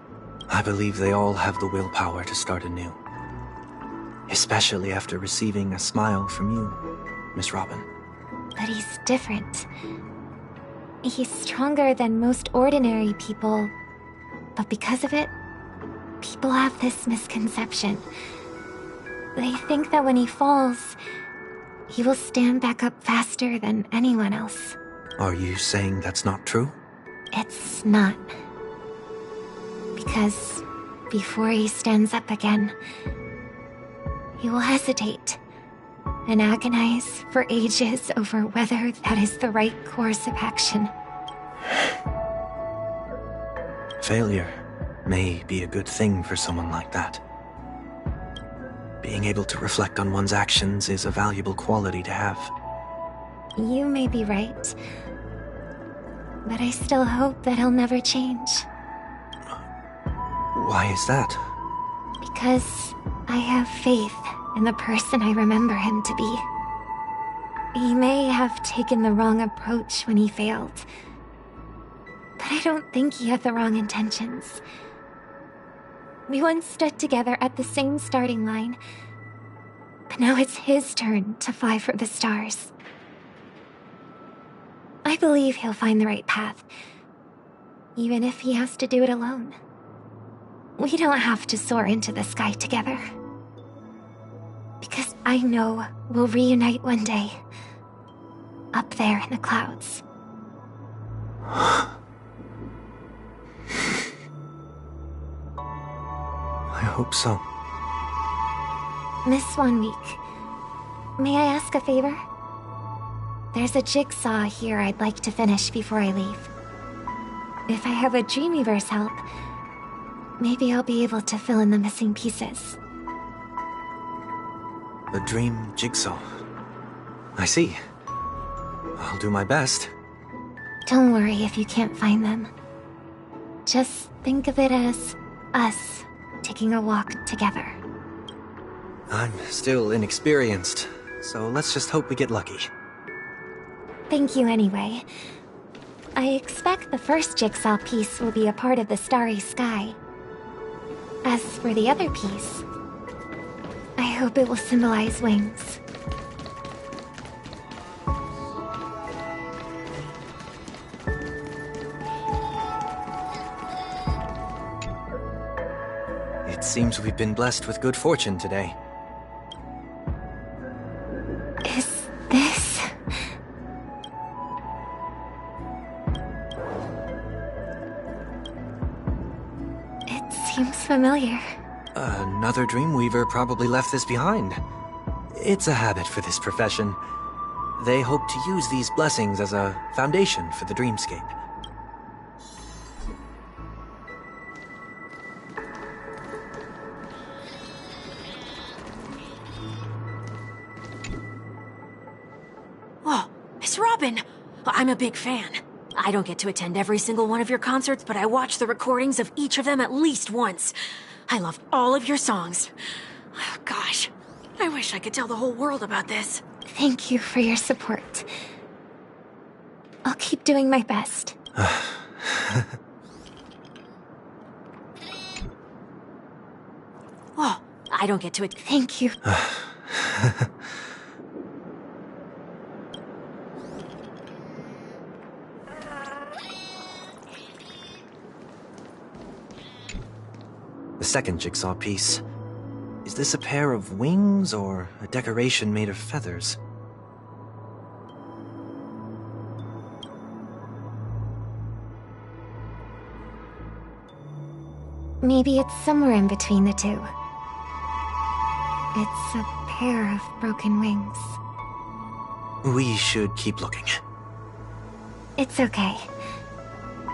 I believe they all have the willpower to start anew. Especially after receiving a smile from you, Miss Robin. But he's different. He's stronger than most ordinary people, but because of it, people have this misconception. They think that when he falls, he will stand back up faster than anyone else. Are you saying that's not true? It's not. Because before he stands up again, he will hesitate and agonize for ages over whether that is the right course of action. Failure may be a good thing for someone like that. Being able to reflect on one's actions is a valuable quality to have. You may be right, but I still hope that he'll never change. Why is that? Because I have faith in the person I remember him to be. He may have taken the wrong approach when he failed, but I don't think he had the wrong intentions. We once stood together at the same starting line, but now it's his turn to fly for the stars. I believe he'll find the right path, even if he has to do it alone. We don't have to soar into the sky together. Because I know we'll reunite one day, up there in the clouds. I hope so. Miss One Week, may I ask a favor? There's a jigsaw here I'd like to finish before I leave. If I have a Dreamweaver's help, maybe I'll be able to fill in the missing pieces. A dream jigsaw. I see. I'll do my best. Don't worry if you can't find them. Just think of it as us taking a walk together. I'm still inexperienced, so let's just hope we get lucky. Thank you anyway. I expect the first jigsaw piece will be a part of the starry sky. As for the other piece, I hope it will symbolize wings. It seems we've been blessed with good fortune today. Is this... It seems familiar. Another Dreamweaver probably left this behind. It's a habit for this profession. They hope to use these blessings as a foundation for the dreamscape. Whoa, Miss Robin! I'm a big fan. I don't get to attend every single one of your concerts, but I watch the recordings of each of them at least once. I love all of your songs. Oh, gosh, I wish I could tell the whole world about this. Thank you for your support. I'll keep doing my best. Whoa, I don't get to it. Thank you. The second jigsaw piece. Is this a pair of wings or a decoration made of feathers? Maybe it's somewhere in between the two. It's a pair of broken wings. We should keep looking. It's okay.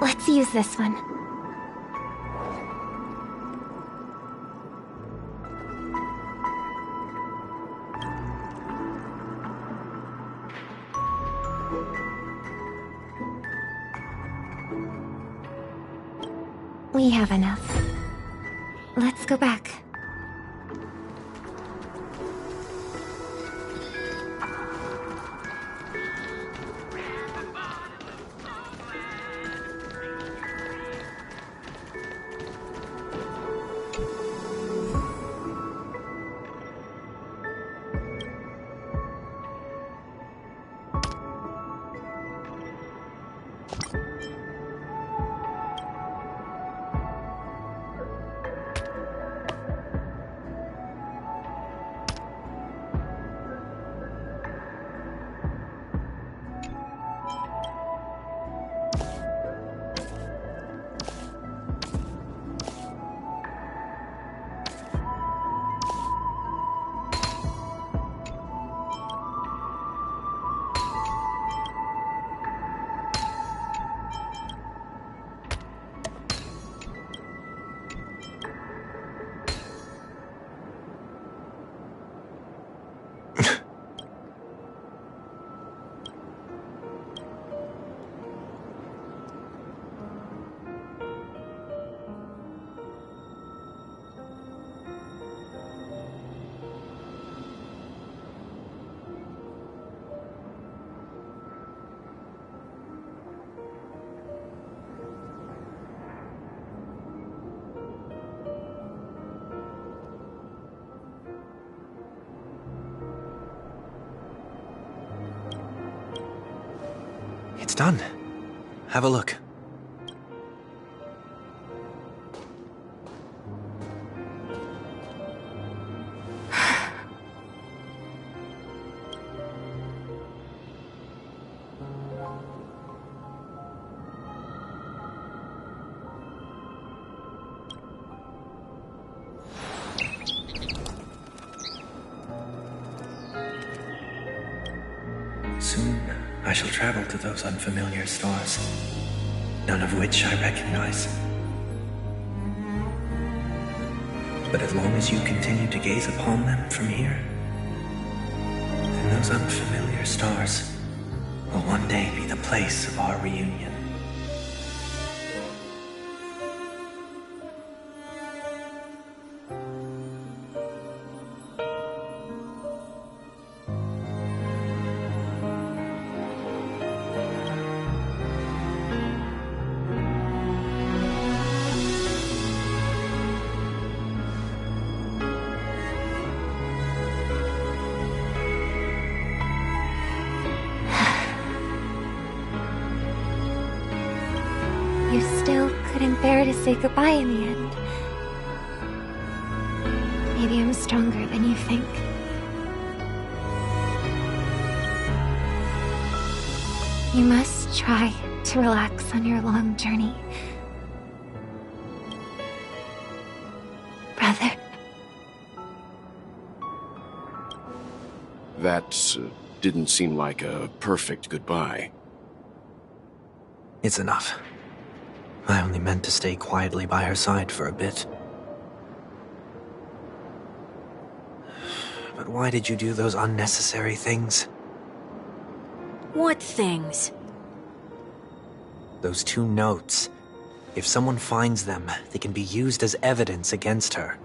Let's use this one. We have enough. Let's go back. It's done. Have a look. Soon, I shall travel to those unfamiliar stars, none of which I recognize. But as long as you continue to gaze upon them from here, then those unfamiliar stars will one day be the place of our reunion. You still couldn't bear to say goodbye in the end. Maybe I'm stronger than you think. You must try to relax on your long journey. Brother. That didn't seem like a perfect goodbye. It's enough. I only meant to stay quietly by her side for a bit. But why did you do those unnecessary things? What things? Those 2 notes. If someone finds them, they can be used as evidence against her.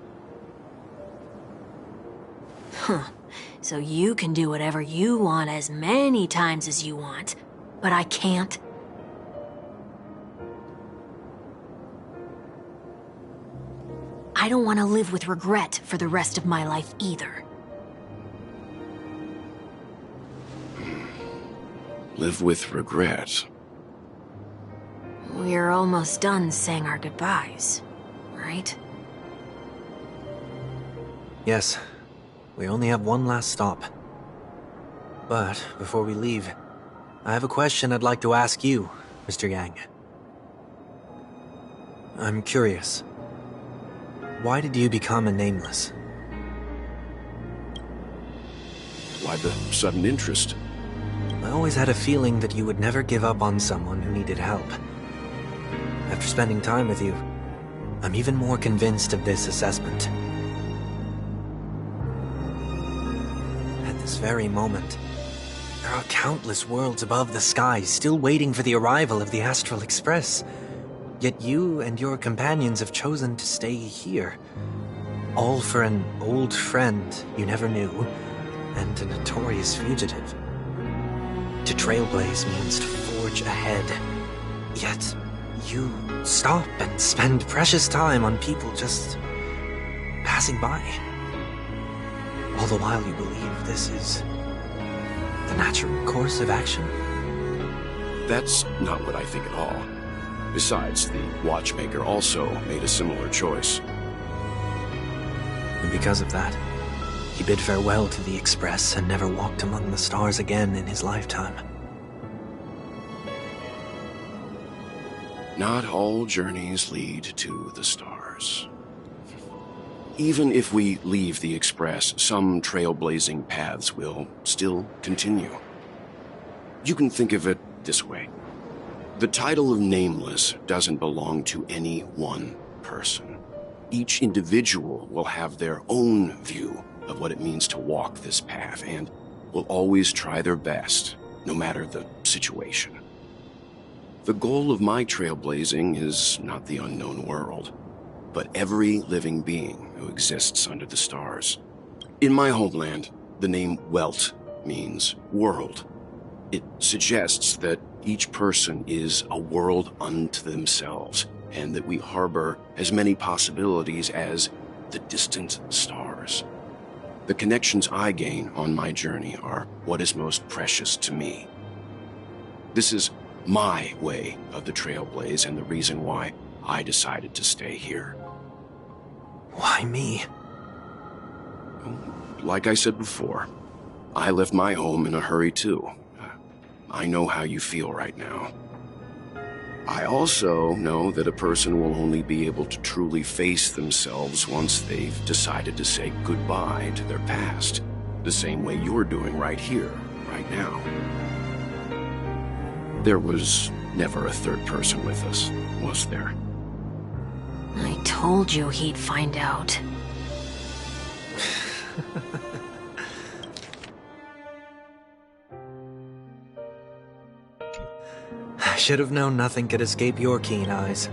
Huh. So you can do whatever you want as many times as you want, but I can't? I don't want to live with regret for the rest of my life either. Live with regret? We're almost done saying our goodbyes, right? Yes. We only have one last stop. But before we leave, I have a question I'd like to ask you, Mr. Yang. I'm curious. Why did you become a nameless? Why the sudden interest? I always had a feeling that you would never give up on someone who needed help. After spending time with you, I'm even more convinced of this assessment. At this very moment, there are countless worlds above the sky still waiting for the arrival of the Astral Express. Yet you and your companions have chosen to stay here. All for an old friend you never knew, and a notorious fugitive. To trailblaze means to forge ahead. Yet, you stop and spend precious time on people just passing by. All the while you believe this is the natural course of action. That's not what I think at all. Besides, the watchmaker also made a similar choice. And because of that, he bid farewell to the Express and never walked among the stars again in his lifetime. Not all journeys lead to the stars. Even if we leave the Express, some trailblazing paths will still continue. You can think of it this way. The title of Nameless doesn't belong to any one person. Each individual will have their own view of what it means to walk this path and will always try their best, no matter the situation. The goal of my trailblazing is not the unknown world, but every living being who exists under the stars. In my homeland, the name Welt means world. It suggests that each person is a world unto themselves, and that we harbor as many possibilities as the distant stars. The connections I gain on my journey are what is most precious to me. This is my way of the trailblaze and the reason why I decided to stay here. Why me? Like I said before, I left my home in a hurry too. I know how you feel right now. I also know that a person will only be able to truly face themselves once they've decided to say goodbye to their past, the same way you're doing right here, right now. There was never a third person with us, was there? I told you he'd find out. I should have known nothing could escape your keen eyes.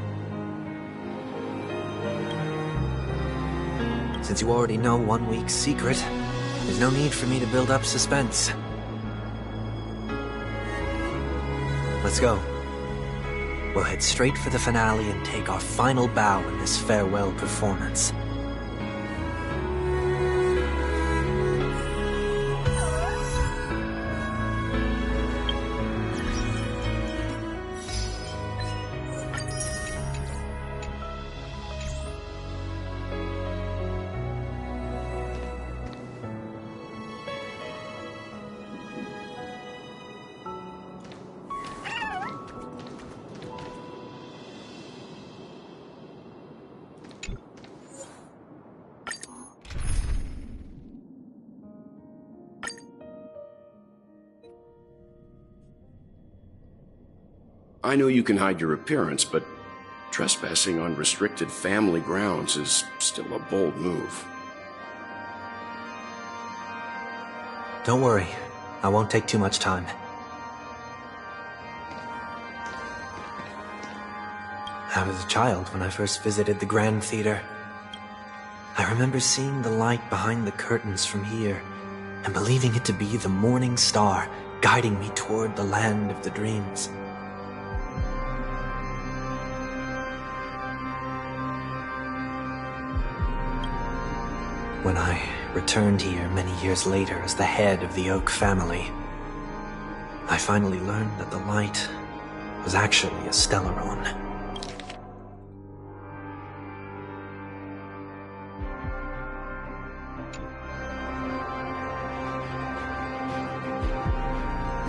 Since you already know 1 week's secret, there's no need for me to build up suspense. Let's go. We'll head straight for the finale and take our final bow in this farewell performance. I know you can hide your appearance, but trespassing on restricted family grounds is still a bold move. Don't worry, I won't take too much time. I was a child when I first visited the Grand Theater. I remember seeing the light behind the curtains from here, and believing it to be the morning star guiding me toward the land of the dreams. When I returned here many years later as the head of the Oak family, I finally learned that the light was actually a Stellaron.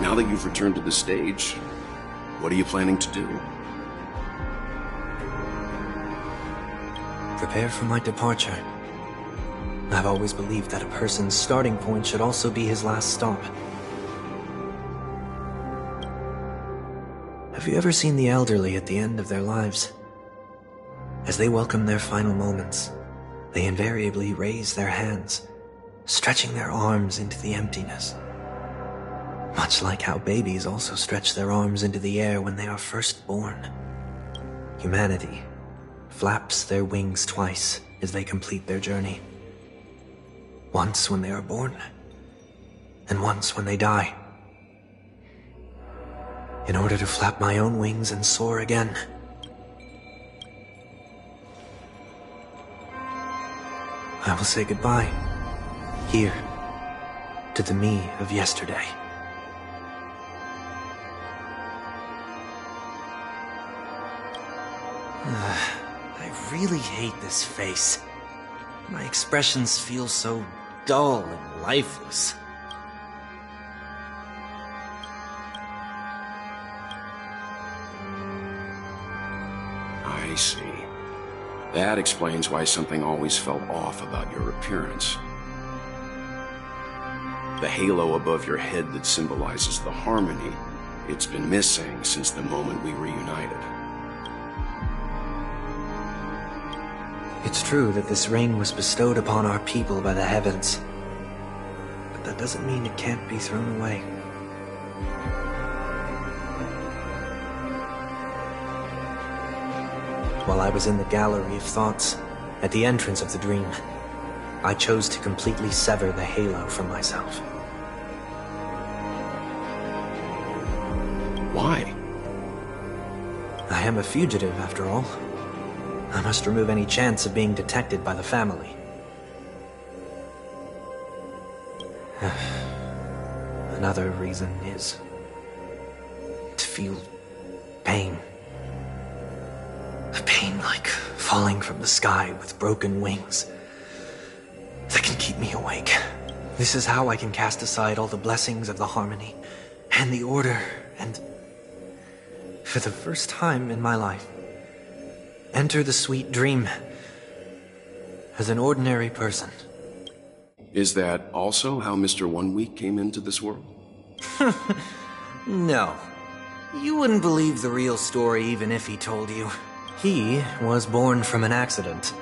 Now that you've returned to the stage, what are you planning to do? Prepare for my departure. I've always believed that a person's starting point should also be his last stop. Have you ever seen the elderly at the end of their lives? As they welcome their final moments, they invariably raise their hands, stretching their arms into the emptiness. Much like how babies also stretch their arms into the air when they are first born. Humanity flaps their wings twice as they complete their journey. Once when they are born, and once when they die. In order to flap my own wings and soar again. I will say goodbye, here, to the me of yesterday. I really hate this face. My expressions feel so dull and lifeless. I see. That explains why something always felt off about your appearance. The halo above your head that symbolizes the harmony, it's been missing since the moment we reunited. It's true that this ring was bestowed upon our people by the heavens, but that doesn't mean it can't be thrown away. While I was in the gallery of thoughts, at the entrance of the dream, I chose to completely sever the halo from myself. Why? I am a fugitive, after all. I must remove any chance of being detected by the family. Another reason is to feel pain. A pain like falling from the sky with broken wings that can keep me awake. This is how I can cast aside all the blessings of the harmony and the order and, for the first time in my life, enter the sweet dream as an ordinary person. Is that also how Mr. 1 Week came into this world? No. You wouldn't believe the real story even if he told you. He was born from an accident.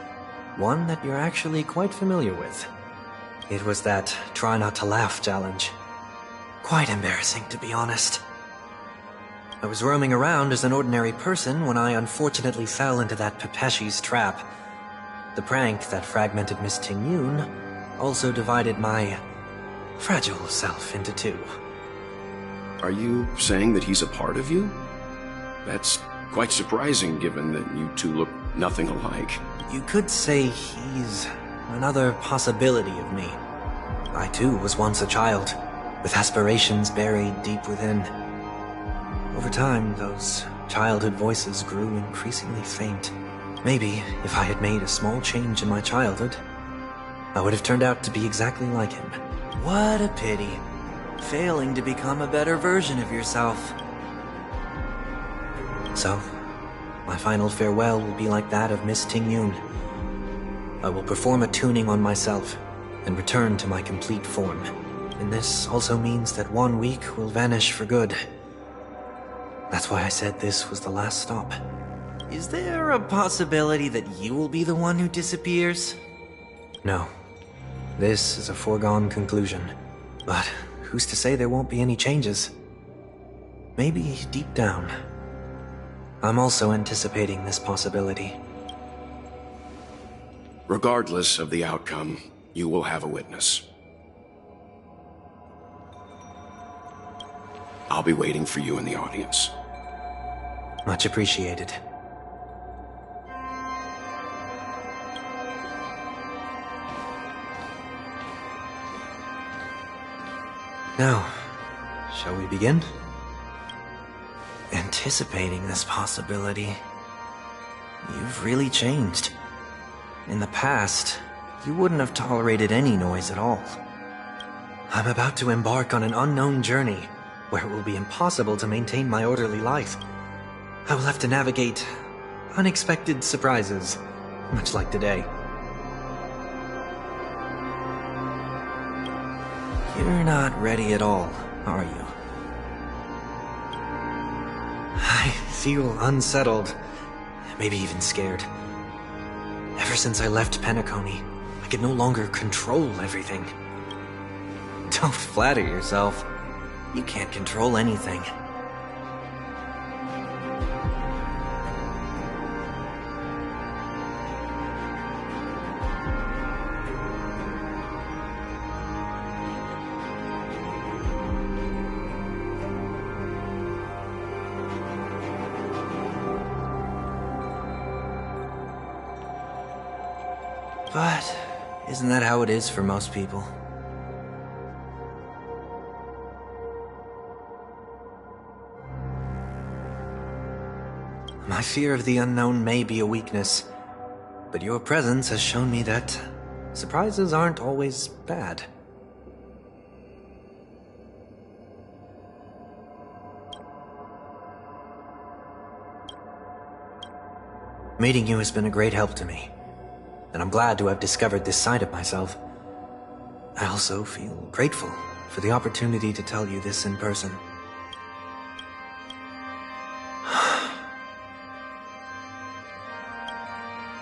One that you're actually quite familiar with. It was that try not to laugh challenge. Quite embarrassing, to be honest. I was roaming around as an ordinary person when I unfortunately fell into that Pepeshi's trap. The prank that fragmented Miss Ting-Yun also divided my fragile self into two. Are you saying that he's a part of you? That's quite surprising given that you two look nothing alike. You could say he's another possibility of me. I too was once a child, with aspirations buried deep within. Over time, those childhood voices grew increasingly faint. Maybe, if I had made a small change in my childhood, I would have turned out to be exactly like him. What a pity. Failing to become a better version of yourself. So, my final farewell will be like that of Miss Ting-Yun. I will perform a tuning on myself, and return to my complete form. And this also means that 1 week will vanish for good. That's why I said this was the last stop. Is there a possibility that you will be the one who disappears? No. This is a foregone conclusion. But who's to say there won't be any changes? Maybe deep down, I'm also anticipating this possibility. Regardless of the outcome, you will have a witness. I'll be waiting for you in the audience. Much appreciated. Now, shall we begin? Anticipating this possibility. You've really changed. In the past, you wouldn't have tolerated any noise at all. I'm about to embark on an unknown journey, where it will be impossible to maintain my orderly life. I will have to navigate unexpected surprises, much like today. You're not ready at all, are you? I feel unsettled, maybe even scared. Ever since I left Penacony, I could no longer control everything. Don't flatter yourself. You can't control anything. But isn't that how it is for most people? My fear of the unknown may be a weakness, but your presence has shown me that surprises aren't always bad. Meeting you has been a great help to me, and I'm glad to have discovered this side of myself. I also feel grateful for the opportunity to tell you this in person.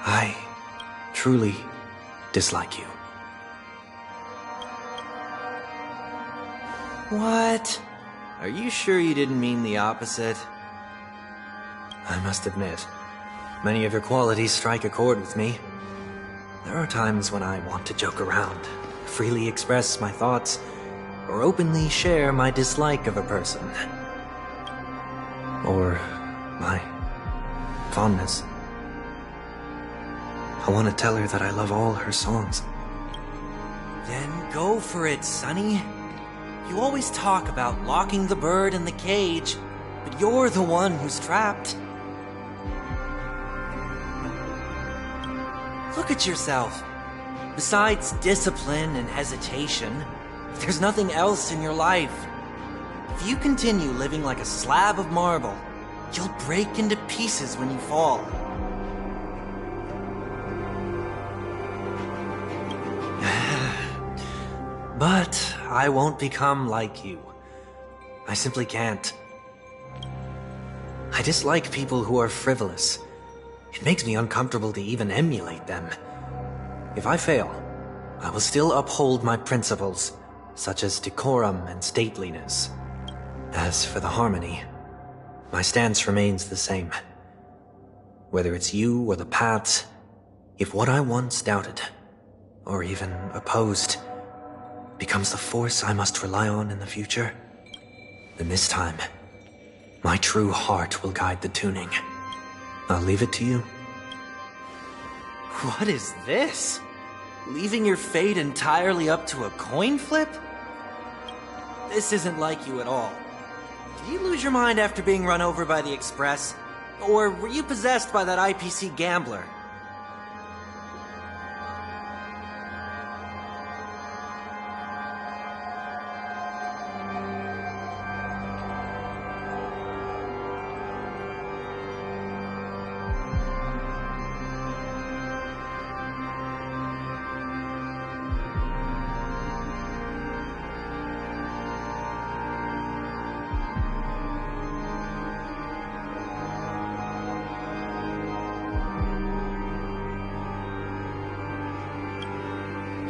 I truly dislike you. What? Are you sure you didn't mean the opposite? I must admit, many of your qualities strike a chord with me. There are times when I want to joke around, freely express my thoughts, or openly share my dislike of a person. Or my fondness. I want to tell her that I love all her songs. Then go for it, Sonny. You always talk about locking the bird in the cage, but you're the one who's trapped. Look at yourself. Besides discipline and hesitation, there's nothing else in your life. If you continue living like a slab of marble, you'll break into pieces when you fall. But I won't become like you. I simply can't. I dislike people who are frivolous. It makes me uncomfortable to even emulate them. If I fail, I will still uphold my principles, such as decorum and stateliness. As for the harmony, my stance remains the same. Whether it's you or the paths, if what I once doubted, or even opposed, becomes the force I must rely on in the future, then this time, my true heart will guide the tuning. I'll leave it to you. What is this? Leaving your fate entirely up to a coin flip? This isn't like you at all. Did you lose your mind after being run over by the Express? Or were you possessed by that IPC gambler?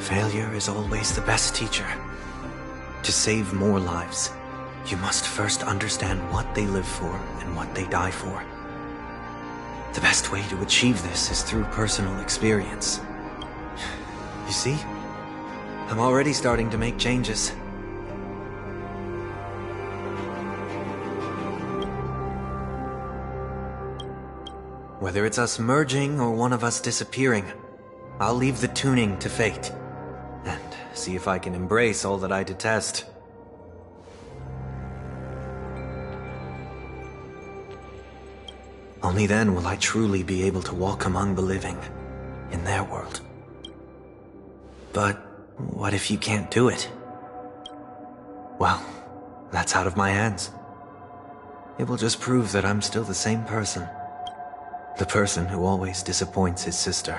Failure is always the best teacher. To save more lives, you must first understand what they live for and what they die for. The best way to achieve this is through personal experience. You see? I'm already starting to make changes. Whether it's us merging or one of us disappearing, I'll leave the tuning to fate. And see if I can embrace all that I detest. Only then will I truly be able to walk among the living, in their world. But what if you can't do it? Well, that's out of my hands. It will just prove that I'm still the same person. The person who always disappoints his sister.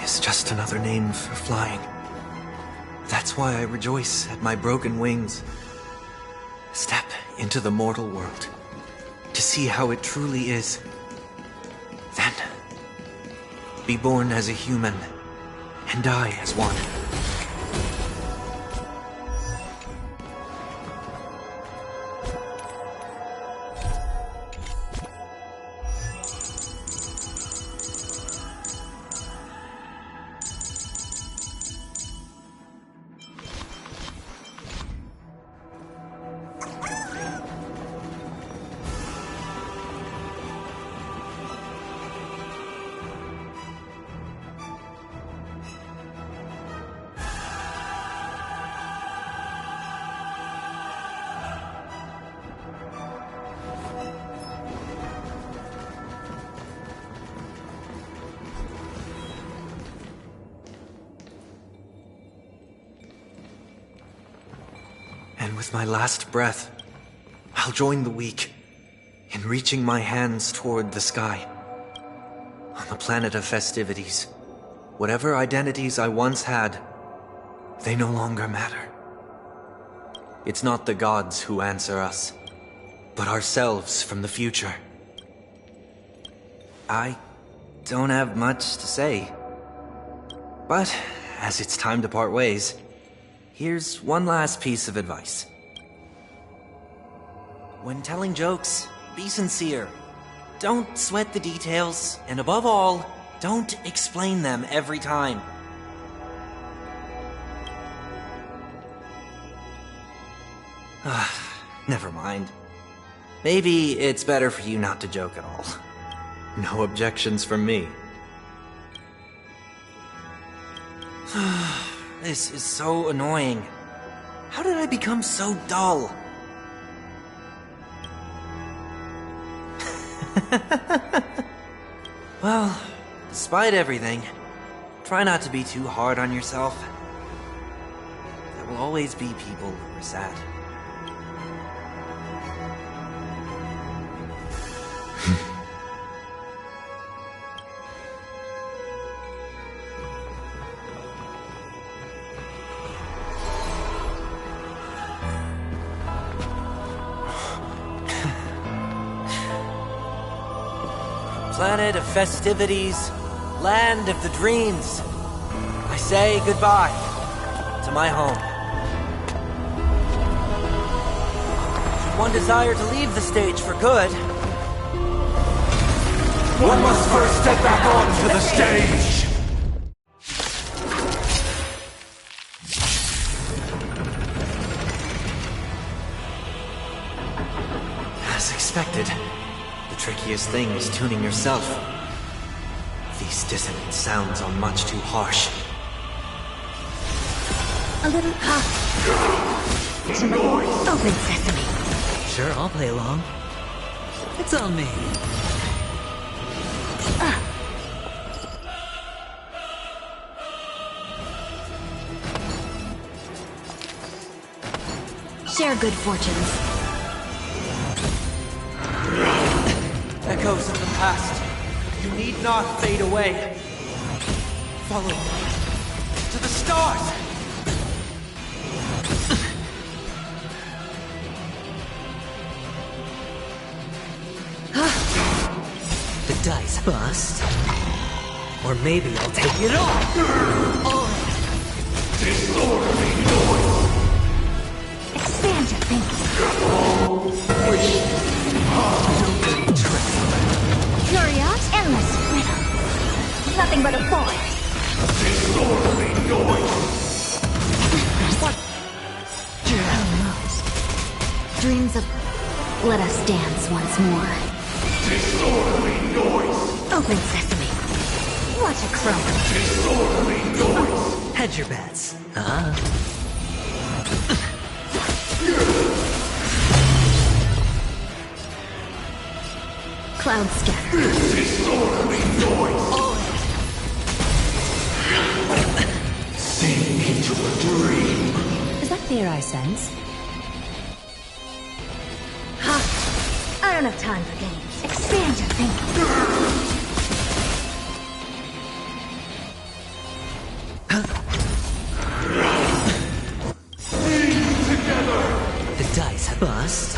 Is just another name for flying. That's why I rejoice at my broken wings. Step into the mortal world to see how it truly is. Then, be born as a human and die as one. And with my last breath, I'll join the weak in reaching my hands toward the sky. On the planet of festivities, whatever identities I once had, they no longer matter. It's not the gods who answer us, but ourselves from the future. I don't have much to say. But as it's time to part ways, here's one last piece of advice. When telling jokes, be sincere. Don't sweat the details, and above all, don't explain them every time. Never mind. Maybe it's better for you not to joke at all. No objections from me. This is so annoying. How did I become so dull? Well, despite everything, try not to be too hard on yourself. There will always be people who are sad. Planet of festivities, land of the dreams. I say goodbye to my home. Should one desire to leave the stage for good, one must first step back onto the stage! As expected. The trickiest thing is tuning yourself. These dissonant sounds are much too harsh. A little Open sesame. Sure, I'll play along. It's on me. Share good fortunes. Echoes of the past. You need not fade away. Follow me to the stars. The dice bust. Or maybe I'll take it all. Disorderly noise. Expand your thinking. Curious, endless riddle. Nothing but a boy. Disorderly noise. What? Dreams of... Let us dance once more. Disorderly noise. Open sesame. What a crone. Disorderly noise. Hedge your bets. Cloud scatter. Disorderly noise. Sink into a dream. Is that fear I sense? Ha! I don't have time for games. Expand your thinking. The dice bust.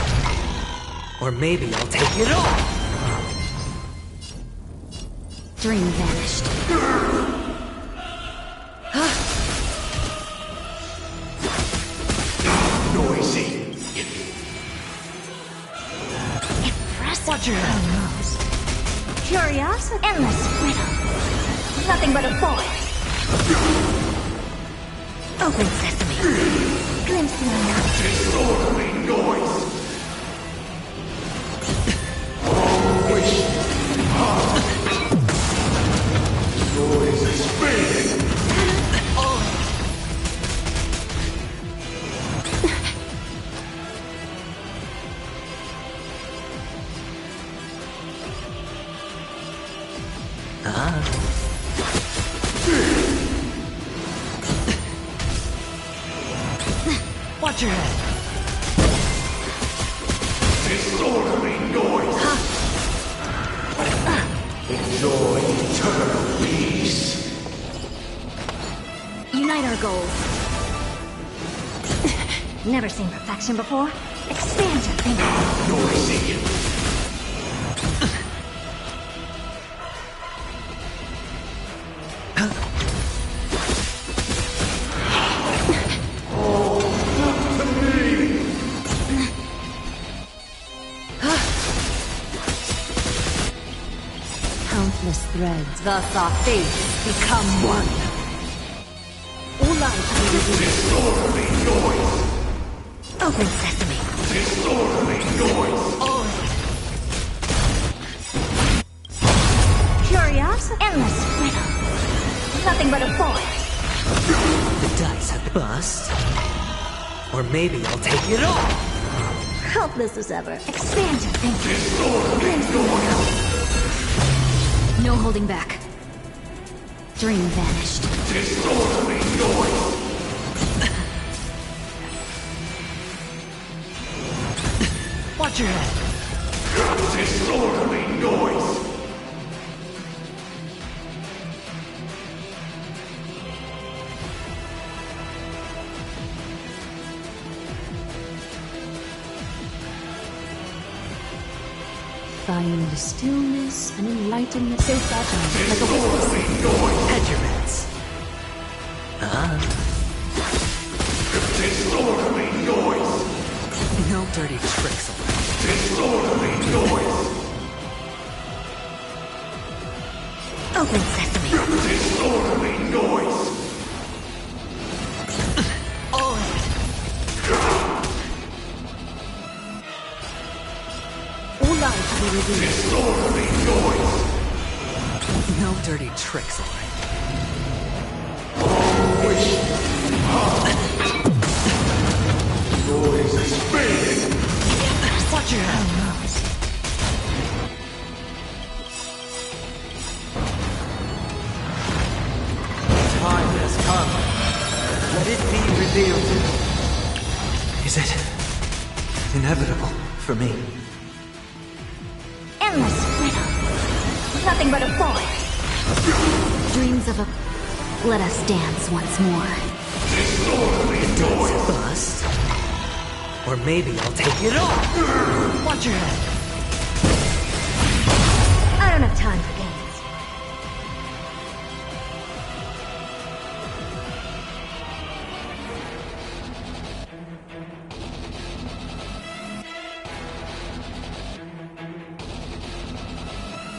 Or maybe I'll take it all. Dream vanished. Noisy. Impressive. Watch your nose. Curious, endless riddle. Nothing but a boy. Open sesame. Glimpse the unknown. Disorderly noise. Wish. Noise is fading. Watch your head. Disorderly noise. Enjoy eternal peace. Unite our goals. Never seen perfection before. Expand your thinking. Noisy. threads, thus our fates become one. All life will be Disorderly noise! Open sesame. Disorderly noise! Curious? Endless riddle. Nothing but a void. The dice have bust. Or maybe I'll take it all. Helpless as ever. Expand your thinking. Disorderly noise! No holding back. Dream vanished. Disorderly noise! Watch your head. Disorderly noise! Find stillness and enlightenment so fragile, like a whisper. Hedge your bets. Disorderly noise! No dirty tricks. Disorderly noise! Open sesame. Disorderly noise! All life will be revealed. Disorderly noise! No dirty tricks, alright. Noise is fading! Watch your head. Time has come. Let it be revealed. Is it inevitable for me? Endless riddle. Nothing but a void. Dreams of a... Let us dance once more. Disorderly noise! Bust. Or maybe I'll take it all. Watch your head. I don't have time for games.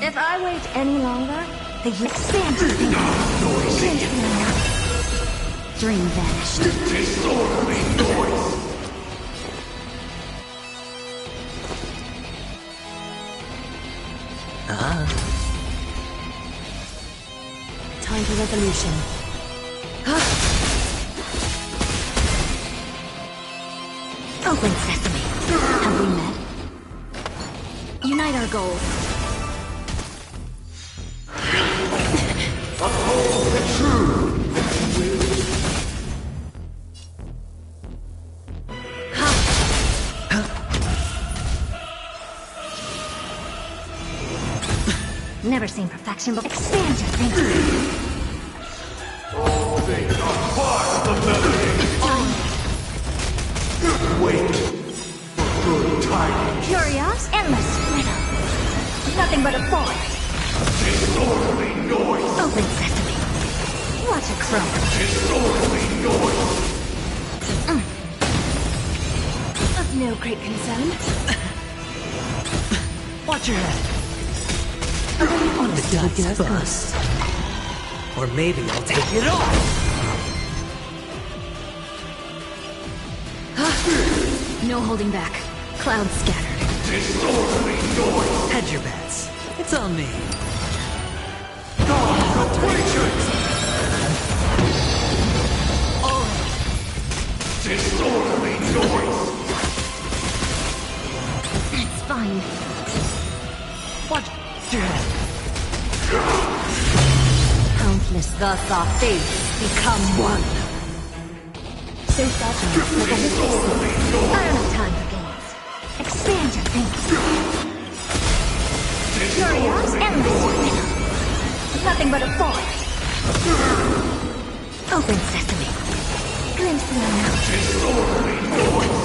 If I wait any longer, they will expand your thinking. Dream vanished. Disorderly noise! Time for resolution. Open sesame. Have we met? Unite our goals. Uphold the truth! Never seen perfection, but expand your thinking. All things are part of the melody! Wait for good tidings! Curious? Endless riddle. Nothing but a void. Disorderly noise! Open sesame. What a crow. Disorderly noise! Of no great concern. Watch your head. The dice bust. Or maybe I'll take it all. No holding back. Clouds scattered. Disorderly noise! Hedge your bets. It's on me. Disorderly noise! It's fine. Watch your head. Countless, thus our fates become one. So fragile, like a whisper. I don't have time for games. Expand your thinking. Curious, endless riddle. Nothing but a void. Open sesame. Glimpse the unknown. Disorderly noise!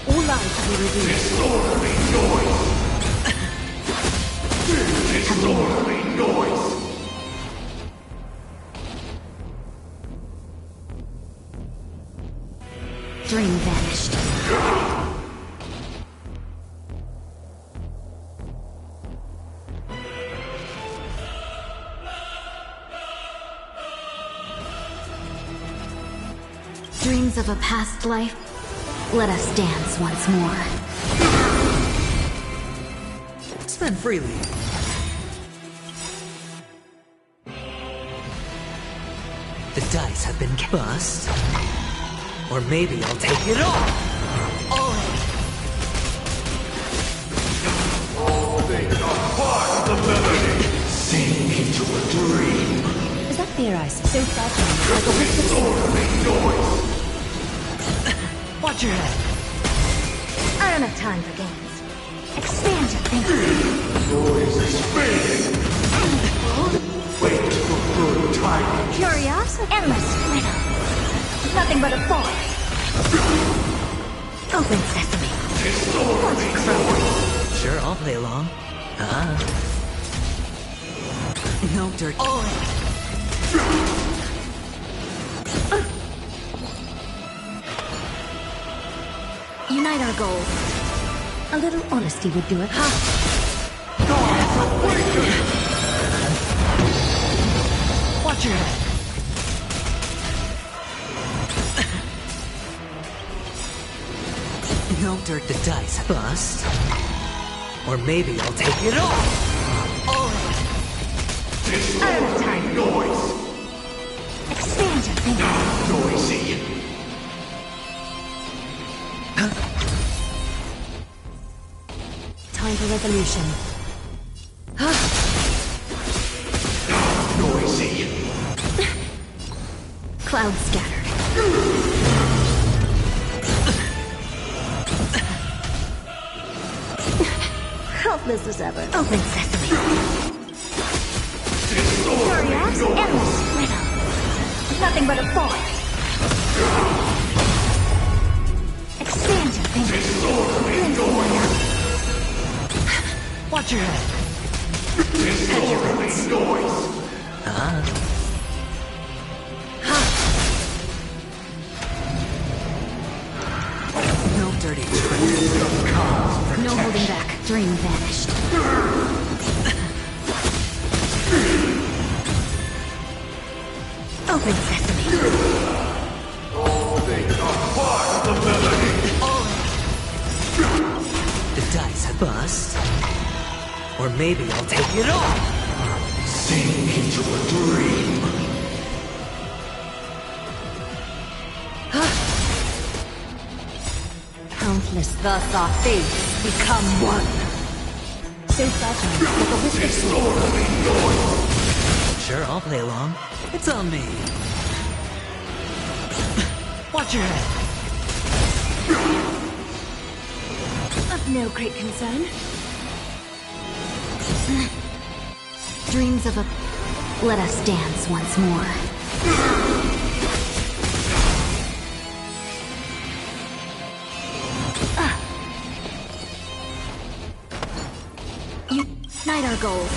All life will be revealed. Disorderly noise! Disorderly noise! Dream vanished. Dreams of a past life? Let us dance once more. Spend freely. The dice have been bust. Or maybe I'll take it all. All things are part of the melody. Sink into a dream. Is that beer ice? So fragile, like a whisper. Noise. Watch your head. I don't have time for games. Expand your thinking. Noise is fading. Wait for good timing. Curiosity? Endless riddle. Nothing but a force. Open sesame. Sure, I'll play along. No dirt. Unite our goals. A little honesty would do it. Watch your head. No dirt, the dice bust. Or maybe I'll take it all. I don't have time. Noise. Expand your thinking. Noisy. Time for resolution. Noisy. Cloud scattered. Helpless as ever. Open sesame. Curious, endless riddle. Nothing but a force. Expand your thinking. Watch your head. Disorderly noise. No dirty tricks. No holding back. Dream vanished. Open sesame. All things are part of the melody. The dice have bust. Or maybe I'll take it all. Sink into a dream. Countless thus our fates become one. So fragile, like a whisper. Disorderly noise. Sure, I'll play along. It's on me. Watch your head. Of no great concern. Dreams of a... Let us dance once more. Unite our goals.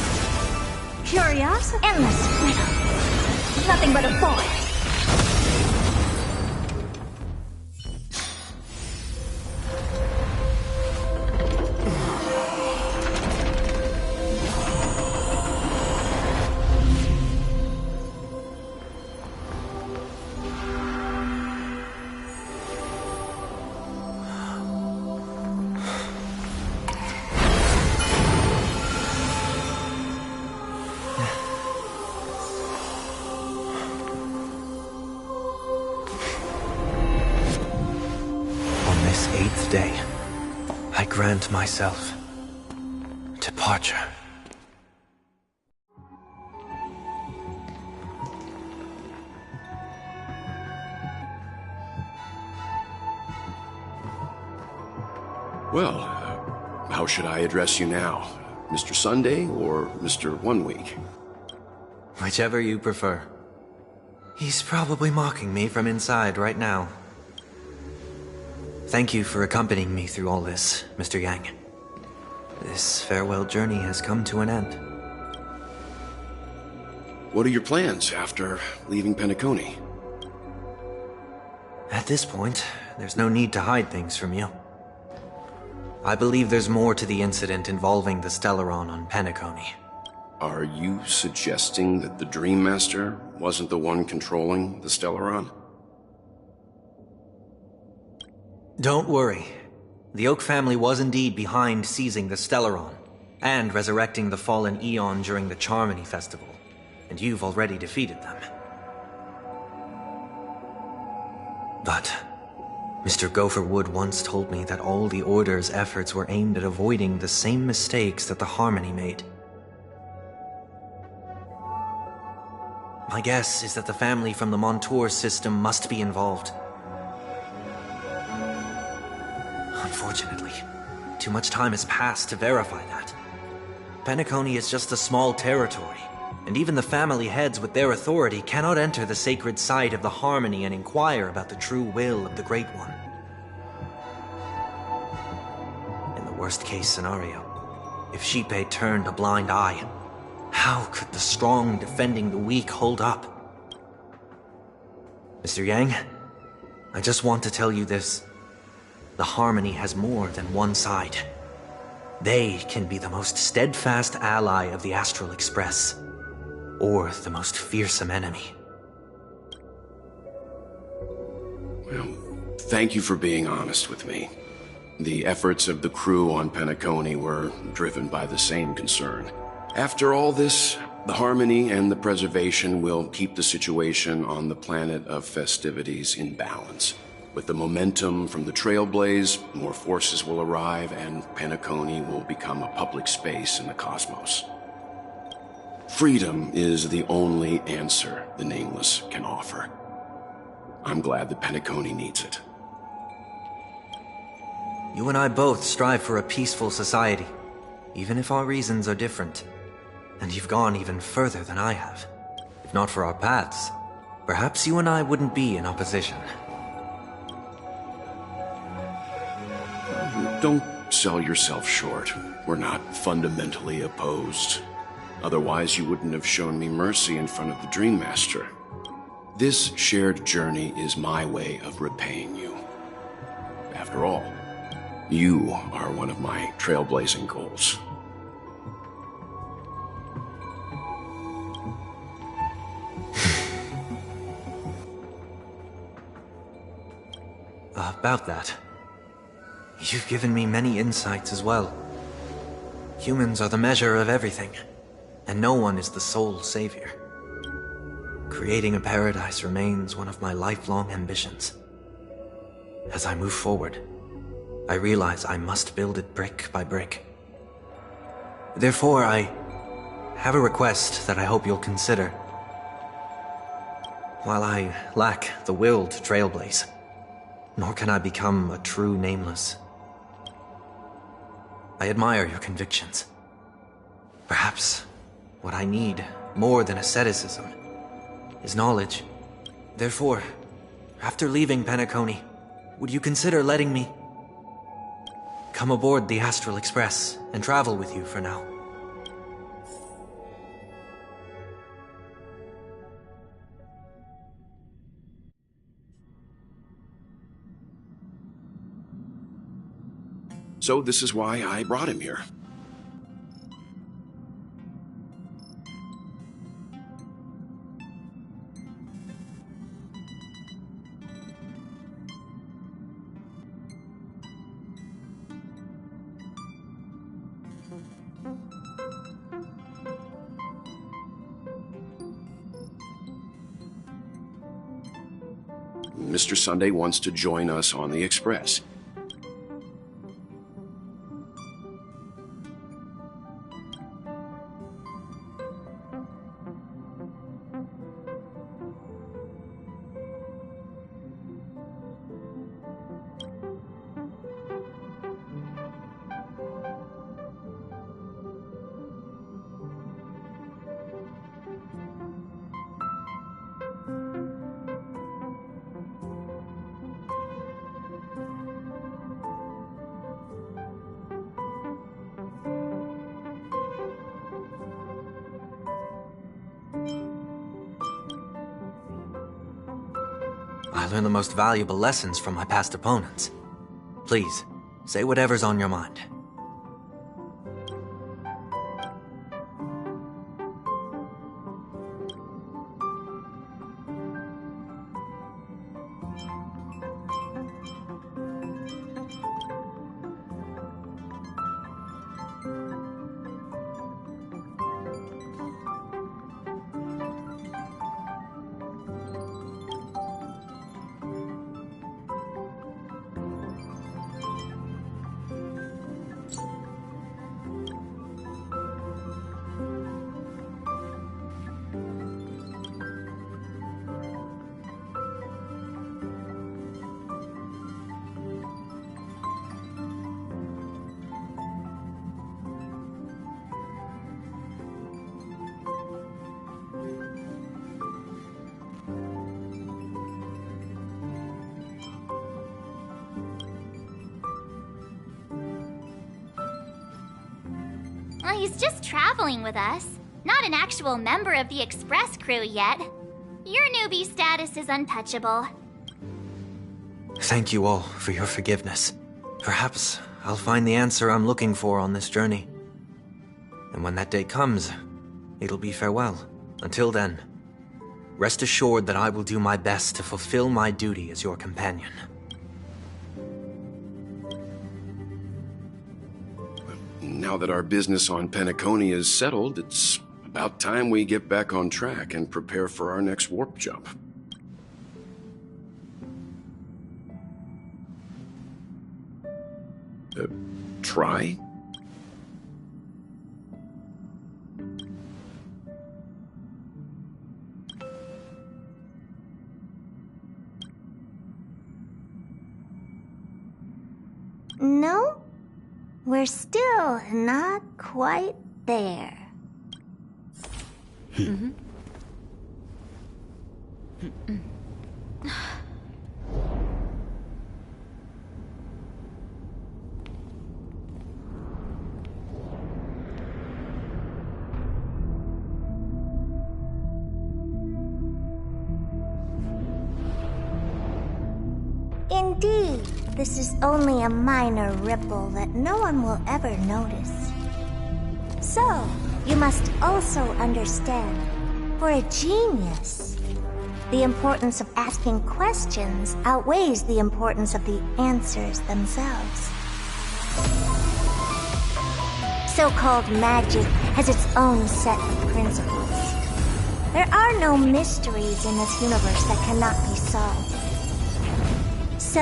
Curiosity? Endless riddle. Nothing but a force. Day, I grant myself departure. Well, how should I address you now? Mr. Sunday or Mr. 1 Week? Whichever you prefer. He's probably mocking me from inside right now. Thank you for accompanying me through all this, Mr. Yang. This farewell journey has come to an end. What are your plans after leaving Penacony? At this point, there's no need to hide things from you. I believe there's more to the incident involving the Stellaron on Penacony. Are you suggesting that the Dream Master wasn't the one controlling the Stellaron? Don't worry. The Oak family was indeed behind seizing the Stellaron, and resurrecting the fallen Eon during the Charmony Festival, and you've already defeated them. But Mr. Gopherwood once told me that all the Order's efforts were aimed at avoiding the same mistakes that the Harmony made. My guess is that the family from the Montour system must be involved. Unfortunately, too much time has passed to verify that. Penacony is just a small territory, and even the family heads with their authority cannot enter the sacred site of the Harmony and inquire about the true will of the Great One. In the worst-case scenario, if Xipe turned a blind eye, how could the strong defending the weak hold up? Mr. Yang, I just want to tell you this. The Harmony has more than one side. They can be the most steadfast ally of the Astral Express, or the most fearsome enemy. Well, thank you for being honest with me. The efforts of the crew on Penacony were driven by the same concern. After all this, the Harmony and the Preservation will keep the situation on the planet of festivities in balance. With the momentum from the Trailblaze, more forces will arrive and Penacony will become a public space in the cosmos. Freedom is the only answer the Nameless can offer. I'm glad that Penacony needs it. You and I both strive for a peaceful society, even if our reasons are different. And you've gone even further than I have. If not for our paths, perhaps you and I wouldn't be in opposition. Don't sell yourself short. We're not fundamentally opposed. Otherwise, you wouldn't have shown me mercy in front of the Dream Master. This shared journey is my way of repaying you. After all, you are one of my trailblazing goals. About that, you've given me many insights as well. Humans are the measure of everything, and no one is the sole savior. Creating a paradise remains one of my lifelong ambitions. As I move forward, I realize I must build it brick by brick. Therefore, I have a request that I hope you'll consider. While I lack the will to trailblaze, nor can I become a true Nameless, I admire your convictions. Perhaps what I need, more than asceticism, is knowledge. Therefore, after leaving Penacony, would you consider letting me come aboard the Astral Express and travel with you for now? So this is why I brought him here. Mr. Sunday wants to join us on the Express. I learn the most valuable lessons from my past opponents. Please, say whatever's on your mind. Well, he's just traveling with us. Not an actual member of the Express crew yet. Your newbie status is untouchable. Thank you all for your forgiveness. Perhaps I'll find the answer I'm looking for on this journey. And when that day comes, it'll be farewell. Until then, rest assured that I will do my best to fulfill my duty as your companion. Now that our business on Penacony is settled, it's about time we get back on track and prepare for our next warp jump. Try? No, we're still not quite there. Indeed, this is only a minor ripple that no one will ever notice. So, you must also understand, for a genius, the importance of asking questions outweighs the importance of the answers themselves. So-called magic has its own set of principles. There are no mysteries in this universe that cannot be solved. So,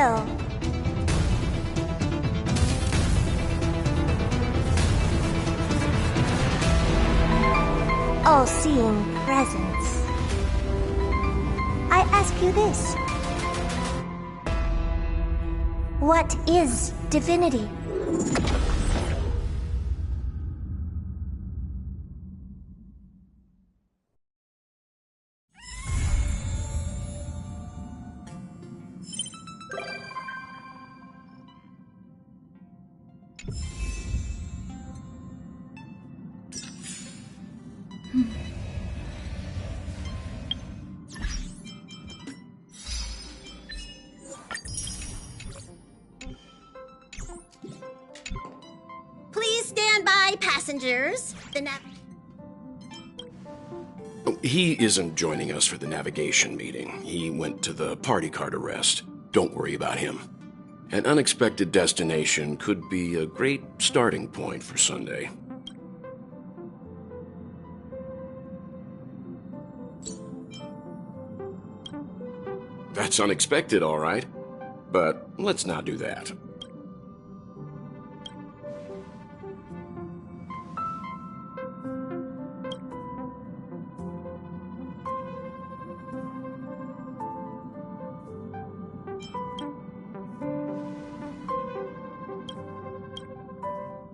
all-seeing presence, I ask you this. What is divinity? Please stand by, passengers. He isn't joining us for the navigation meeting. He went to the party card arrest. Don't worry about him. An unexpected destination could be a great starting point for Sunday. That's unexpected, all right. But let's not do that.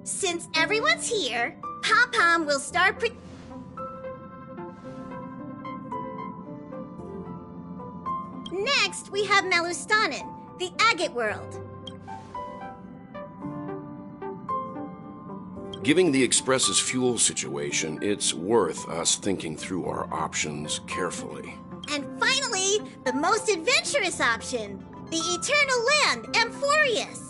Since everyone's here, Pom-Pom will start Next, we have Melustanen, the agate world. Given the Express's fuel situation, it's worth us thinking through our options carefully. And finally, the most adventurous option, the eternal land, Amphorius.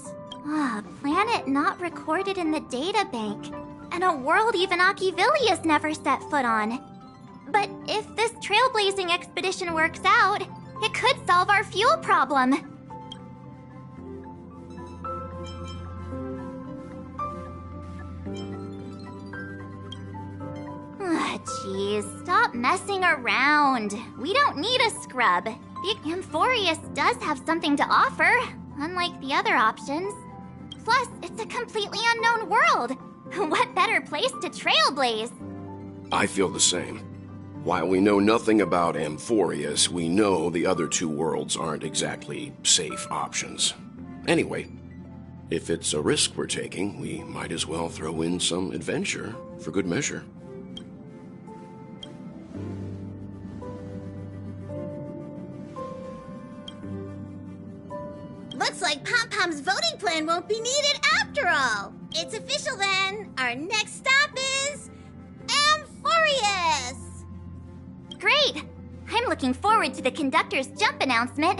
Ah, planet not recorded in the databank, and a world even Achivilius never set foot on. But if this trailblazing expedition works out, it could solve our fuel problem. Jeez, stop messing around. We don't need a scrub. The Amphorius does have something to offer, unlike the other options. Plus, it's a completely unknown world. What better place to trailblaze? I feel the same. While we know nothing about Amphorius, we know the other two worlds aren't exactly safe options. Anyway, if it's a risk we're taking, we might as well throw in some adventure for good measure. Looks like Pom-Pom's voting plan won't be needed after all. It's official then. Our next stop is Amphorius. Great! I'm looking forward to the conductor's jump announcement.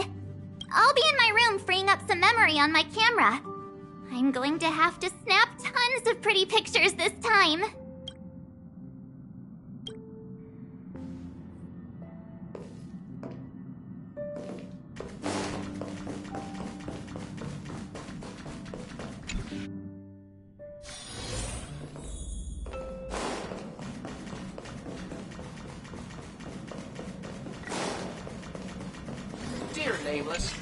I'll be in my room freeing up some memory on my camera. I'm going to have to snap tons of pretty pictures this time. Dear Nameless,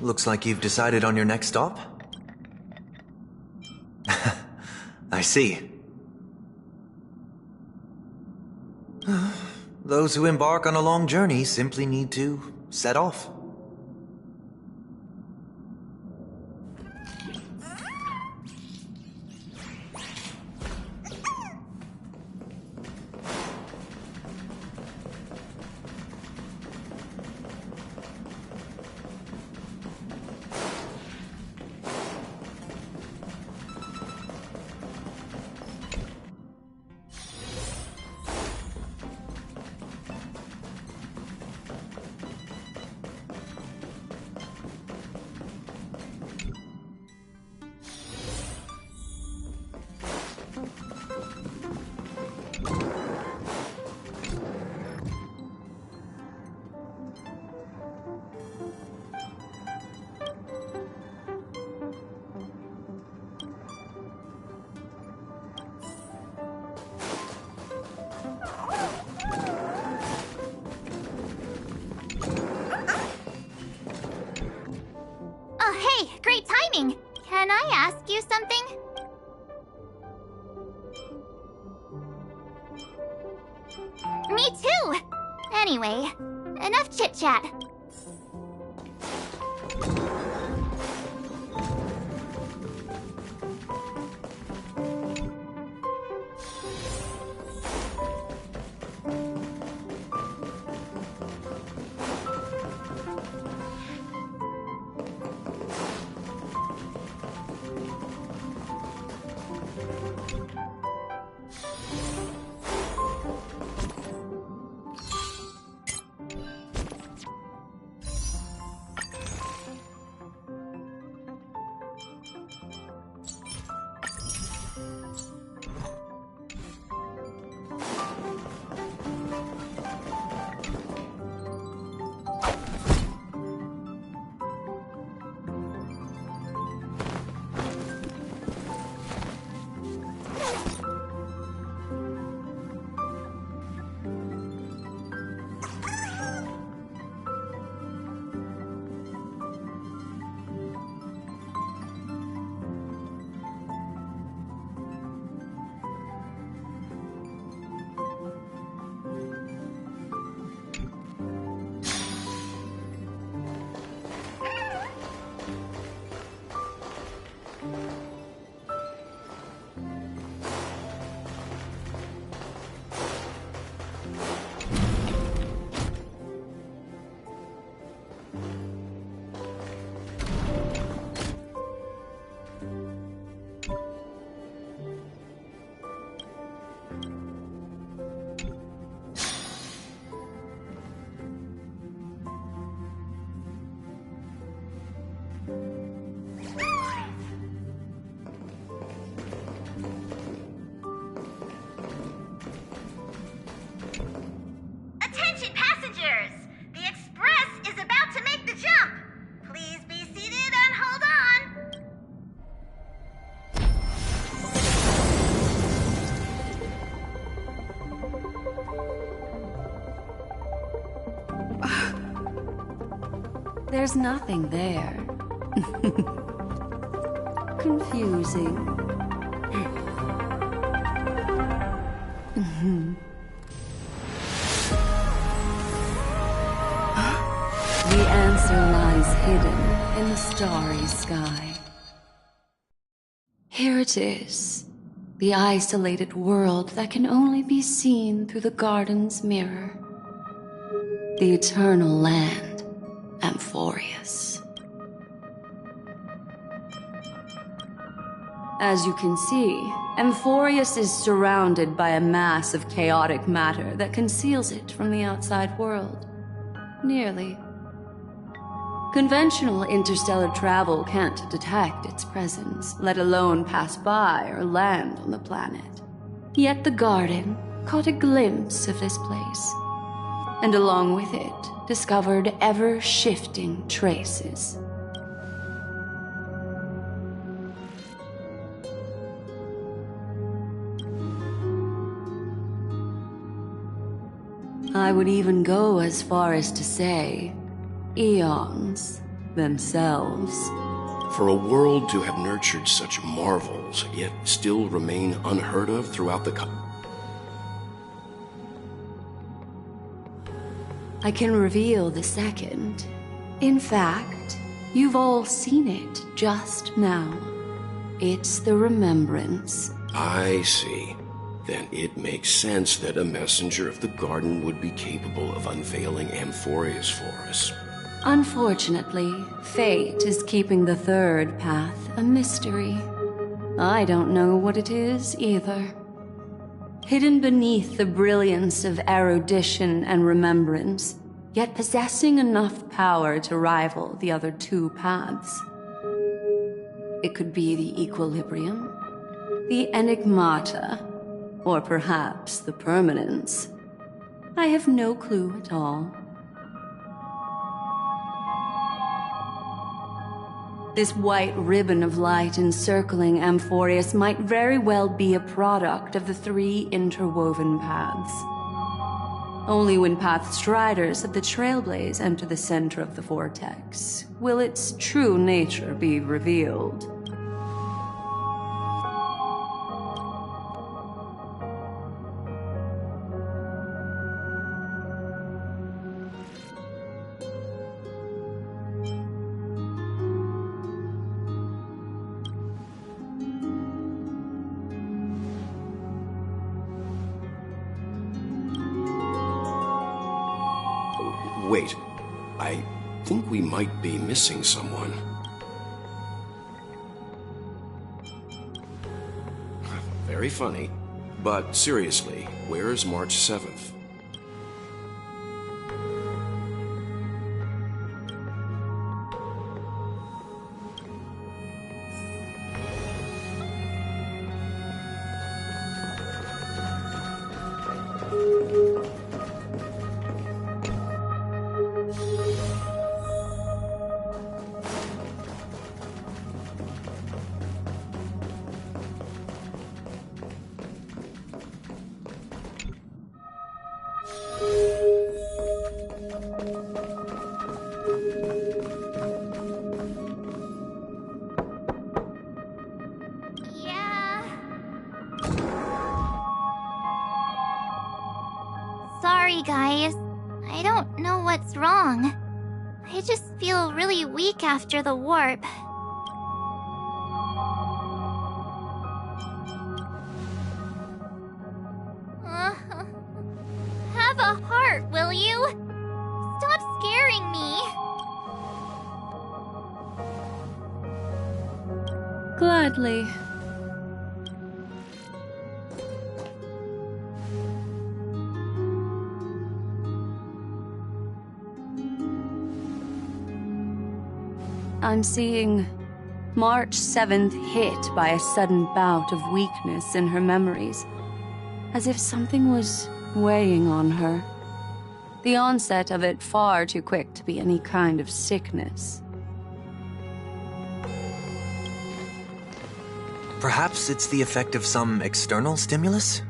looks like you've decided on your next stop? I see. Those who embark on a long journey simply need to set off. Oh, hey, great timing. Can I ask you something? Me too! Anyway, enough chit-chat. Attention passengers! The express is about to make the jump. Please be seated and hold on. There's nothing there. Confusing. The answer lies hidden in the starry sky. Here it is, the isolated world that can only be seen through the garden's mirror. The eternal land, Amphorius. As you can see, Amphorius is surrounded by a mass of chaotic matter that conceals it from the outside world. Nearly. Conventional interstellar travel can't detect its presence, let alone pass by or land on the planet. Yet the Garden caught a glimpse of this place, and along with it, discovered ever-shifting traces. I would even go as far as to say, eons themselves. For a world to have nurtured such marvels, yet still remain unheard of throughout the I can reveal the second. In fact, you've all seen it just now. It's the Remembrance. I see. Then it makes sense that a messenger of the Garden would be capable of unveiling Amphorius for us. Unfortunately, fate is keeping the third path a mystery. I don't know what it is either. Hidden beneath the brilliance of erudition and remembrance, yet possessing enough power to rival the other two paths. It could be the Equilibrium, the Enigmata, or perhaps the Permanence. I have no clue at all. This white ribbon of light encircling Amphorius might very well be a product of the three interwoven paths. Only when Path Striders of the Trailblaze enter the center of the vortex will its true nature be revealed. Wait, I think we might be missing someone. Very funny. But seriously, where's March 7th? Sorry, guys. I don't know what's wrong. I just feel really weak after the warp. Have a heart, will you? Stop scaring me. Gladly. I'm seeing March 7th hit by a sudden bout of weakness in her memories, as if something was weighing on her. The onset of it far too quick to be any kind of sickness. Perhaps it's the effect of some external stimulus?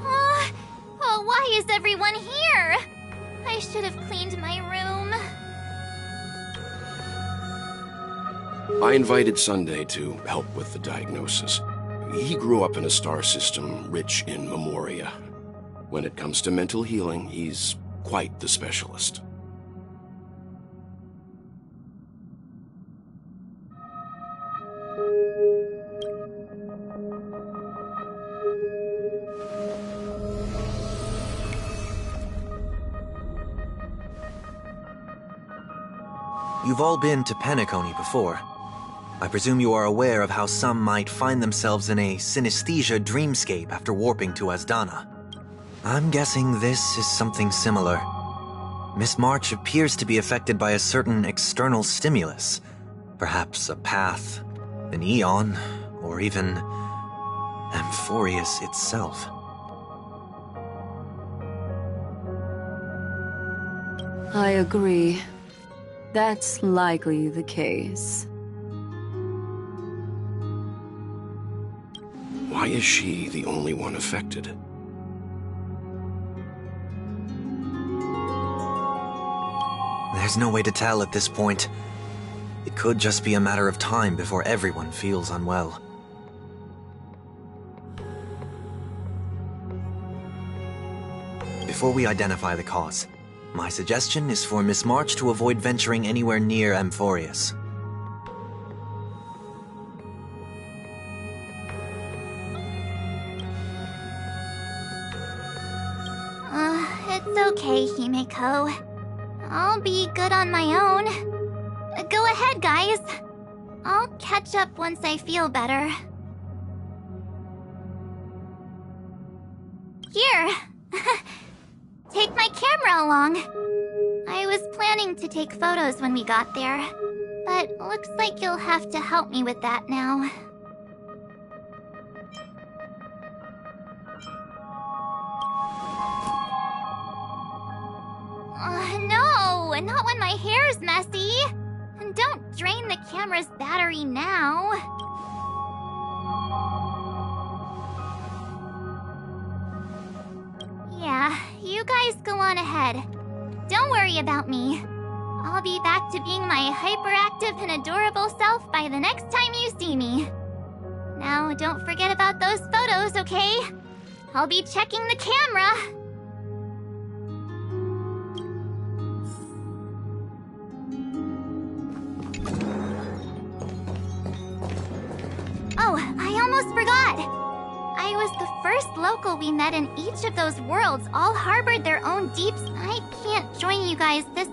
Oh, why is everyone here? I should have cleaned my room. I invited Sunday to help with the diagnosis. He grew up in a star system rich in memoria. When it comes to mental healing, he's quite the specialist. You've all been to Penacony before. I presume you are aware of how some might find themselves in a synesthesia dreamscape after warping to Asdana. I'm guessing this is something similar. Miss March appears to be affected by a certain external stimulus. Perhaps a path, an eon, or even Amphorius itself. I agree. That's likely the case. Why is she the only one affected? There's no way to tell at this point. It could just be a matter of time before everyone feels unwell. Before we identify the cause, my suggestion is for Miss March to avoid venturing anywhere near Amphorius. It's okay, Himeko. I'll be good on my own. Go ahead, guys. I'll catch up once I feel better. Here! Take my camera along. I was planning to take photos when we got there, but looks like you'll have to help me with that now. No! Not when my hair's messy! Don't drain the camera's battery now. Yeah, you guys go on ahead. Don't worry about me. I'll be back to being my hyperactive and adorable self by the next time you see me. Now, don't forget about those photos, okay? I'll be checking the camera. Oh, I almost forgot! I was the first local we met in each of those worlds all harbored their own deeps. I can't join you guys this...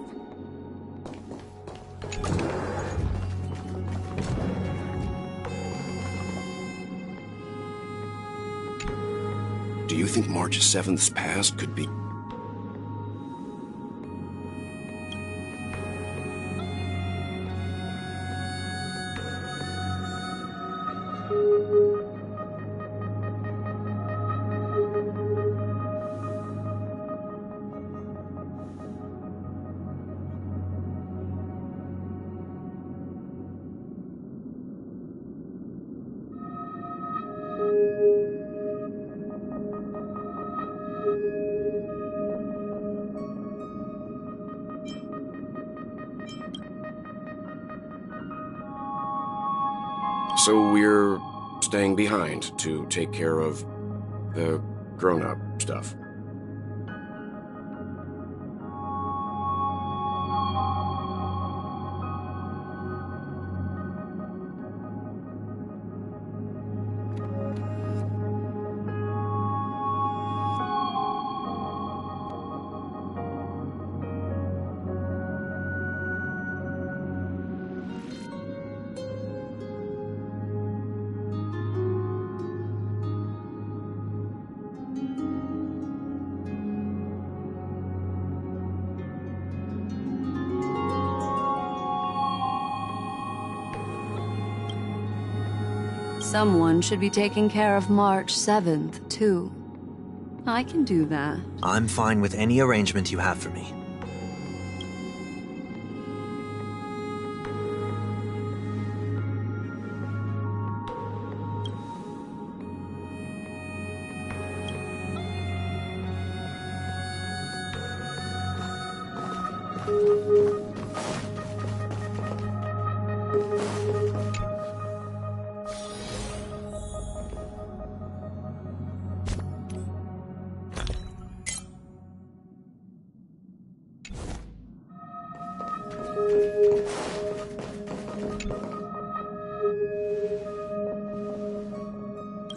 Do you think March 7th's past could be... So we're staying behind to take care of the grown-up stuff. Someone should be taking care of March 7th, too. I can do that. I'm fine with any arrangement you have for me.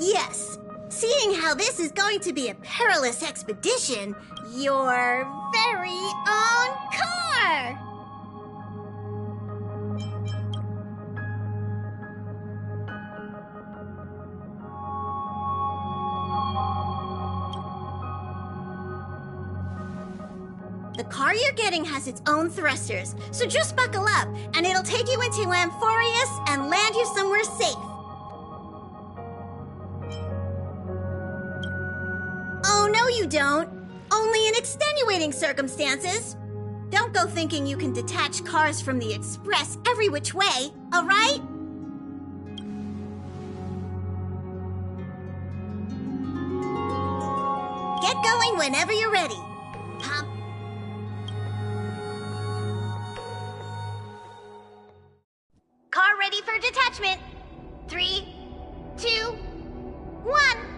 Yes. Seeing how this is going to be a perilous expedition, your very own car! The car you're getting has its own thrusters, so just buckle up, and it'll take you into Amphorius and land you somewhere safe. Oh, no you don't. Only in extenuating circumstances. Don't go thinking you can detach cars from the Express every which way, all right? Get going whenever you're ready. Pop. Car ready for detachment. 3, 2, 1.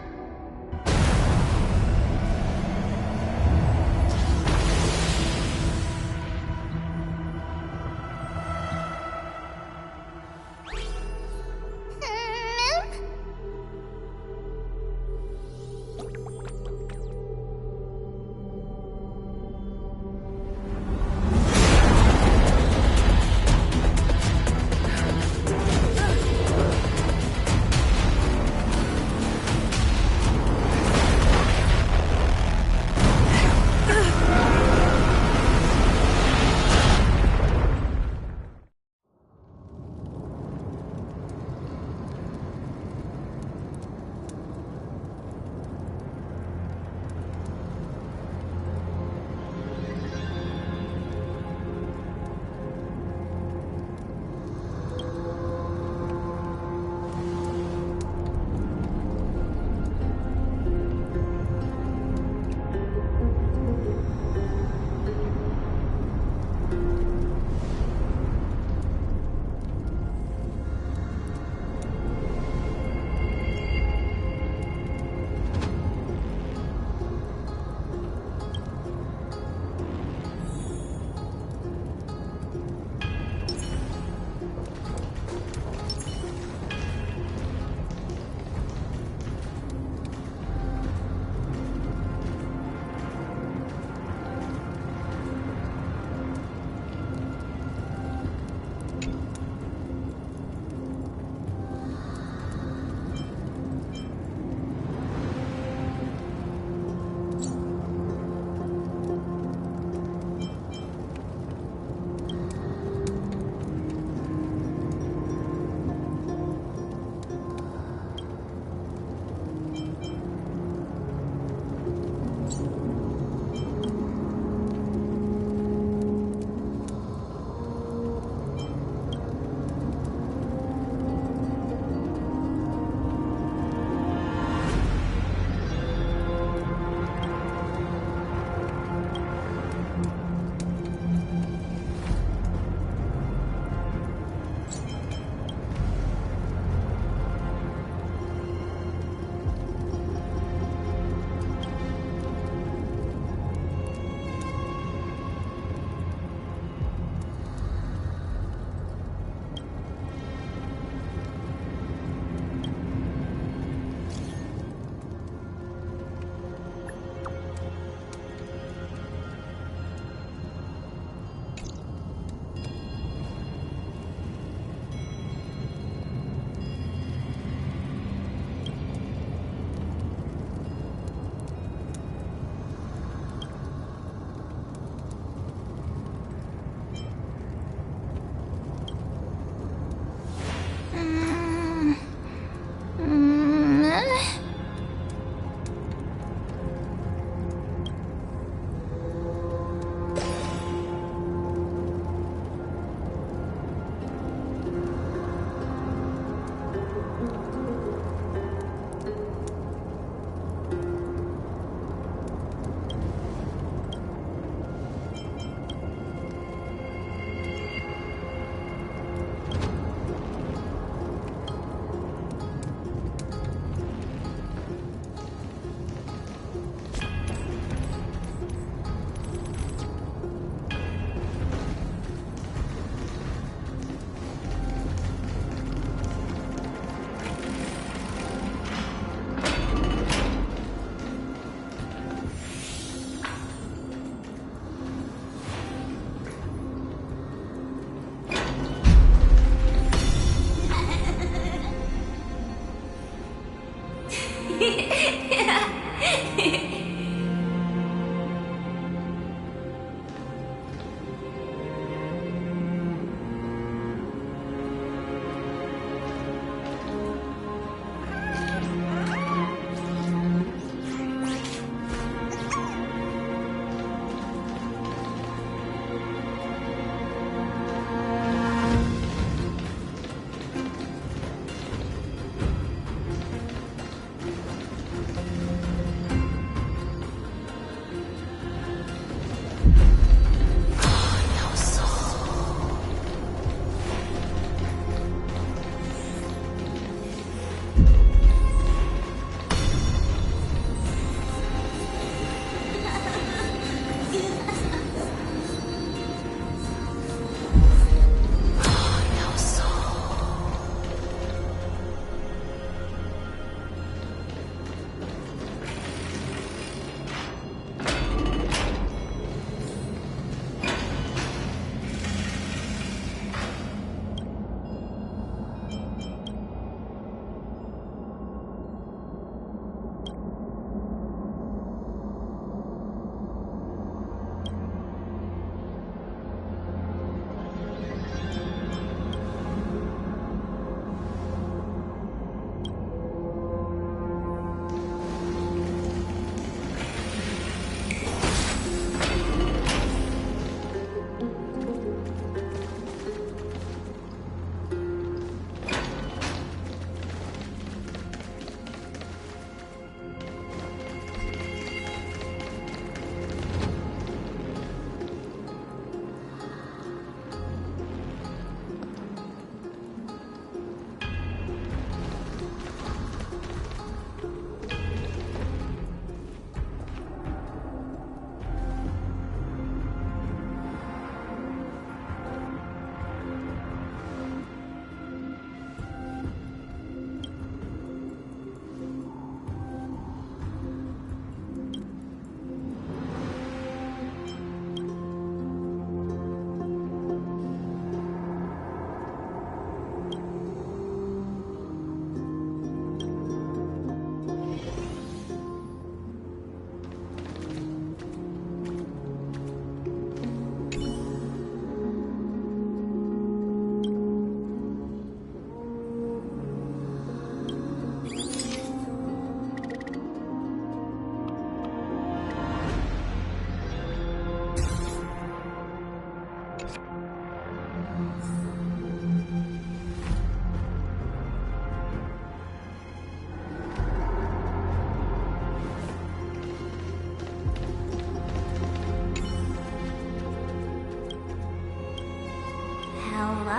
Hello?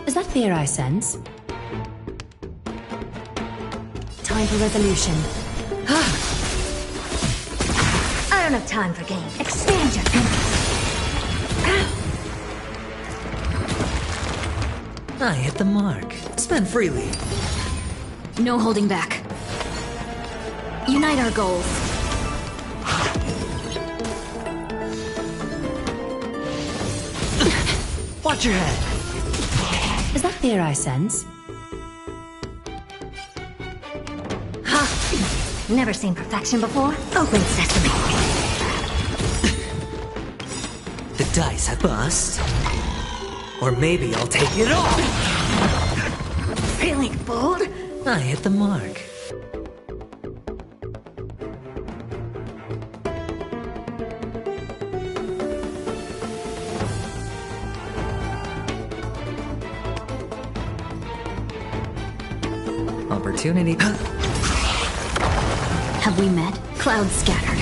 Is that fear I sense? Time for resolution. I don't have time for games. Expand your I hit the mark. Spend freely. No holding back. Unite our goals. Watch your head. Is that fear I sense? Never seen perfection before? Open sesame. The dice have bust. Or maybe I'll take it all. Feeling bold? I hit the mark. Opportunity. Have we met? Clouds scattered.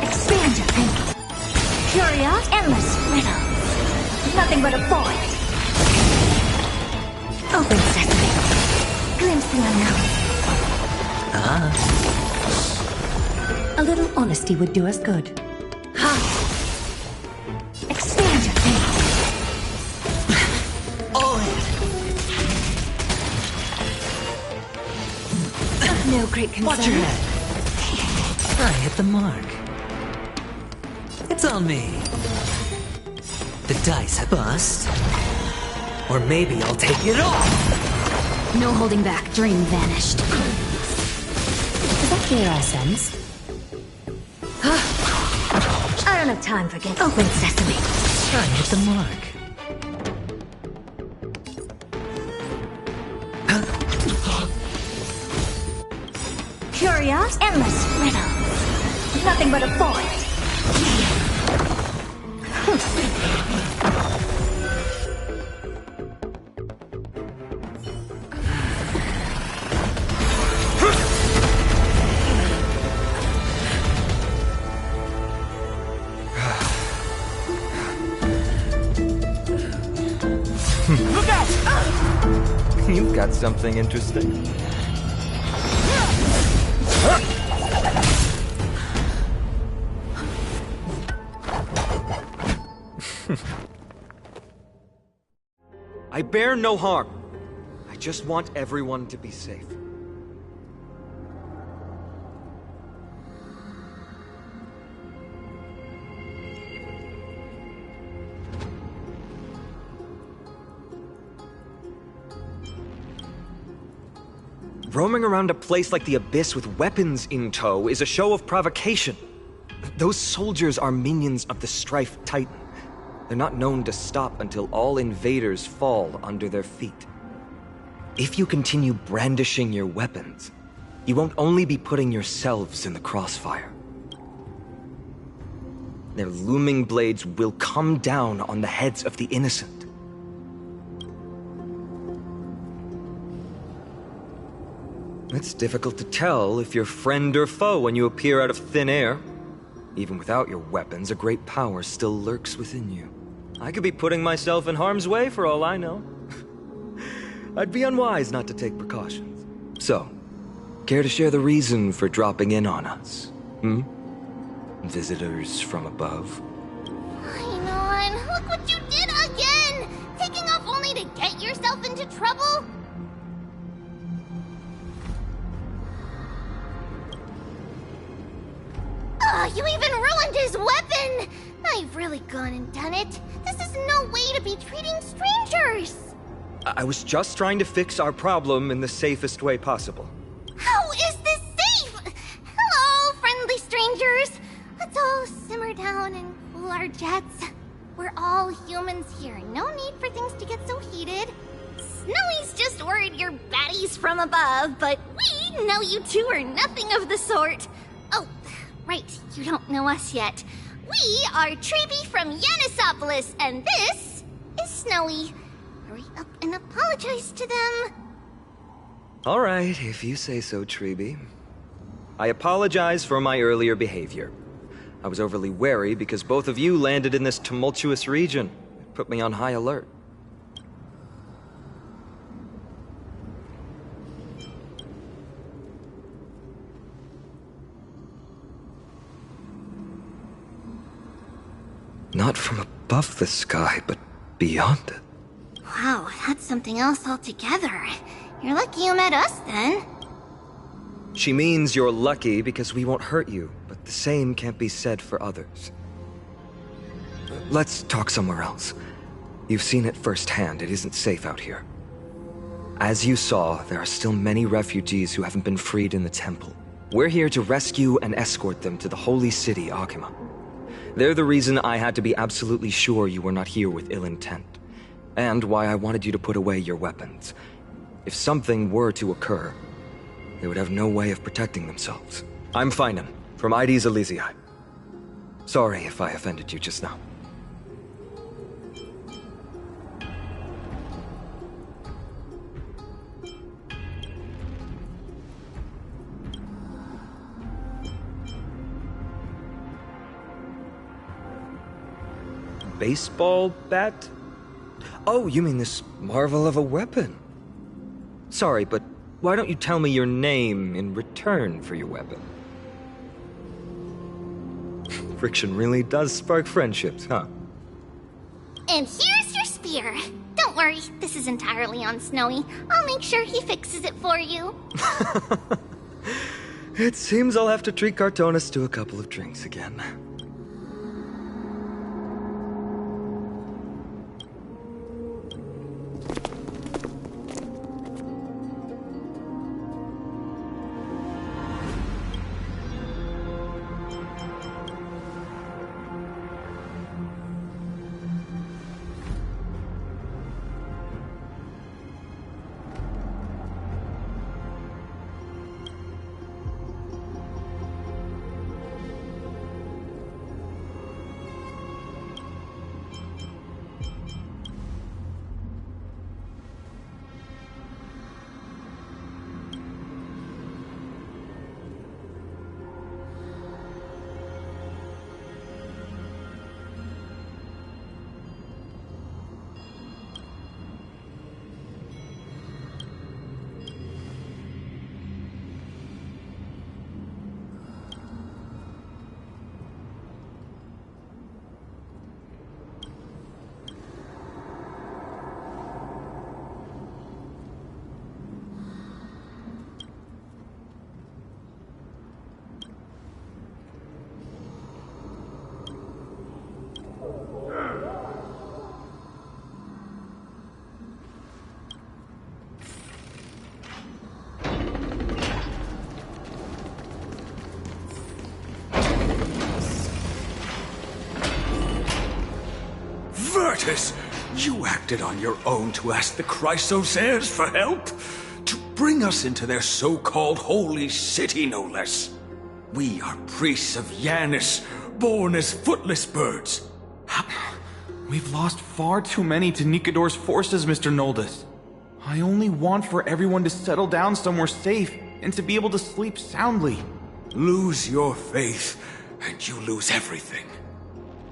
Expand your thinking. Curious, endless riddles. Nothing but a void. Open sesame. Glimpse the unknown. A little honesty would do us good. Expand your thinking. No great concern. Watch your head. I hit the mark. It's on me. The dice have bust. Or maybe I'll take it all. No holding back. Dream vanished. Is that fear I sense? I don't have time for games. Open sesame. I hit the mark. Curious, endless riddles. Nothing but a void. Look out! You've got something interesting. I bear no harm. I just want everyone to be safe. Roaming around a place like the Abyss with weapons in tow is a show of provocation. Those soldiers are minions of the Strife Titan. They're not known to stop until all invaders fall under their feet. If you continue brandishing your weapons, you won't only be putting yourselves in the crossfire. Their looming blades will come down on the heads of the innocent. It's difficult to tell if you're friend or foe when you appear out of thin air. Even without your weapons, a great power still lurks within you. I could be putting myself in harm's way for all I know. I'd be unwise not to take precautions. So, care to share the reason for dropping in on us? visitors from above. Fine on, look what you did again! Taking off only to get yourself into trouble? You even ruined his weapon! Now you've really gone and done it. This is no way to be treating strangers! I was just trying to fix our problem in the safest way possible. How is this safe? Hello, friendly strangers. Let's all simmer down and cool our jets. We're all humans here. No need for things to get so heated. Snowy's just worried you're baddies from above, but we know you two are nothing of the sort. Oh, right, you don't know us yet. We are Treeby from Yanisopolis, and this is Snowy. Hurry up and apologize to them. All right, if you say so, Treeby. I apologize for my earlier behavior. I was overly wary because both of you landed in this tumultuous region. It put me on high alert. Not from above the sky, but beyond it. Wow, that's something else altogether. You're lucky you met us, then. She means you're lucky because we won't hurt you, but the same can't be said for others. Let's talk somewhere else. You've seen it firsthand. It isn't safe out here. As you saw, there are still many refugees who haven't been freed in the temple. We're here to rescue and escort them to the holy city, Akima. They're the reason I had to be absolutely sure you were not here with ill intent, and why I wanted you to put away your weapons. If something were to occur, they would have no way of protecting themselves. I'm Finan, from Ides Elysiae. Sorry if I offended you just now. Baseball bat? Oh, you mean this marvel of a weapon? Sorry, but why don't you tell me your name in return for your weapon? Friction really does spark friendships, huh? And here's your spear. Don't worry, this is entirely on Snowy. I'll make sure he fixes it for you. It seems I'll have to treat Cartonis to a couple of drinks again. You acted on your own to ask the Chrysosaurs for help? To bring us into their so-called holy city, no less. We are priests of Yanis, born as footless birds. We've lost far too many to Nikador's forces, Mr. Noldus. I only want for everyone to settle down somewhere safe and to be able to sleep soundly. Lose your faith, and you lose everything.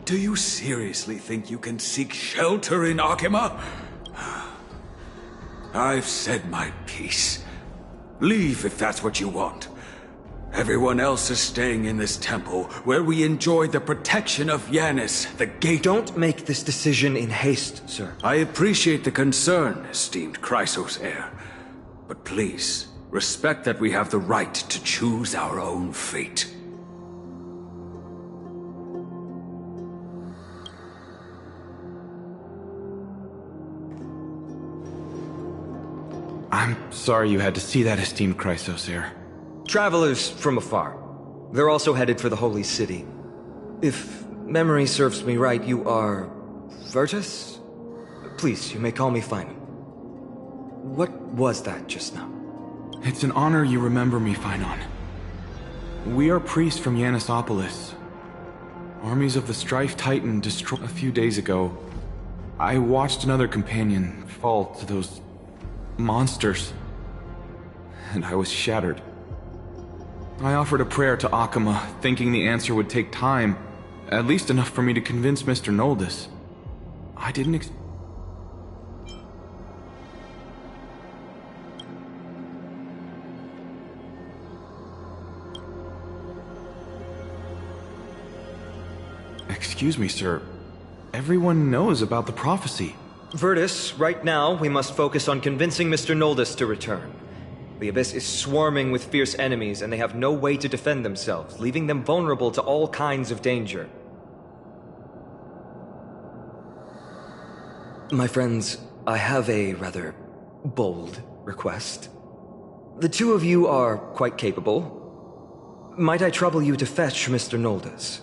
Do you seriously think you can seek shelter in Akima? I've said my piece. Leave if that's what you want. Everyone else is staying in this temple, where we enjoy the protection of Yanis, the gate. Don't make this decision in haste, sir. I appreciate the concern, esteemed Chrysos heir. But please, respect that we have the right to choose our own fate. I'm sorry you had to see that, esteemed Chrysos heir. Travelers from afar. They're also headed for the Holy City. If memory serves me right, you are... Virtus? Please, you may call me Finon. What was that just now? It's an honor you remember me, Finon. We are priests from Yanisopolis. Armies of the Strife Titan destroyed a few days ago. I watched another companion fall to those monsters, and I was shattered. I offered a prayer to Akama, thinking the answer would take time, at least enough for me to convince Mr. Noldus. I didn't Excuse me, sir. Everyone knows about the prophecy. Virtus, right now, we must focus on convincing Mr. Noldus to return. The Abyss is swarming with fierce enemies, and they have no way to defend themselves, leaving them vulnerable to all kinds of danger. My friends, I have a rather bold request. The two of you are quite capable. Might I trouble you to fetch Mr. Noldus?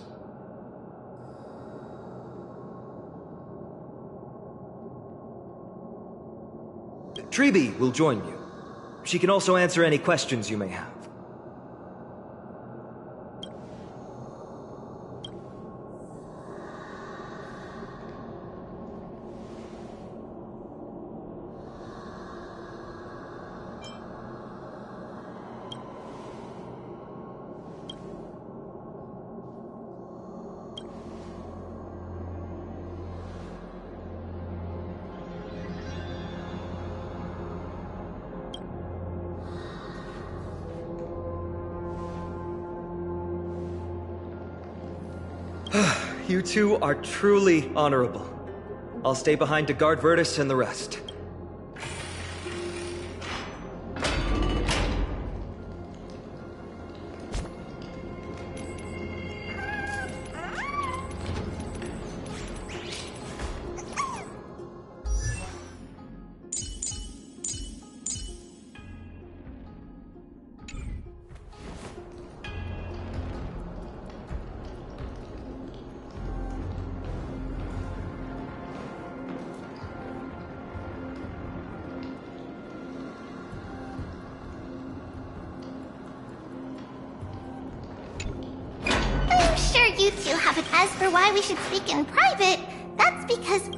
Treeby will join you. She can also answer any questions you may have. You two are truly honorable. I'll stay behind to guard Virtus and the rest. You two haven't asked for why we should speak in private. That's because...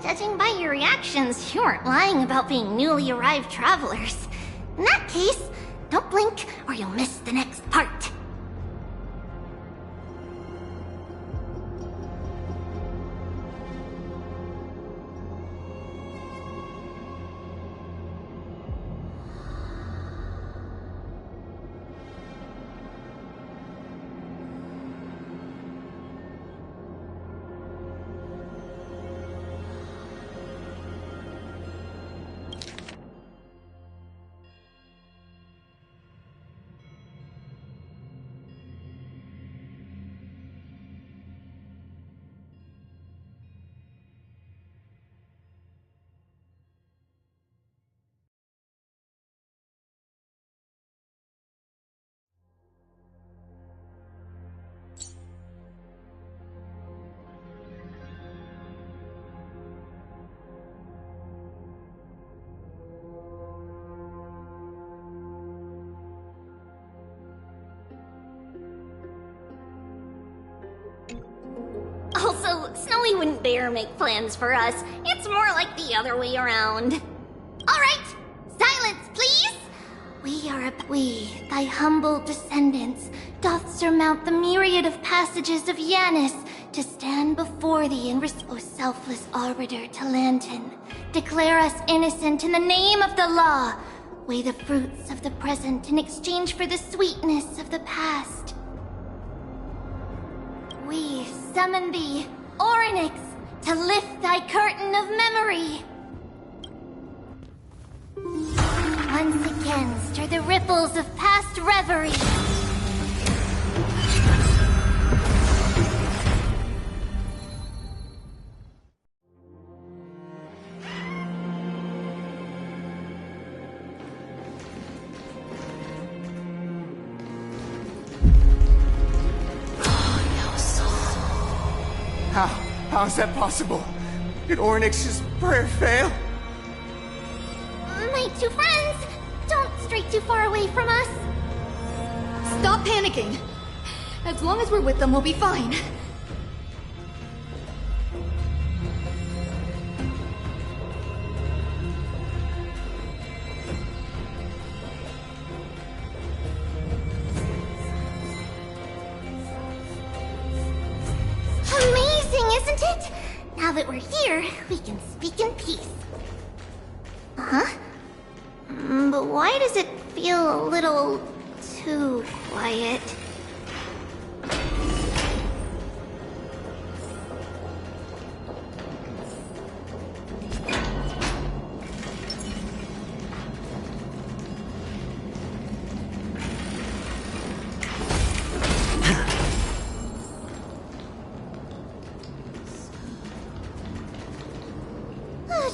Judging by your reactions, you aren't lying about being newly arrived travelers. In that case, don't blink or you'll miss the next part. Also, Snowy wouldn't dare make plans for us. It's more like the other way around. Alright! Silence, please! We, thy humble descendants, doth surmount the myriad of passages of Yanis to stand before thee and O selfless arbiter Talantin, declare us innocent in the name of the law. Weigh the fruits of the present in exchange for the sweetness of the past. We summon thee, Orynyx, to lift thy curtain of memory. Once again stir the ripples of past reverie. How is that possible? Did Orynyx's prayer fail? My two friends, don't stray too far away from us. Stop panicking. As long as we're with them, we'll be fine. Isn't it? Now that we're here, we can speak in peace. Huh? But why does it feel a little too quiet?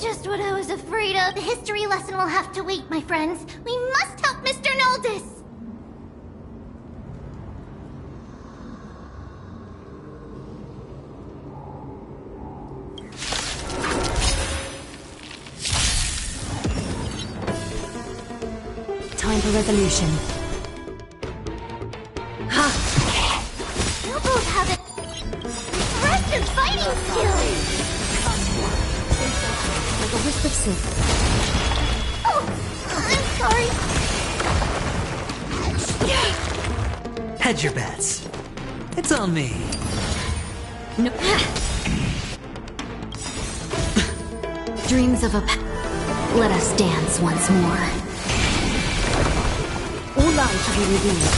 Just what I was afraid of. The history lesson will have to wait, my friends. We must help Mr. Noldus! Time for resolution. You both have impressive fighting skills! Like a wisp of silk. Oh, I'm sorry. Hedge your bets. It's on me. No. Dreams of a let us dance once more. All lies shall be revealed.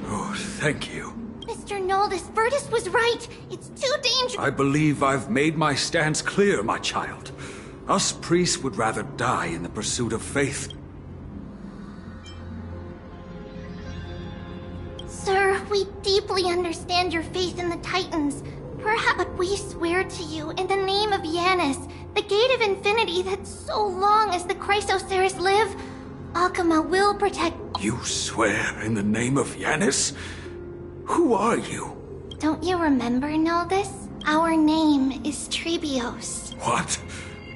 Oh, thank you. Mr. Noldus, Virtus was right. It's too dangerous. I believe I've made my stance clear, my child. Us priests would rather die in the pursuit of faith. Sir, we deeply understand your faith in the Titans. Perhaps we swear to you in the name of Yanis, the Gate of Infinity, that so long as the Chrysoceres live, Akama will protect— You swear in the name of Yanis? Who are you? Don't you remember, Noldus? Our name is Trebios. What?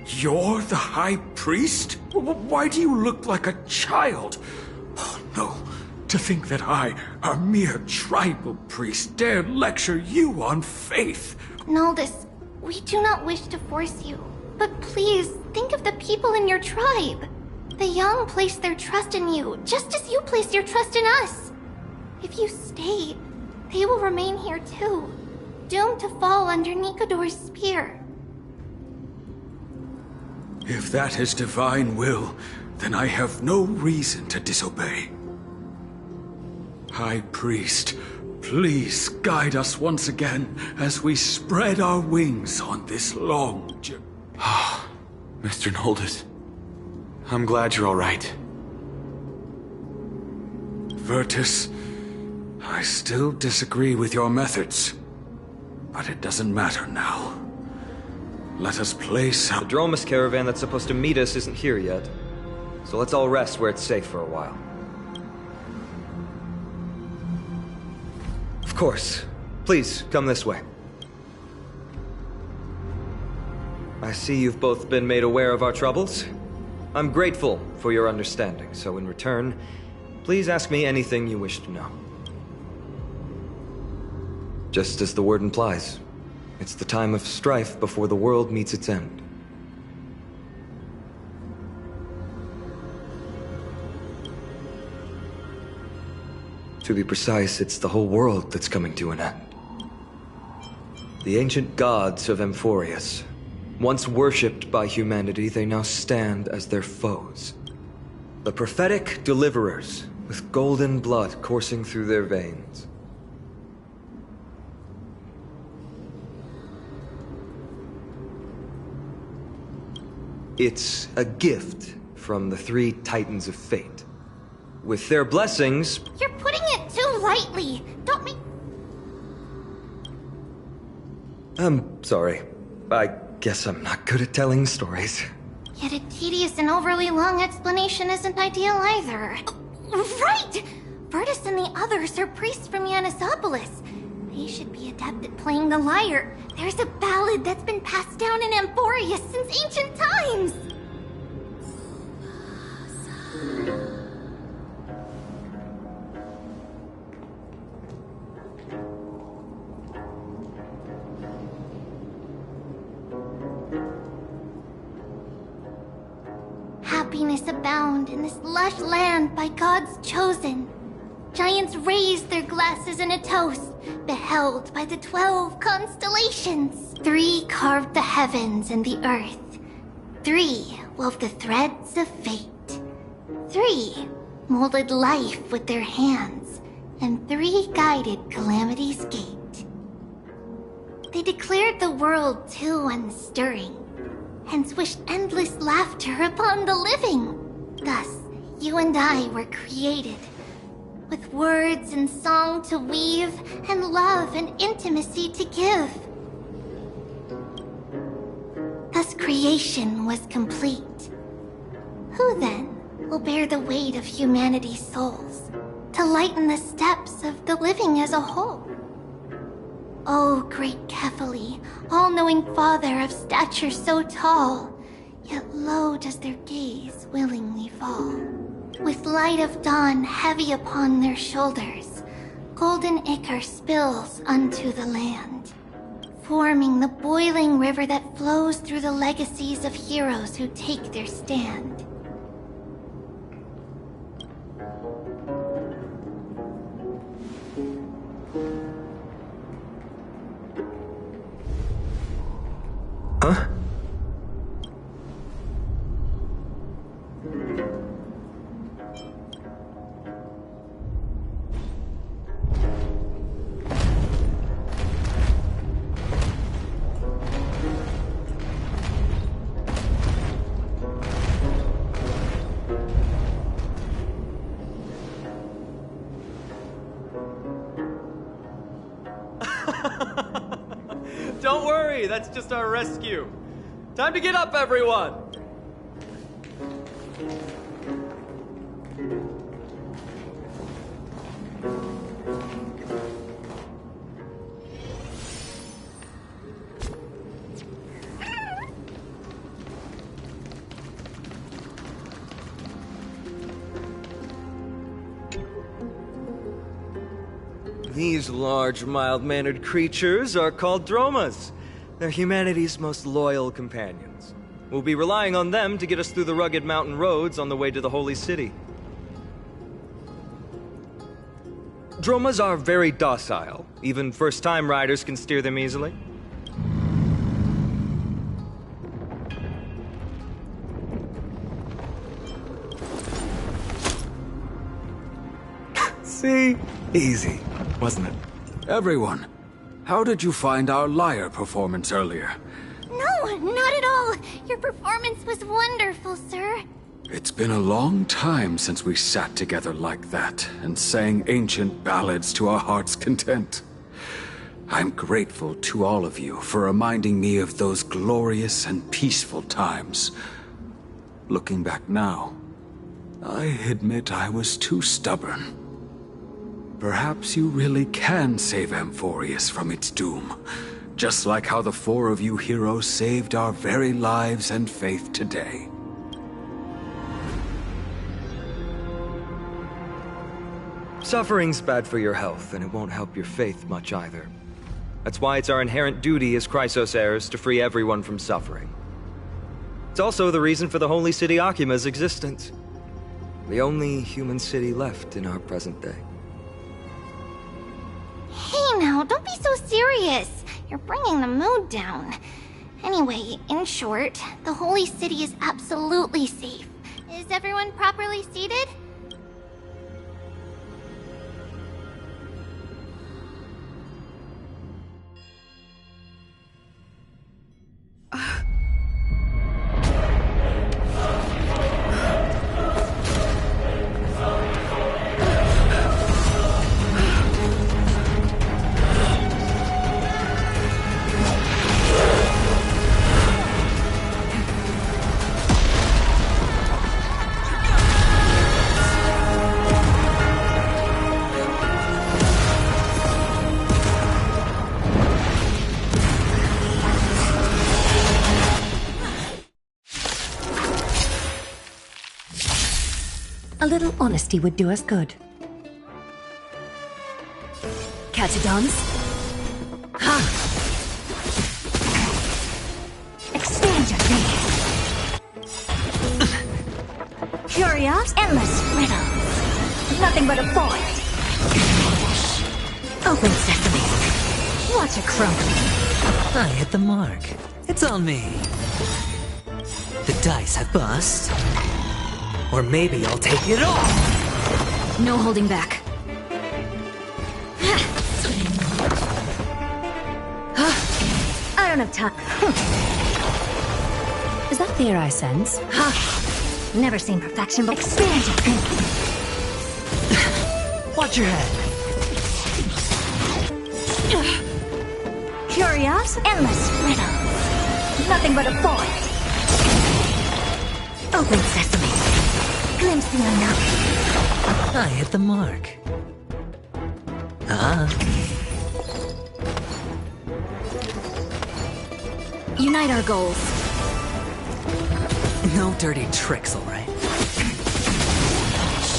You're the High Priest? Why do you look like a child? Oh, no. To think that I, a mere tribal priest, dare lecture you on faith. Noldus, we do not wish to force you, but please think of the people in your tribe. The young place their trust in you, just as you place your trust in us. If you stay, they will remain here too, doomed to fall under Nikodor's spear. If that is divine will, then I have no reason to disobey. High Priest, please guide us once again as we spread our wings on this long journey. Mr. Noldus, I'm glad you're all right. Virtus, I still disagree with your methods, but it doesn't matter now. Let us place The Dromus caravan that's supposed to meet us isn't here yet, so let's all rest where it's safe for a while. Of course. Please, come this way. I see you've both been made aware of our troubles. I'm grateful for your understanding, so in return, Please ask me anything you wish to know. Just as the word implies, it's the time of strife before the world meets its end. To be precise, it's the whole world that's coming to an end. The ancient gods of Amphorius, once worshipped by humanity, they now stand as their foes. The prophetic deliverers, with golden blood coursing through their veins. It's a gift from the three Titans of Fate. With their blessings... You're putting it too lightly. Don't make... I'm sorry. I guess I'm not good at telling stories. Yet a tedious and overly long explanation isn't ideal either. Right! Virtus and the others are priests from Yanisopolis. They should be adept at playing the lyre. There's a ballad that's been passed down in Amphorius since ancient times. Happiness abound in this lush land by God's chosen. Giants raised their glasses in a toast, beheld by the 12 constellations. 3 carved the heavens and the earth. 3 wove the threads of fate. 3 molded life with their hands, and 3 guided calamity's gate. They declared the world too unstirring, hence wished endless laughter upon the living. Thus, you and I were created, with words and song to weave, and love and intimacy to give. Thus creation was complete. Who then will bear the weight of humanity's souls, to lighten the steps of the living as a whole? O great Kephali, all-knowing father of stature so tall, yet low does their gaze willingly fall. With light of dawn heavy upon their shoulders, golden ichor spills unto the land, forming the boiling river that flows through the legacies of heroes who take their stand. Huh? Don't worry, that's just our rescue. Time to get up, everyone! These large, mild-mannered creatures are called dromas. They're humanity's most loyal companions. We'll be relying on them to get us through the rugged mountain roads on the way to the Holy City. Dromas are very docile. Even first-time riders can steer them easily. See? Easy, wasn't it? Everyone, how did you find our lyre performance earlier? No, not at all. Your performance was wonderful, sir. It's been a long time since we sat together like that and sang ancient ballads to our heart's content. I'm grateful to all of you for reminding me of those glorious and peaceful times. Looking back now, I admit I was too stubborn. Perhaps you really can save Amphorius from its doom, just like how the 4 of you heroes saved our very lives and faith today. Suffering's bad for your health, and it won't help your faith much either. That's why it's our inherent duty as Chrysos heirs to free everyone from suffering. It's also the reason for the Holy City Akima's existence. The only human city left in our present day. Hey now, don't be so serious. You're bringing the mood down. Anyway, in short, the Holy City is absolutely safe. Is everyone properly seated? A little honesty would do us good. Catadons? Ha! Expand your face! Curious, endless riddles. Nothing but a void. Open sesame. Watch it crumble. I hit the mark. It's on me. The dice have bust. Or maybe I'll take it all! No holding back. I don't have time. Is that fear I sense? Never seen perfection, but expand your thinking. Watch your head. Curious, endless riddles. Nothing but a void. Open sesame. Glimpse the unknown. I hit the mark. Unite our goals. No dirty tricks, all right?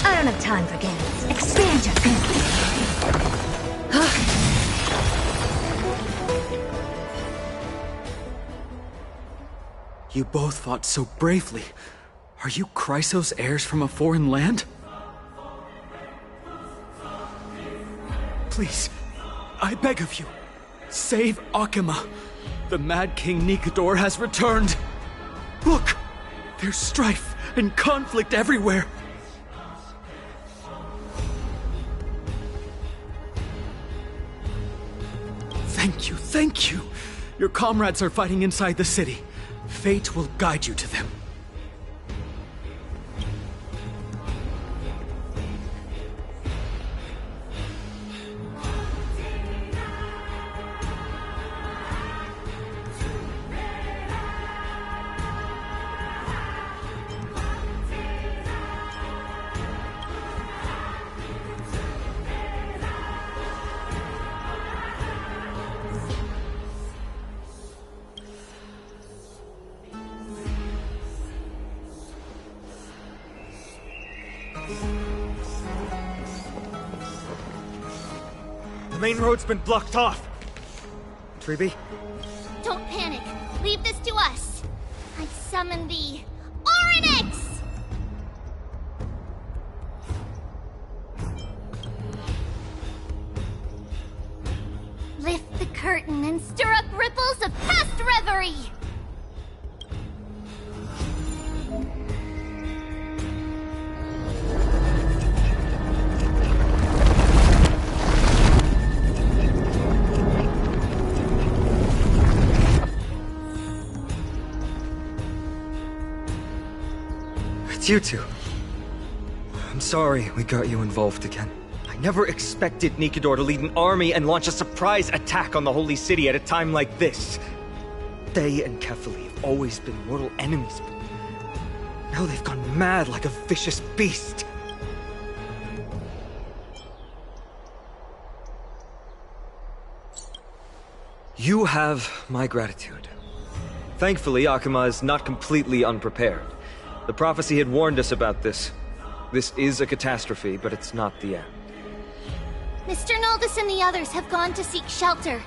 I don't have time for games. Expand your thinking. You both fought so bravely. Are you Chrysos heirs from a foreign land? Please, I beg of you, save Akima. The Mad King Nikador has returned. Look, there's strife and conflict everywhere. Thank you, thank you. Your comrades are fighting inside the city. Fate will guide you to them. The main road's been blocked off. Treeby? Don't panic. Leave this to us. I summon the Oryx! Lift the curtain and stir up ripples of past reverie! You two. I'm sorry we got you involved again. I never expected Nikador to lead an army and launch a surprise attack on the Holy City at a time like this. They and Kefali have always been mortal enemies, but now they've gone mad like a vicious beast. You have my gratitude. Thankfully, Akima is not completely unprepared. The prophecy had warned us about this. This is a catastrophe, but it's not the end. Mr. Naldis and the others have gone to seek shelter.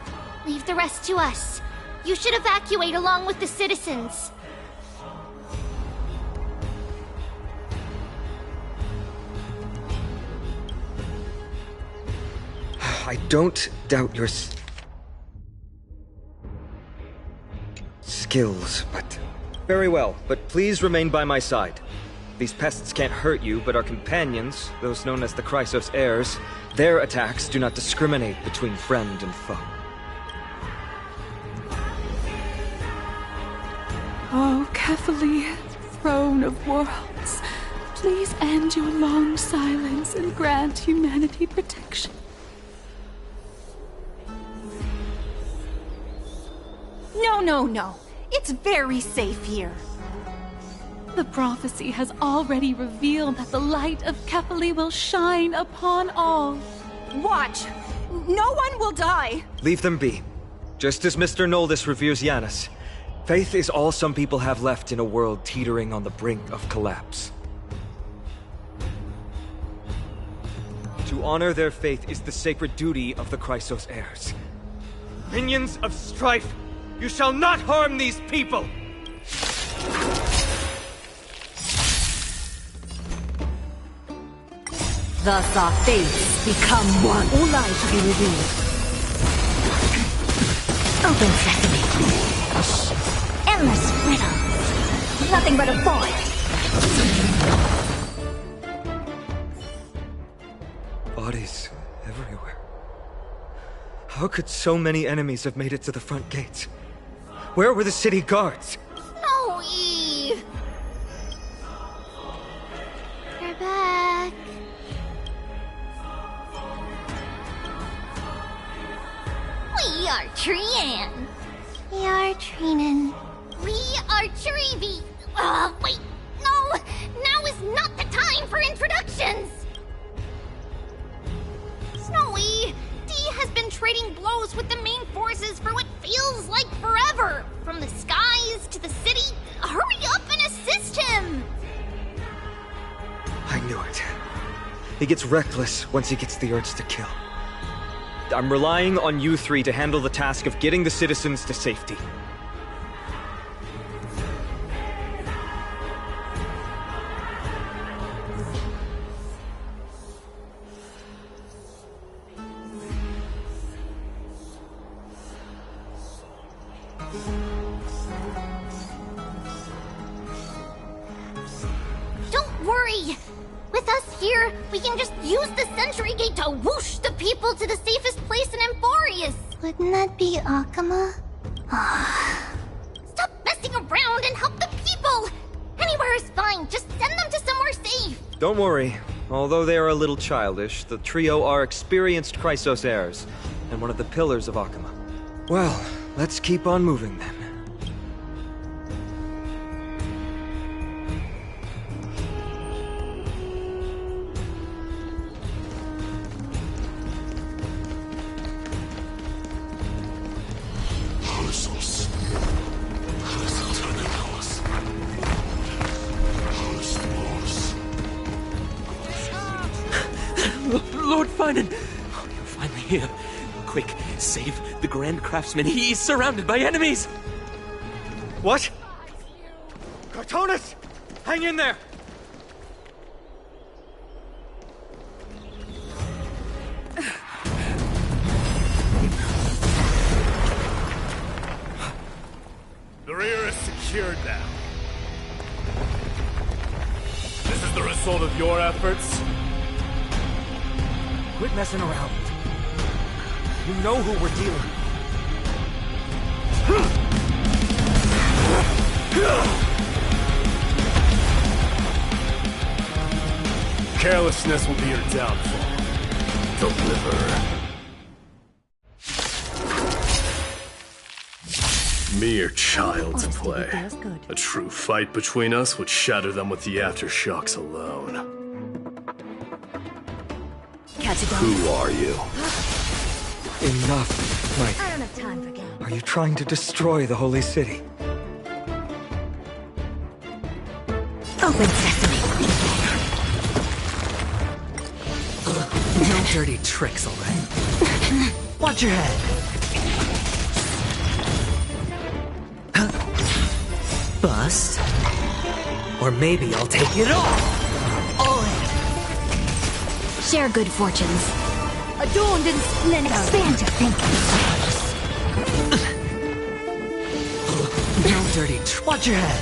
Leave the rest to us. You should evacuate along with the citizens. I don't doubt your skills, but... Very well, but please remain by my side. These pests can't hurt you, but our companions, those known as the Chrysos heirs, their attacks do not discriminate between friend and foe. Oh, Kephali, throne of worlds, please end your long silence and grant humanity protection. No. It's very safe here. The prophecy has already revealed that the light of Kephali will shine upon all. Watch! No one will die! Leave them be. Just as Mr. Naldis reveres Yanis, faith is all some people have left in a world teetering on the brink of collapse. To honor their faith is the sacred duty of the Chrysos heirs. Minions of strife, you shall not harm these people! Thus our fates become one. All lies shall be revealed. Open sesame. Endless riddles. Nothing but a void. Bodies everywhere. How could so many enemies have made it to the front gates? Where were the city guards? Snowy! You're back. We are Trian. We are Trinan. We are Treevy. Wait. No! Now is not the time for introductions! Snowy, Dee has been trading blows with the main forces for what feels like forever. From the skies to the city. Hurry up and assist him! I knew it. He gets reckless once he gets the urge to kill. I'm relying on you three to handle the task of getting the citizens to safety. Don't worry! With us here, we can just use the Sentry Gate to whoosh the people to the safest place in Emphorius! Wouldn't that be Akama? Stop messing around and help the people! Anywhere is fine, just send them to somewhere safe! Don't worry. Although they are a little childish, the trio are experienced Chrysos heirs, and one of the pillars of Akama. Well, let's keep on moving then. Lord Finan! Oh, you're finally here. Quick, save the Grand Craftsman. He is surrounded by enemies! What? Cartonis! Hang in there! The rear is secured now. This is the result of your efforts? Quit messing around. You know who we're dealing with. Carelessness will be your downfall. Deliver. Mere child's play. A true fight between us would shatter them with the aftershocks alone. Who are you? Enough, Mike. I don't have time for games. Are you trying to destroy the Holy City? Open sesame. No dirty tricks, alright? Watch your head. Bust. Or maybe I'll take it all in. Share good fortunes. Adorned in splendor. Expand your thinking. No dirty watch your head.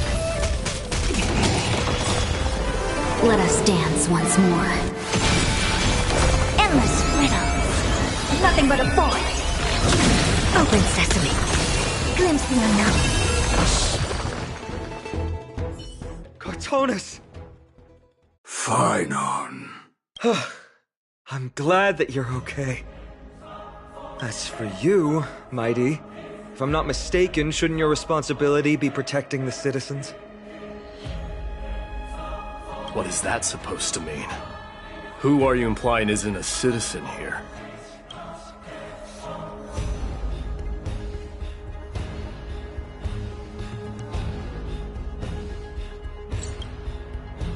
Let us dance once more. Endless riddles. Nothing but a void. Open sesame. Glimpse the unknown. Cartonus! Fine on. I'm glad that you're okay. As for you, Mighty, if I'm not mistaken, shouldn't your responsibility be protecting the citizens? What is that supposed to mean? Who are you implying isn't a citizen here?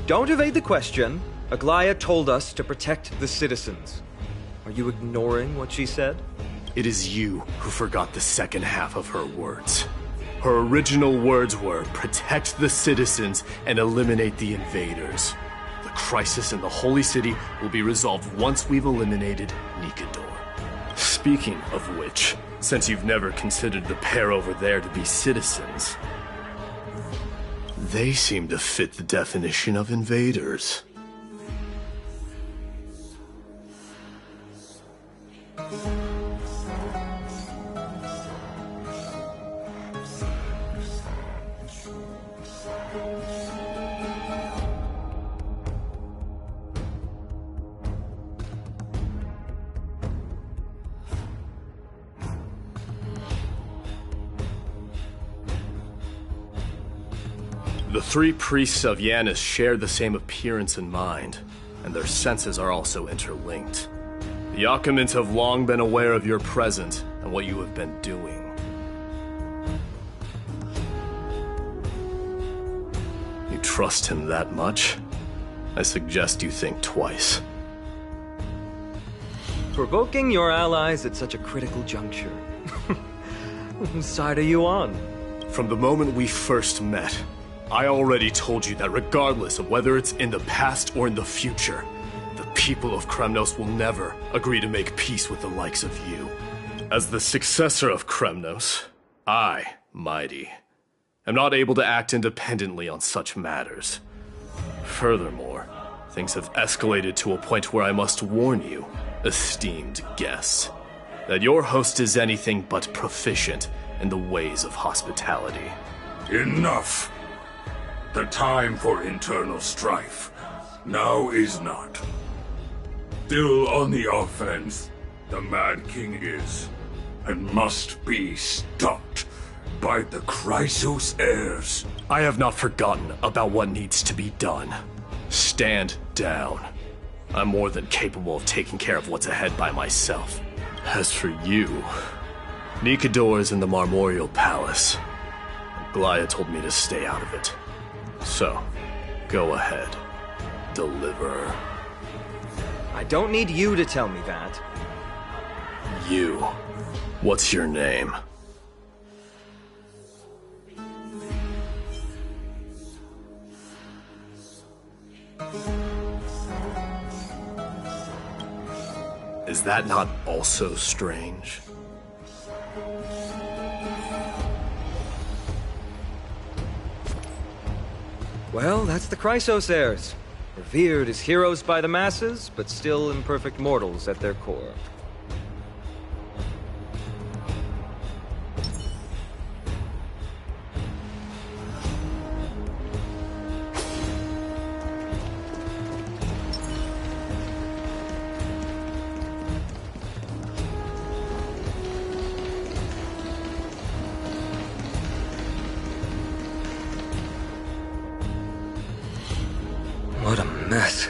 Don't evade the question. Aglaia told us to protect the citizens. Are you ignoring what she said? It is you who forgot the second half of her words. Her original words were, protect the citizens and eliminate the invaders. The crisis in the Holy City will be resolved once we've eliminated Nikador. Speaking of which, since you've never considered the pair over there to be citizens, they seem to fit the definition of invaders. The three priests of Yanis share the same appearance and mind, and their senses are also interlinked. The Achaemins have long been aware of your presence and what you have been doing. You trust him that much? I suggest you think twice. Provoking your allies at such a critical juncture. Whose side are you on? From the moment we first met, I already told you that regardless of whether it's in the past or in the future, the people of Kremnos will never agree to make peace with the likes of you. As the successor of Kremnos, I, Mighty, am not able to act independently on such matters. Furthermore, things have escalated to a point where I must warn you, esteemed guests, that your host is anything but proficient in the ways of hospitality. Enough! The time for internal strife now is not. Still on the offense, the Mad King is, and must be stopped by the Chrysos heirs. I have not forgotten about what needs to be done. Stand down. I'm more than capable of taking care of what's ahead by myself. As for you, Nikador is in the Marmorial Palace. Aglaia told me to stay out of it. So, go ahead. Deliver. I don't need you to tell me that. You. What's your name? Is that not also strange? Well, that's the Chrysos heirs. Revered as heroes by the masses, but still imperfect mortals at their core. What a mess.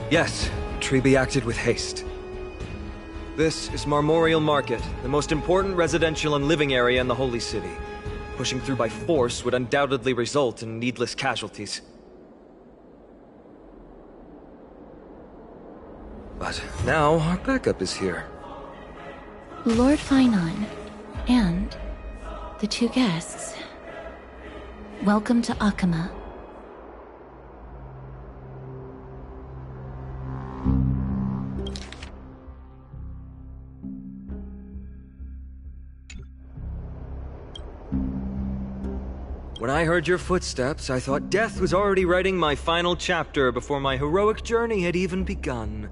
Yes, Treby acted with haste. This is Marmorial Market, the most important residential and living area in the Holy City. Pushing through by force would undoubtedly result in needless casualties. But now our backup is here. Lord Finon, and the two guests. Welcome to Akama. When I heard your footsteps, I thought death was already writing my final chapter before my heroic journey had even begun.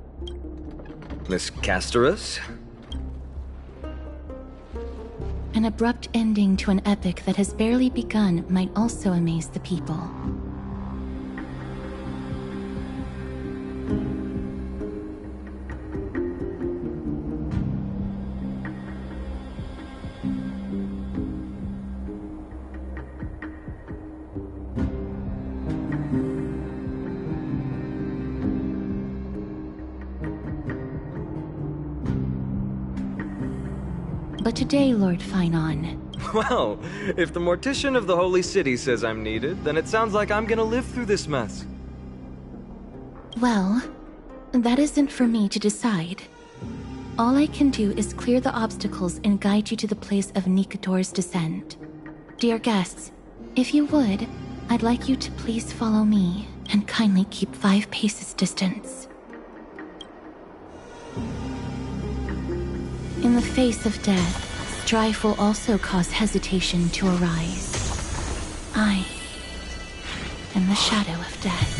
Miss Casterus? An abrupt ending to an epic that has barely begun might also amaze the people. But today, Lord Finon... Well, if the mortician of the Holy City says I'm needed, then it sounds like I'm gonna live through this mess. Well, that isn't for me to decide. All I can do is clear the obstacles and guide you to the place of Nikador's descent. Dear guests, if you would, I'd like you to please follow me and kindly keep 5 paces distance. In the face of death, strife will also cause hesitation to arise. I am the shadow of death.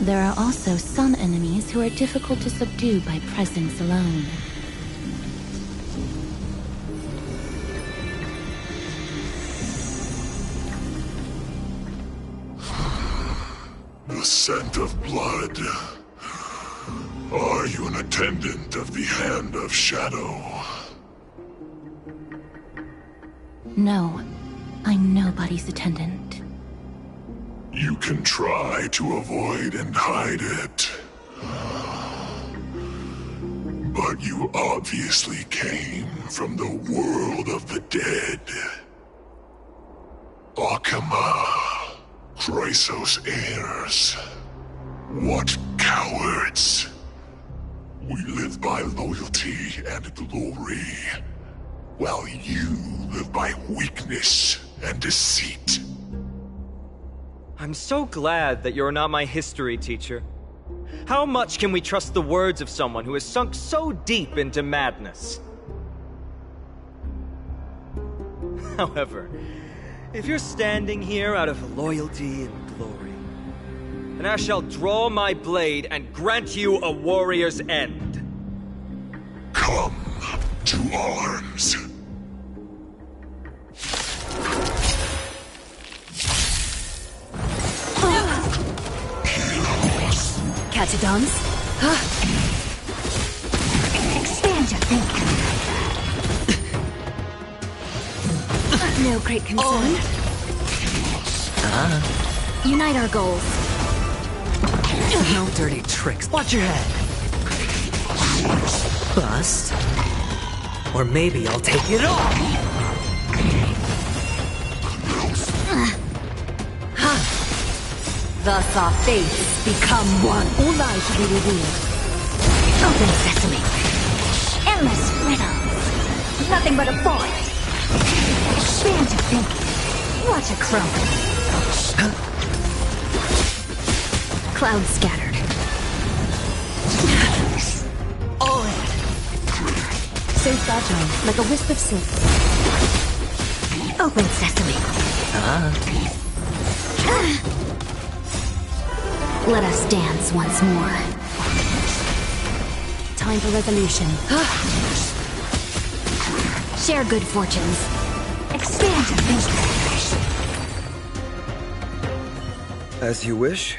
There are also some enemies who are difficult to subdue by presence alone. The scent of blood. Are you an attendant of the Hand of Shadow? No, I'm nobody's attendant. You can try to avoid and hide it. But you obviously came from the world of the dead. Akama, Chrysos heirs. What cowards! We live by loyalty and glory, while you live by weakness and deceit. I'm so glad that you're not my history teacher. How much can we trust the words of someone who has sunk so deep into madness? However, if you're standing here out of loyalty and glory, then I shall draw my blade and grant you a warrior's end. Come to arms. Catadons? Expand your thinking. No great concern. Unite our goals. No dirty tricks. Watch your head. Bust. Or maybe I'll take it off. Thus our fates become one. All lies will be revealed. Open sesame. Endless riddles. Nothing but a boy. Expand your thinking. Watch it crumble. Clouds scattered. All in. So fragile, like a wisp of silk. Open sesame. Let us dance once more. Time for resolution. Share good fortunes. Expand your thinking. As you wish.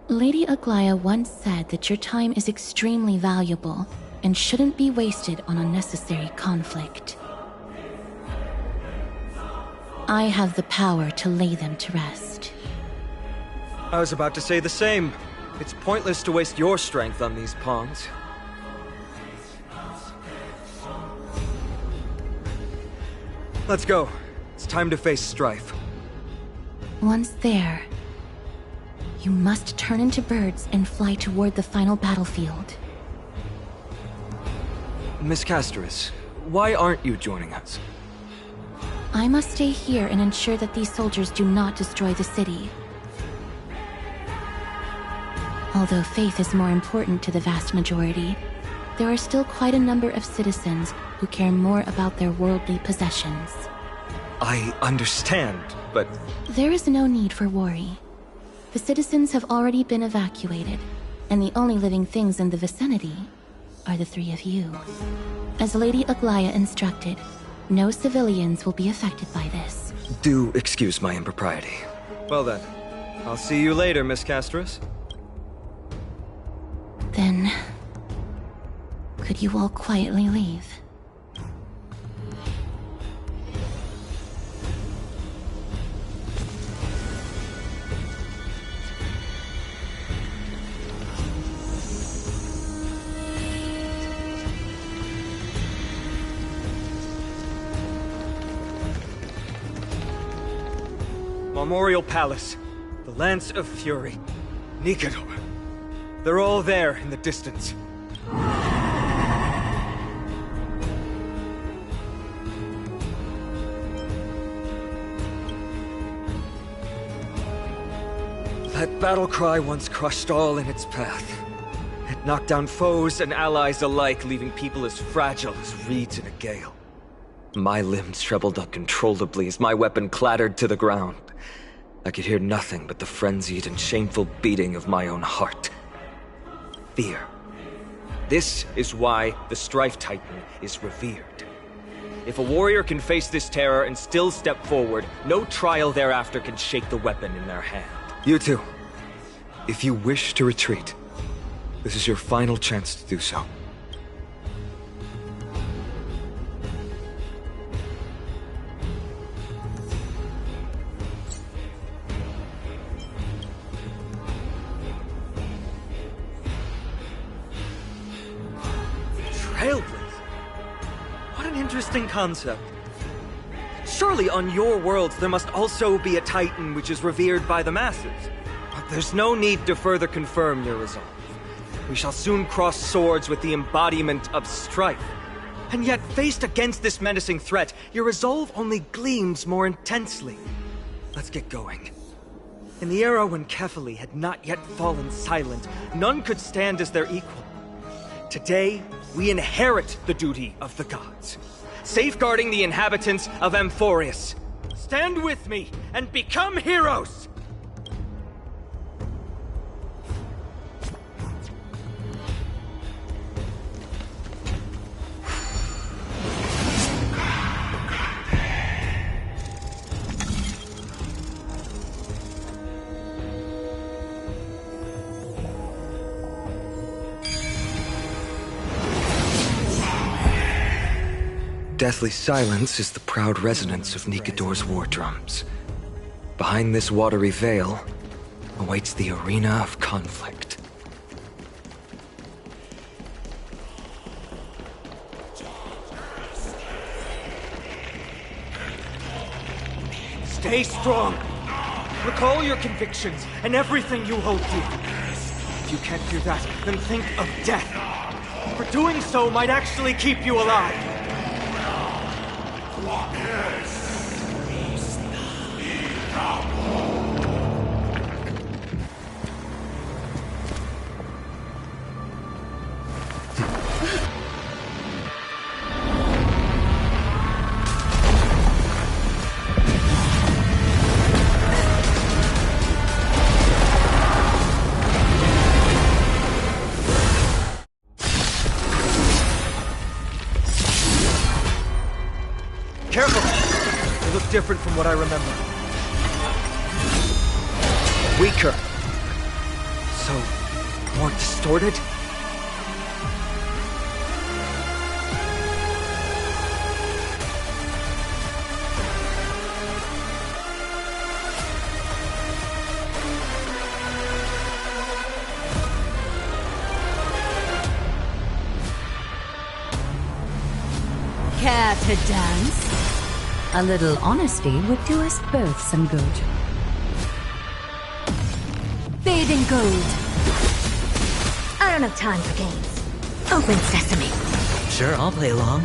Lady Aglaya once said that your time is extremely valuable and shouldn't be wasted on unnecessary conflict. I have the power to lay them to rest. I was about to say the same. It's pointless to waste your strength on these pawns. Let's go. It's time to face strife. Once there, you must turn into birds and fly toward the final battlefield. Miss Castoris, why aren't you joining us? I must stay here and ensure that these soldiers do not destroy the city. Although faith is more important to the vast majority, there are still quite a number of citizens who care more about their worldly possessions. I understand, but... There is no need for worry. The citizens have already been evacuated, and the only living things in the vicinity are the three of you. As Lady Aglaya instructed, no civilians will be affected by this. Do excuse my impropriety. Well then, I'll see you later, Miss Castoris. Then, could you all quietly leave? Memorial Palace, the Lance of Fury, Nicanor. They're all there in the distance. That battle cry once crushed all in its path. It knocked down foes and allies alike, leaving people as fragile as reeds in a gale. My limbs trembled uncontrollably as my weapon clattered to the ground. I could hear nothing but the frenzied and shameful beating of my own heart. Fear. This is why the Strife Titan is revered. If a warrior can face this terror and still step forward, no trial thereafter can shake the weapon in their hand. You two, if you wish to retreat, this is your final chance to do so. Trailblazer? What an interesting concept. Surely on your worlds there must also be a Titan which is revered by the masses. But there's no need to further confirm your resolve. We shall soon cross swords with the embodiment of strife. And yet, faced against this menacing threat, your resolve only gleams more intensely. Let's get going. In the era when Kefali had not yet fallen silent, none could stand as their equal. Today, we inherit the duty of the gods, safeguarding the inhabitants of Amphorius. Stand with me and become heroes! Deathly silence is the proud resonance of Nikador's war drums. Behind this watery veil awaits the arena of conflict. Stay strong! Recall your convictions and everything you hold dear. If you can't do that, then think of death. For doing so might actually keep you alive. what I remember. Weaker. So, more distorted? Care to dance? A little honesty would do us both some good. Fading gold. I don't have time for games. Open sesame. Sure, I'll play along.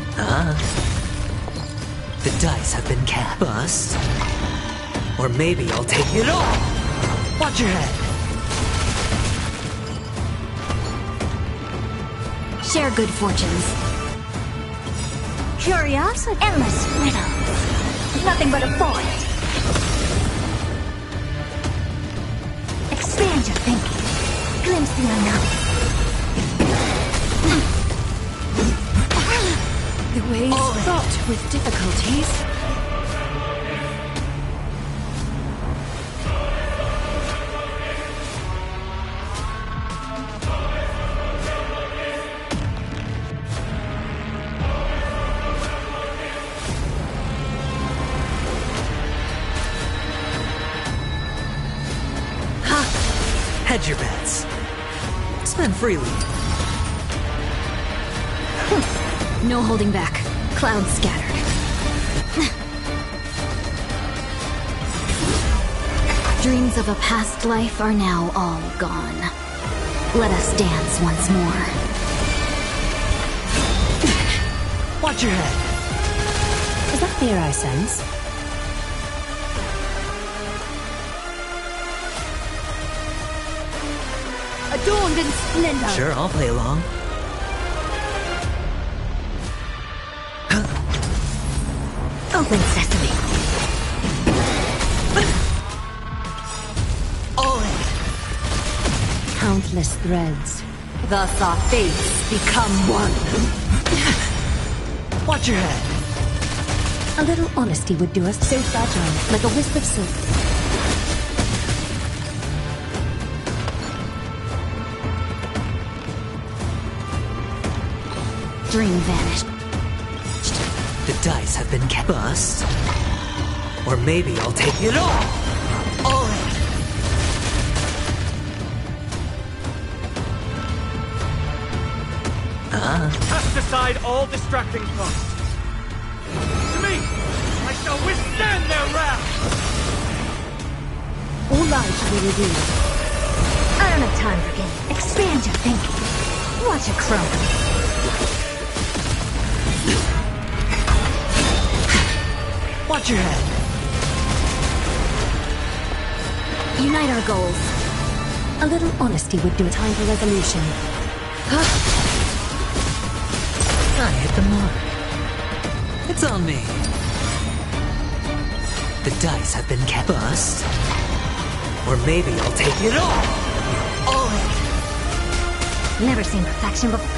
The dice have been cast. Bust. Or maybe I'll take it all. Watch your head. Share good fortunes. Curiosity. Endless riddles. Nothing but a void. Expand your thinking. Glimpse the unknown. The ways fraught with difficulties. Hedge your bets. Spend freely. No holding back. Clouds scattered. Dreams of a past life are now all gone. Let us dance once more. Watch your head. Is that fear I sense? Adorned in splendor. Sure, I'll play along. Open sesame. All in. Countless threads. Thus our fates become one. Watch your head. A little honesty would do us so fragile, like a wisp of silk. Dream vanished. The dice have been kept. Bust. Or maybe I'll take it all. All in. Cast aside all distracting thoughts. To me, I shall withstand their wrath. All lives will be revealed. I don't have time for games. Expand your thinking. Watch it crumble. Watch your head. Unite our goals. A little honesty would do a time for resolution. I hit the mark. It's on me. The dice have been kept. Bust. Or maybe I'll take it all. All in. Never seen perfection before.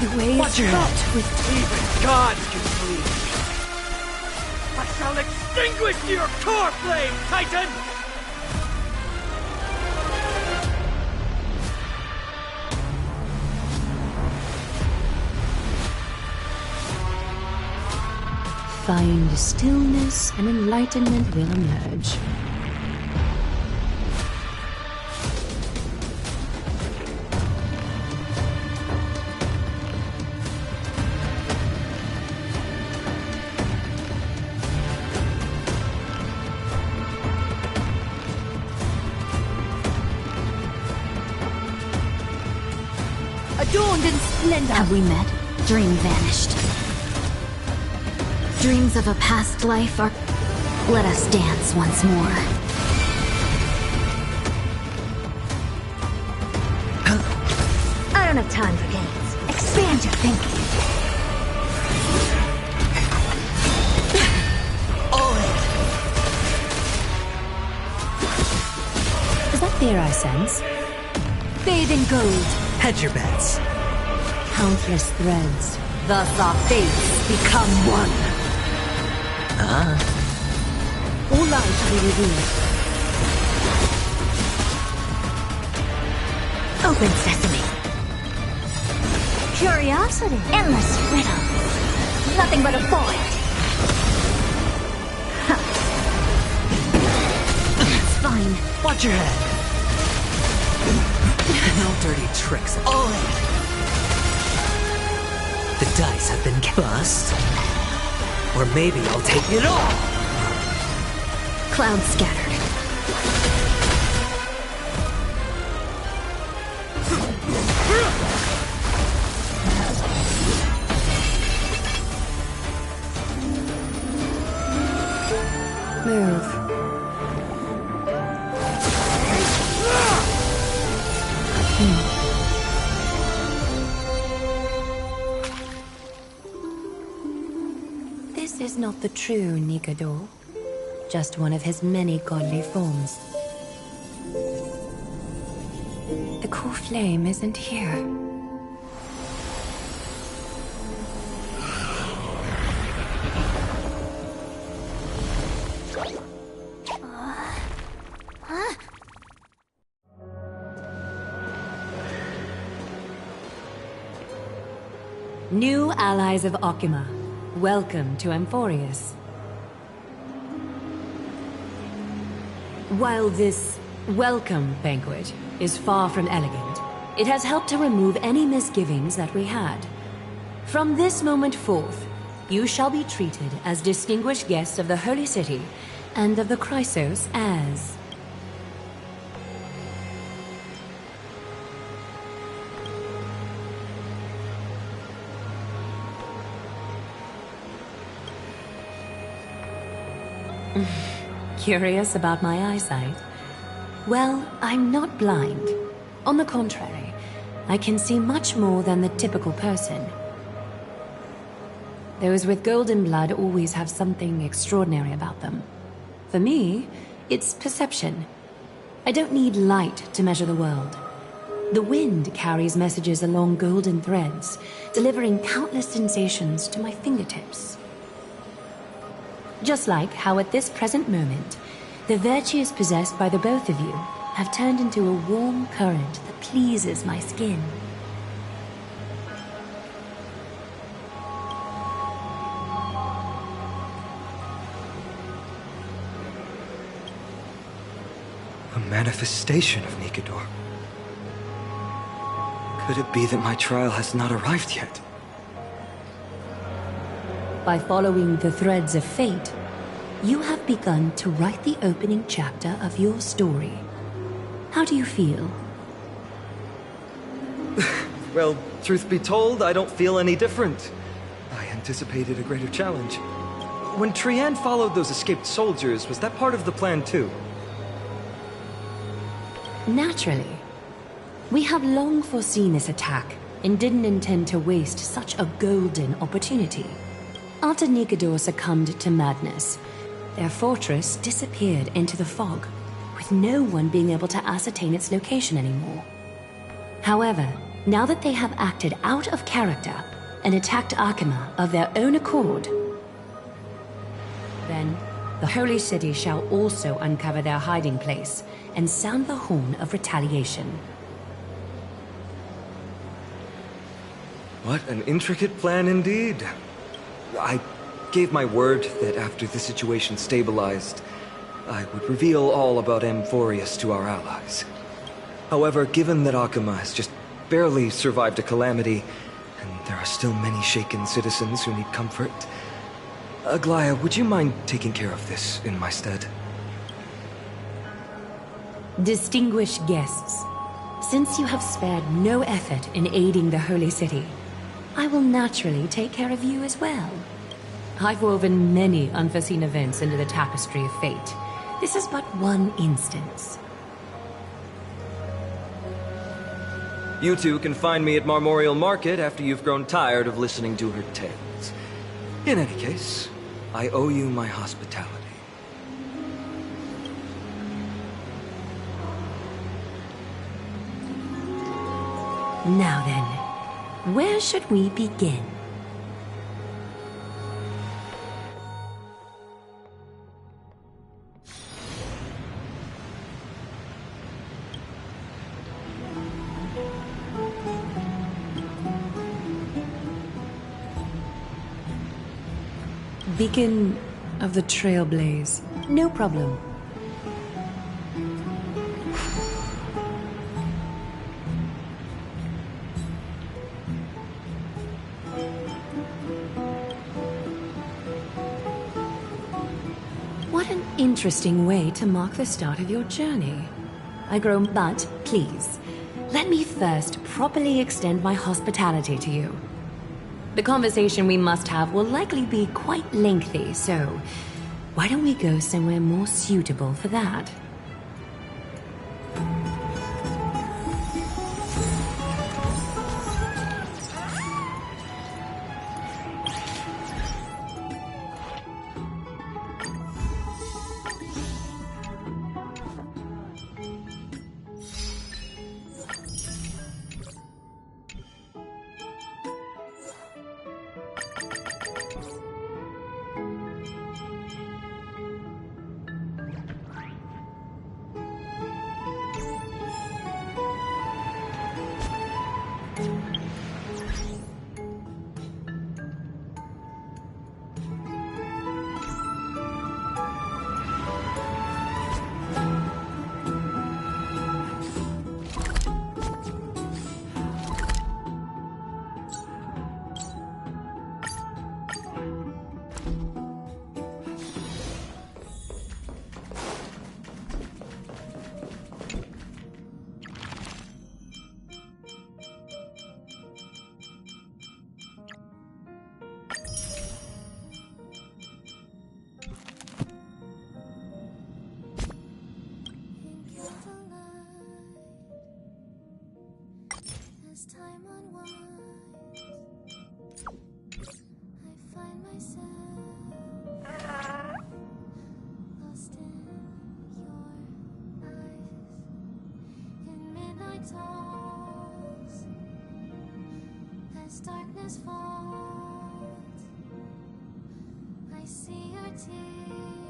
The ways Watch your head. fraught with Even gods can bleed. I shall extinguish your core flame, Titan! Find stillness and enlightenment will emerge. adorned in splendor. Have we met? Dream vanished. Dreams of a past life are... Let us dance once more. I don't have time for games. Expand your thinking. Is that fear I sense? Fading gold. Hedge your bets. Countless threads, thus our fates become one. All lies shall be revealed. Open sesame. Curiosity. Endless riddles. Nothing but a void. It's fine. Watch your head. No dirty tricks. All in. The dice have been bust. Or maybe I'll take it all. Clouds scattered. Move. This is not the true Nikador, just one of his many godly forms. The core flame isn't here. New allies of Okima, welcome to Amphorius. While this welcome banquet is far from elegant, it has helped to remove any misgivings that we had. From this moment forth, you shall be treated as distinguished guests of the Holy City and of the Chrysos as... Curious about my eyesight? Well, I'm not blind. On the contrary, I can see much more than the typical person. Those with golden blood always have something extraordinary about them. For me, it's perception. I don't need light to measure the world. The wind carries messages along golden threads, delivering countless sensations to my fingertips. Just like how at this present moment, the virtues possessed by the both of you have turned into a warm current that pleases my skin. A manifestation of Nikador. Could it be that my trial has not arrived yet? By following the threads of fate, you have begun to write the opening chapter of your story. How do you feel? Well, truth be told, I don't feel any different. I anticipated a greater challenge. When Trian followed those escaped soldiers, was that part of the plan too? Naturally. We have long foreseen this attack and didn't intend to waste such a golden opportunity. After Nikador succumbed to madness, their fortress disappeared into the fog, with no one being able to ascertain its location anymore. However, now that they have acted out of character and attacked Akima of their own accord, then the Holy City shall also uncover their hiding place and sound the horn of retaliation. What an intricate plan indeed. I gave my word that after the situation stabilized, I would reveal all about Amphorius to our allies. However, given that Akima has just barely survived a calamity, and there are still many shaken citizens who need comfort, Aglaya, would you mind taking care of this in my stead? Distinguished guests, since you have spared no effort in aiding the Holy City, I will naturally take care of you as well. I've woven many unforeseen events into the tapestry of fate. This is but one instance. You two can find me at Marmorial Market after you've grown tired of listening to her tales. In any case, I owe you my hospitality. Now then, Where should we begin? Beacon of the Trailblaze. No problem. What an interesting way to mark the start of your journey. But please, let me first properly extend my hospitality to you. The conversation we must have will likely be quite lengthy, so why don't we go somewhere more suitable for that? As time unwinds, I find myself lost in your eyes. In midnight talks, as darkness falls, I see your tears.